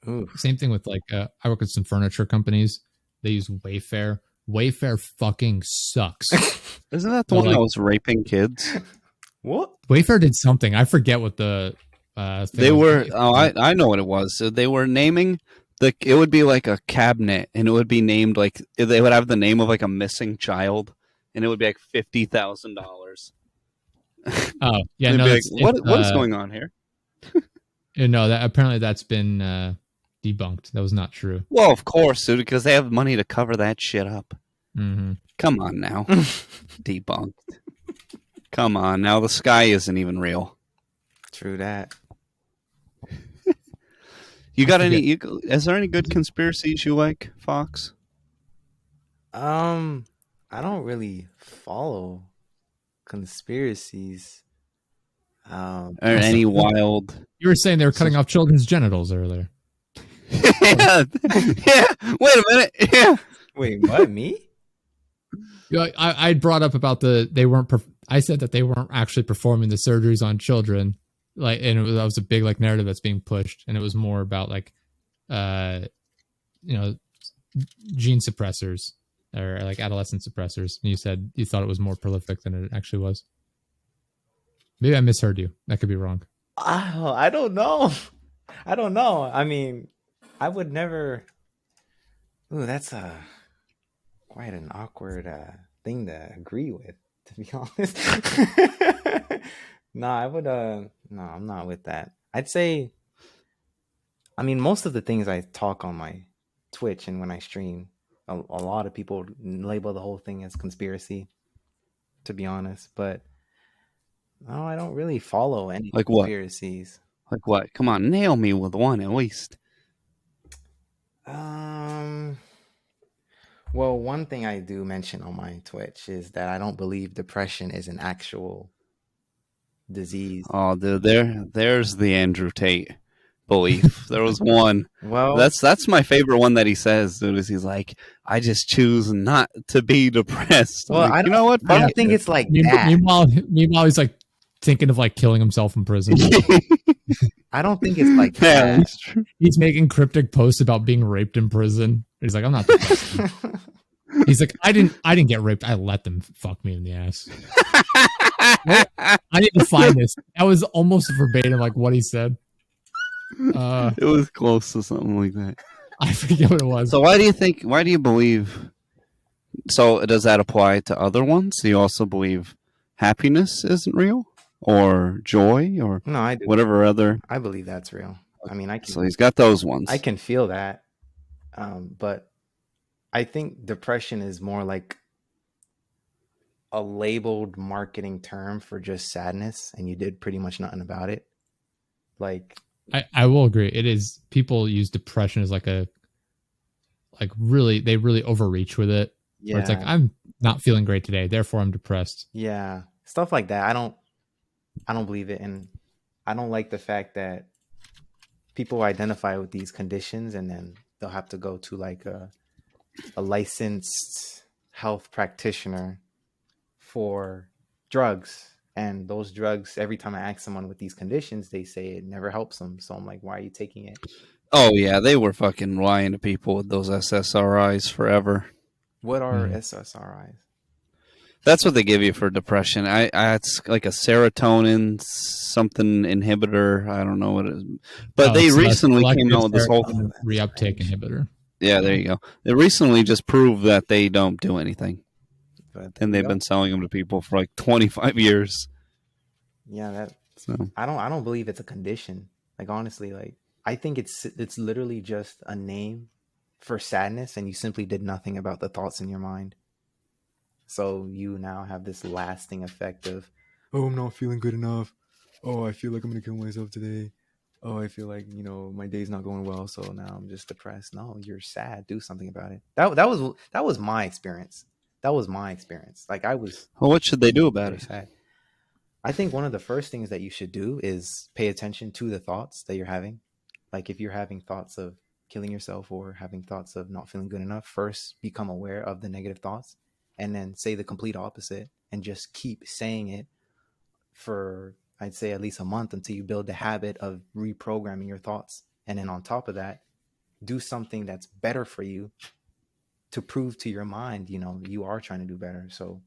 Ooh. Same thing with like, I work with some furniture companies. They use Wayfair. Wayfair fucking sucks. Isn't that the one that was raping kids? What? Wayfair did something. I forget what the they were. Oh, I know what it was. So they were naming it would be like a cabinet, and it would be named like they would have the name of like a missing child, and it would be like $50,000. Oh yeah, no. Like, what is going on here? No, apparently that's been debunked. That was not true. Well, of course, dude, because they have money to cover that shit up. Mm-hmm. Come on now, debunked. Come on now, the sky isn't even real. True that. You got any? Is there any good conspiracies you like, Fox? I don't really follow conspiracies. Or any wild? You were saying they were cutting off children's genitals earlier. Yeah. Wait a minute. Yeah. Wait, what? Me? Yeah, I brought up about they weren't. I said that they weren't actually performing the surgeries on children. Like, and that was a big like narrative that's being pushed, and it was more about like, gene suppressors or like adolescent suppressors. And you said you thought it was more prolific than it actually was. Maybe I misheard you. That could be wrong. I don't know. I don't know. I mean, I would never. Ooh, that's quite an awkward thing to agree with, to be honest. No, I would no, I'm not with that. I'd say, I mean, most of the things I talk on my Twitch and when I stream, a lot of people label the whole thing as conspiracy, to be honest. But no, I don't really follow any like conspiracies. What? Like what? Come on, nail me with one at least. Well, one thing I do mention on my Twitch is that I don't believe depression is an actual disease. Oh, there's the Andrew Tate belief. There was one. Well, that's my favorite one that he says. He's like, I just choose not to be depressed. Well, like, you know what? I don't think it's like that. Meanwhile, he's like thinking of like killing himself in prison. I don't think it's like that. He's making cryptic posts about being raped in prison. He's like, I'm not depressed. He's like, I didn't get raped. I let them fuck me in the ass. I need to find this. That was almost verbatim like what he said. It was close to something like that. I forget what it was. So why do you believe? So does that apply to other ones? Do you also believe happiness isn't real, or joy, or No, I do. whatever other? I believe that's real. I mean, I can. So he's got those ones. I can feel that, but I think depression is more like a labeled marketing term for just sadness, and you did pretty much nothing about it. Like, I will agree. It is, people use depression as like a, like really, they really overreach with it. yeah, Where it's like, I'm not feeling great today, therefore I'm depressed. yeah, stuff like that. I don't believe it, and I don't like the fact that people identify with these conditions and then they'll have to go to like a licensed health practitioner for drugs. And those drugs, every time I ask someone with these conditions, they say it never helps them. So I'm like, why are you taking it? Oh, yeah. They were fucking lying to people with those SSRIs forever. What are SSRIs? That's what they give you for depression. It's like a serotonin something inhibitor. I don't know what it is. But they recently came out with this whole reuptake inhibitor. Yeah, there you go. They recently just proved that they don't do anything. And they've been selling them to people for like 25 years. Yeah, I don't believe it's a condition. Like, honestly, like, I think it's literally just a name for sadness, and you simply did nothing about the thoughts in your mind. So you now have this lasting effect of, oh, I'm not feeling good enough. Oh, I feel like I'm going to kill myself today. Oh, I feel like, my day's not going well, so now I'm just depressed. No, you're sad. Do something about it. That was my experience. That was my experience. Like, I was... Well, what should they do about it? Sad. I think one of the first things that you should do is pay attention to the thoughts that you're having. Like, if you're having thoughts of killing yourself or having thoughts of not feeling good enough, first become aware of the negative thoughts and then say the complete opposite and just keep saying it for, I'd say, at least a month until you build the habit of reprogramming your thoughts. And then on top of that, do something that's better for you to prove to your mind, you are trying to do better. So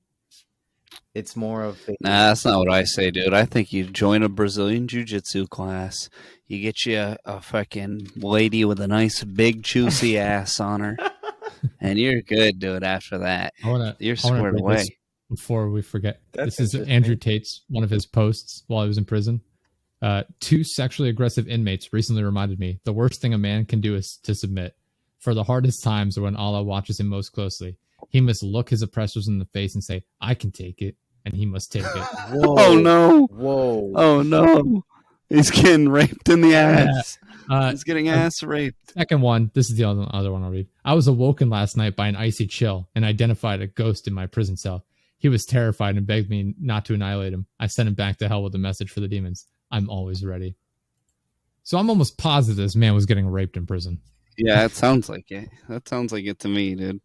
it's more of nah, that's not what I say, dude. I think you join a Brazilian jiu-jitsu class. You get you a fucking lady with a nice big juicy ass on her, and you're good, dude. After that, you're squared away. Before we forget, this is Andrew Tate's, one of his posts while he was in prison. 2 sexually aggressive inmates recently reminded me the worst thing a man can do is to submit. For the hardest times are when Allah watches him most closely. He must look his oppressors in the face and say, I can take it, and he must take it. Whoa. Oh, no. Whoa. Oh, no. He's getting raped in the ass. He's getting ass raped. Second one, this is the other one I'll read. I was awoken last night by an icy chill and identified a ghost in my prison cell. He was terrified and begged me not to annihilate him. I sent him back to hell with a message for the demons. I'm always ready. So I'm almost positive this man was getting raped in prison. Yeah, it sounds like it. That sounds like it to me, dude.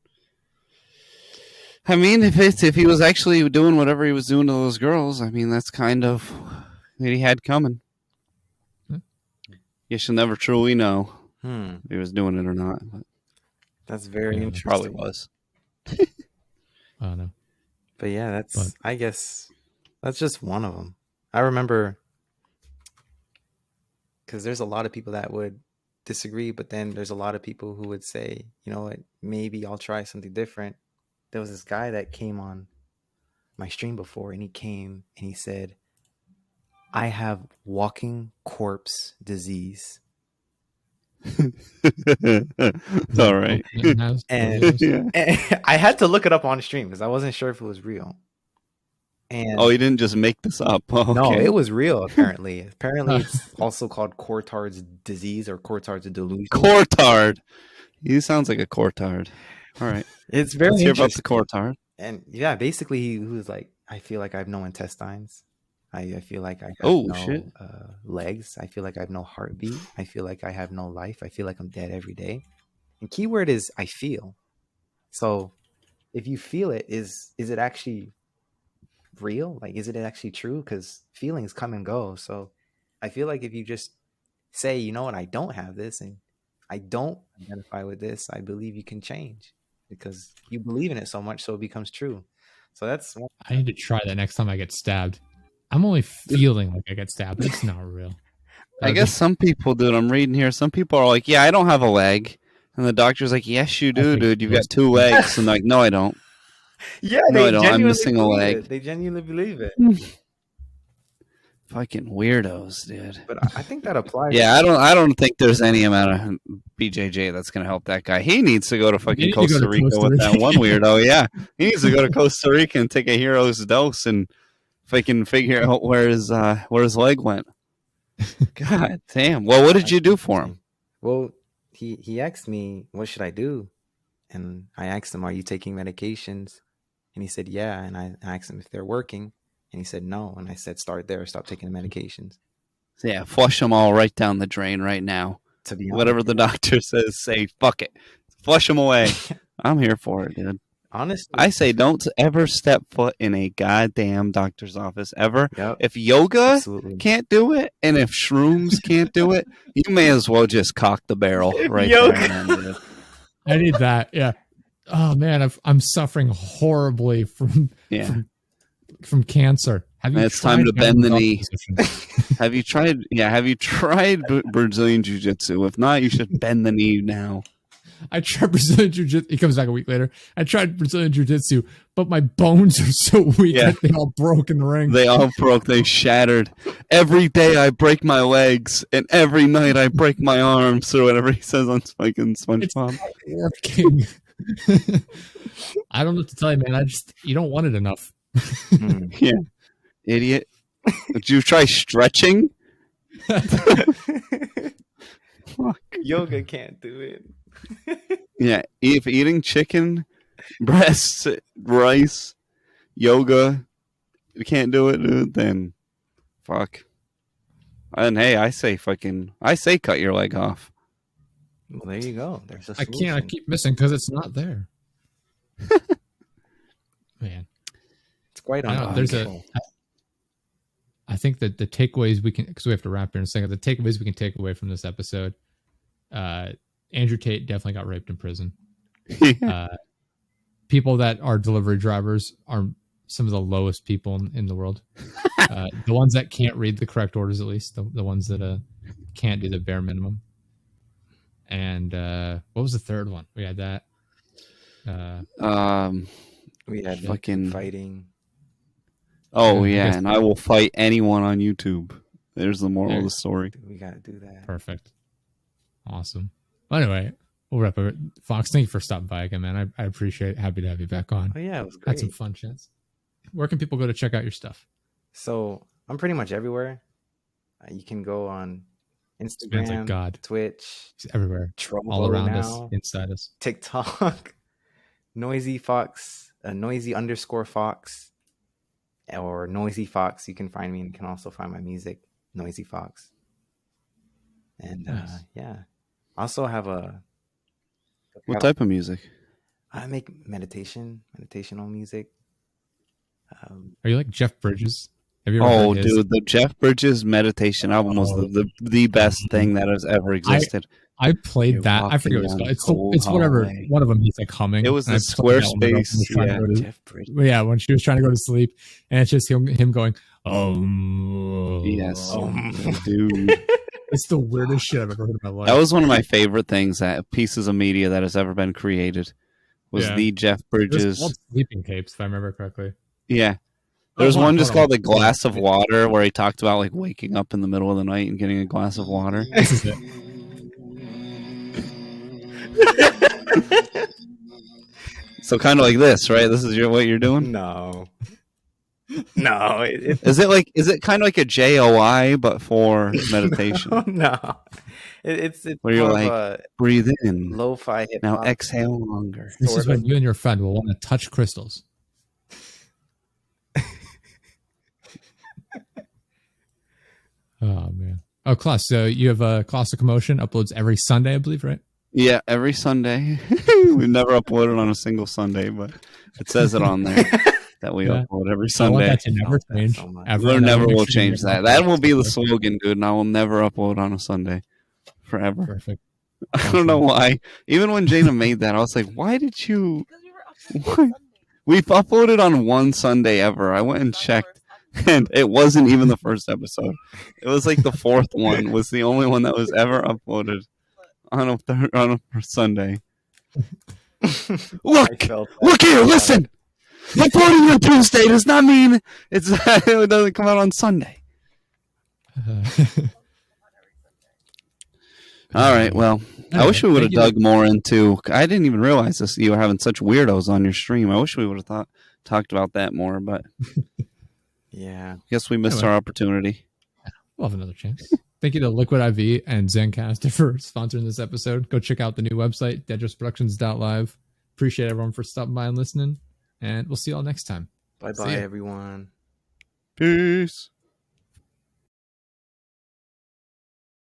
I mean, if he was actually doing whatever he was doing to those girls, I mean, that's kind of what he had coming. You shall never truly know if he was doing it or not. But that's very interesting. Probably was. I don't know. But yeah, I guess that's just one of them. I remember, because there's a lot of people that would disagree, but then there's a lot of people who would say, you know what, maybe I'll try something different. There was this guy that came on my stream before, and he came and he said, I have walking corpse disease. All right. And I had to look it up on the stream because I wasn't sure if it was real. And he didn't just make this up. Oh, okay. No, it was real, apparently. Apparently, it's also called Courtard's disease or Courtard's delusion. Courtard. He sounds like a Courtard. All right. It's very Let's hear about interesting. the Courtard. And yeah, basically, he was like, I feel like I have no intestines. I feel like I have no legs. I feel like I have no heartbeat. I feel like I have no life. I feel like I'm dead every day. And keyword is I feel. So if you feel it, is it actually real? Like, is it actually true? Because feelings come and go. So I feel like if you just say, you know what, I don't have this and I don't identify with this, I believe you can change because you believe in it so much, so it becomes true. So that's... I need to try that next time I get stabbed. I'm only feeling like I get stabbed. It's not real. I guess some people, dude, I'm reading here, some people are like, yeah, I don't have a leg. And the doctor's like, yes, you do, dude. You've got 2 legs. And they're like, no, I don't. Yeah, no, I don't. I'm missing a leg. They genuinely believe it. Fucking weirdos, dude. But I think that applies. Yeah, I don't think there's any amount of BJJ that's gonna help that guy. He needs to go to fucking Costa Rica with that one weirdo. Yeah, he needs to go to Costa Rica and take a hero's dose and fucking figure out where his leg went. God damn. Well, what did you do for him? Well, he asked me, what should I do? And I asked him, are you taking medications? And he said, yeah. And I asked him if they're working. And he said, no. And I said, start there. Stop taking the medications. So yeah, flush them all right down the drain right now. To be honest, whatever the doctor says, say, fuck it. Flush them away. I'm here for it, dude. Honestly, I say don't ever step foot in a goddamn doctor's office ever. Yep. If yoga Absolutely. can't do it, and if shrooms can't do it, you may as well just cock the barrel right yoga. there. And then, I need that. Yeah. Oh man, I'm suffering horribly from cancer. Have you? It's time to bend the knee. Position? Have you tried? Yeah, have you tried Brazilian Jiu-Jitsu? If not, you should bend the knee now. I tried Brazilian Jiu-Jitsu. He comes back a week later. I tried Brazilian Jiu-Jitsu, but my bones are so weak that they all broke in the ring. They all broke. They shattered. Every day I break my legs, and every night I break my arms, or whatever he says on fucking SpongeBob. It's not working. I don't know what to tell you, man. You don't want it enough. Yeah, idiot. Did you try stretching? Fuck. Yoga can't do it. Yeah, if eating chicken, breasts, rice, yoga, you can't do it, dude, then fuck. And hey, I say cut your leg off. Well, there you go. There's a I solution. can't. I keep missing because it's not there. Man, It's quite I know, uncomfortable. I think that the takeaways we can, because we have to wrap here in a second, the takeaways we can take away from this episode, Andrew Tate definitely got raped in prison. People that are delivery drivers are some of the lowest people in the world. The ones that can't read the correct orders, at least the ones that can't do the bare minimum. And what was the third one? We had that. We had fucking fighting. Oh I yeah, guess- and I will fight anyone on YouTube. There's the moral of the story. We got to do that. Perfect. Awesome. Well, anyway, we'll wrap up. Fox, thank you for stopping by again, man. I appreciate it. Happy to have you back on. Oh yeah, it was Had great. some fun chats. Where can people go to check out your stuff? So I'm pretty much everywhere. You can go on Man's Instagram, like God. Twitch, He's everywhere. Trovo All around now, us, inside us. TikTok, Noiseyfox, noisy_fox, or Noiseyfox. You can find me, and you can also find my music, Noiseyfox. And Nice. yeah, I also have What type of music? I make meditational music. Are you like Jeff Bridges? Have you ever Oh, heard his? dude, the Jeff Bridges meditation album was Oh. the best thing that has ever existed. I played You're that. I forget what it's walking called. down It's cold whatever. hallway. One of them he's like humming. It was and I the played that one when I was Squarespace, trying to yeah. go to- Jeff Bridges. Yeah, when she was trying to go to sleep, and it's just him going, Yes, Oh. dude. It's the weirdest shit I've ever heard in my life. That was one of my favorite things that pieces of media that has ever been created was Yeah. the Jeff It was Bridges. called Sleeping Tapes, if I remember correctly. Yeah. There's hold on, one just hold called on. A Glass of Water where he talked about like waking up in the middle of the night and getting a glass of water. This is it. So kind of like this, right? This is what you're doing? No. No. Is it kind of like a JOI but for meditation? No. It's Where you're more like, of a Breathe in. lo-fi hip Now hop. exhale longer. This is Sort when of. you and your friend will want to touch crystals. Oh man. Oh, Klaus. So you have a Klaus of Commotion uploads every Sunday, I believe, right? Yeah, every Sunday. We've never uploaded on a single Sunday, but it says it on there that we Yeah. upload every I want Sunday. that to never Love that change. so much. Ever. We And I never make will sure you change get that. uploads That will be the Sunday. slogan, dude. And I will never upload on a Sunday. Forever. Perfect. I don't know why. Even when Jaina made that, I was like, why did you... Why? We've uploaded on one Sunday ever. I went and checked, and it wasn't even the first episode. It was like the fourth one was the only one that was ever uploaded on a Sunday. Look! I felt that. Look here, listen! Uploading on Tuesday does not mean it doesn't come out on Sunday. All right. Well, I wish we would have thank you. dug more into. I didn't even realize this. You were having such weirdos on your stream. I wish we would have talked about that more, but Yeah. guess we missed Anyway. our opportunity. We'll have another chance. Thank you to Liquid IV and Zencaster for sponsoring this episode. Go check out the new website, deadressproductions.live. Appreciate everyone for stopping by and listening. And we'll see you all next time. Bye-bye, everyone. Peace.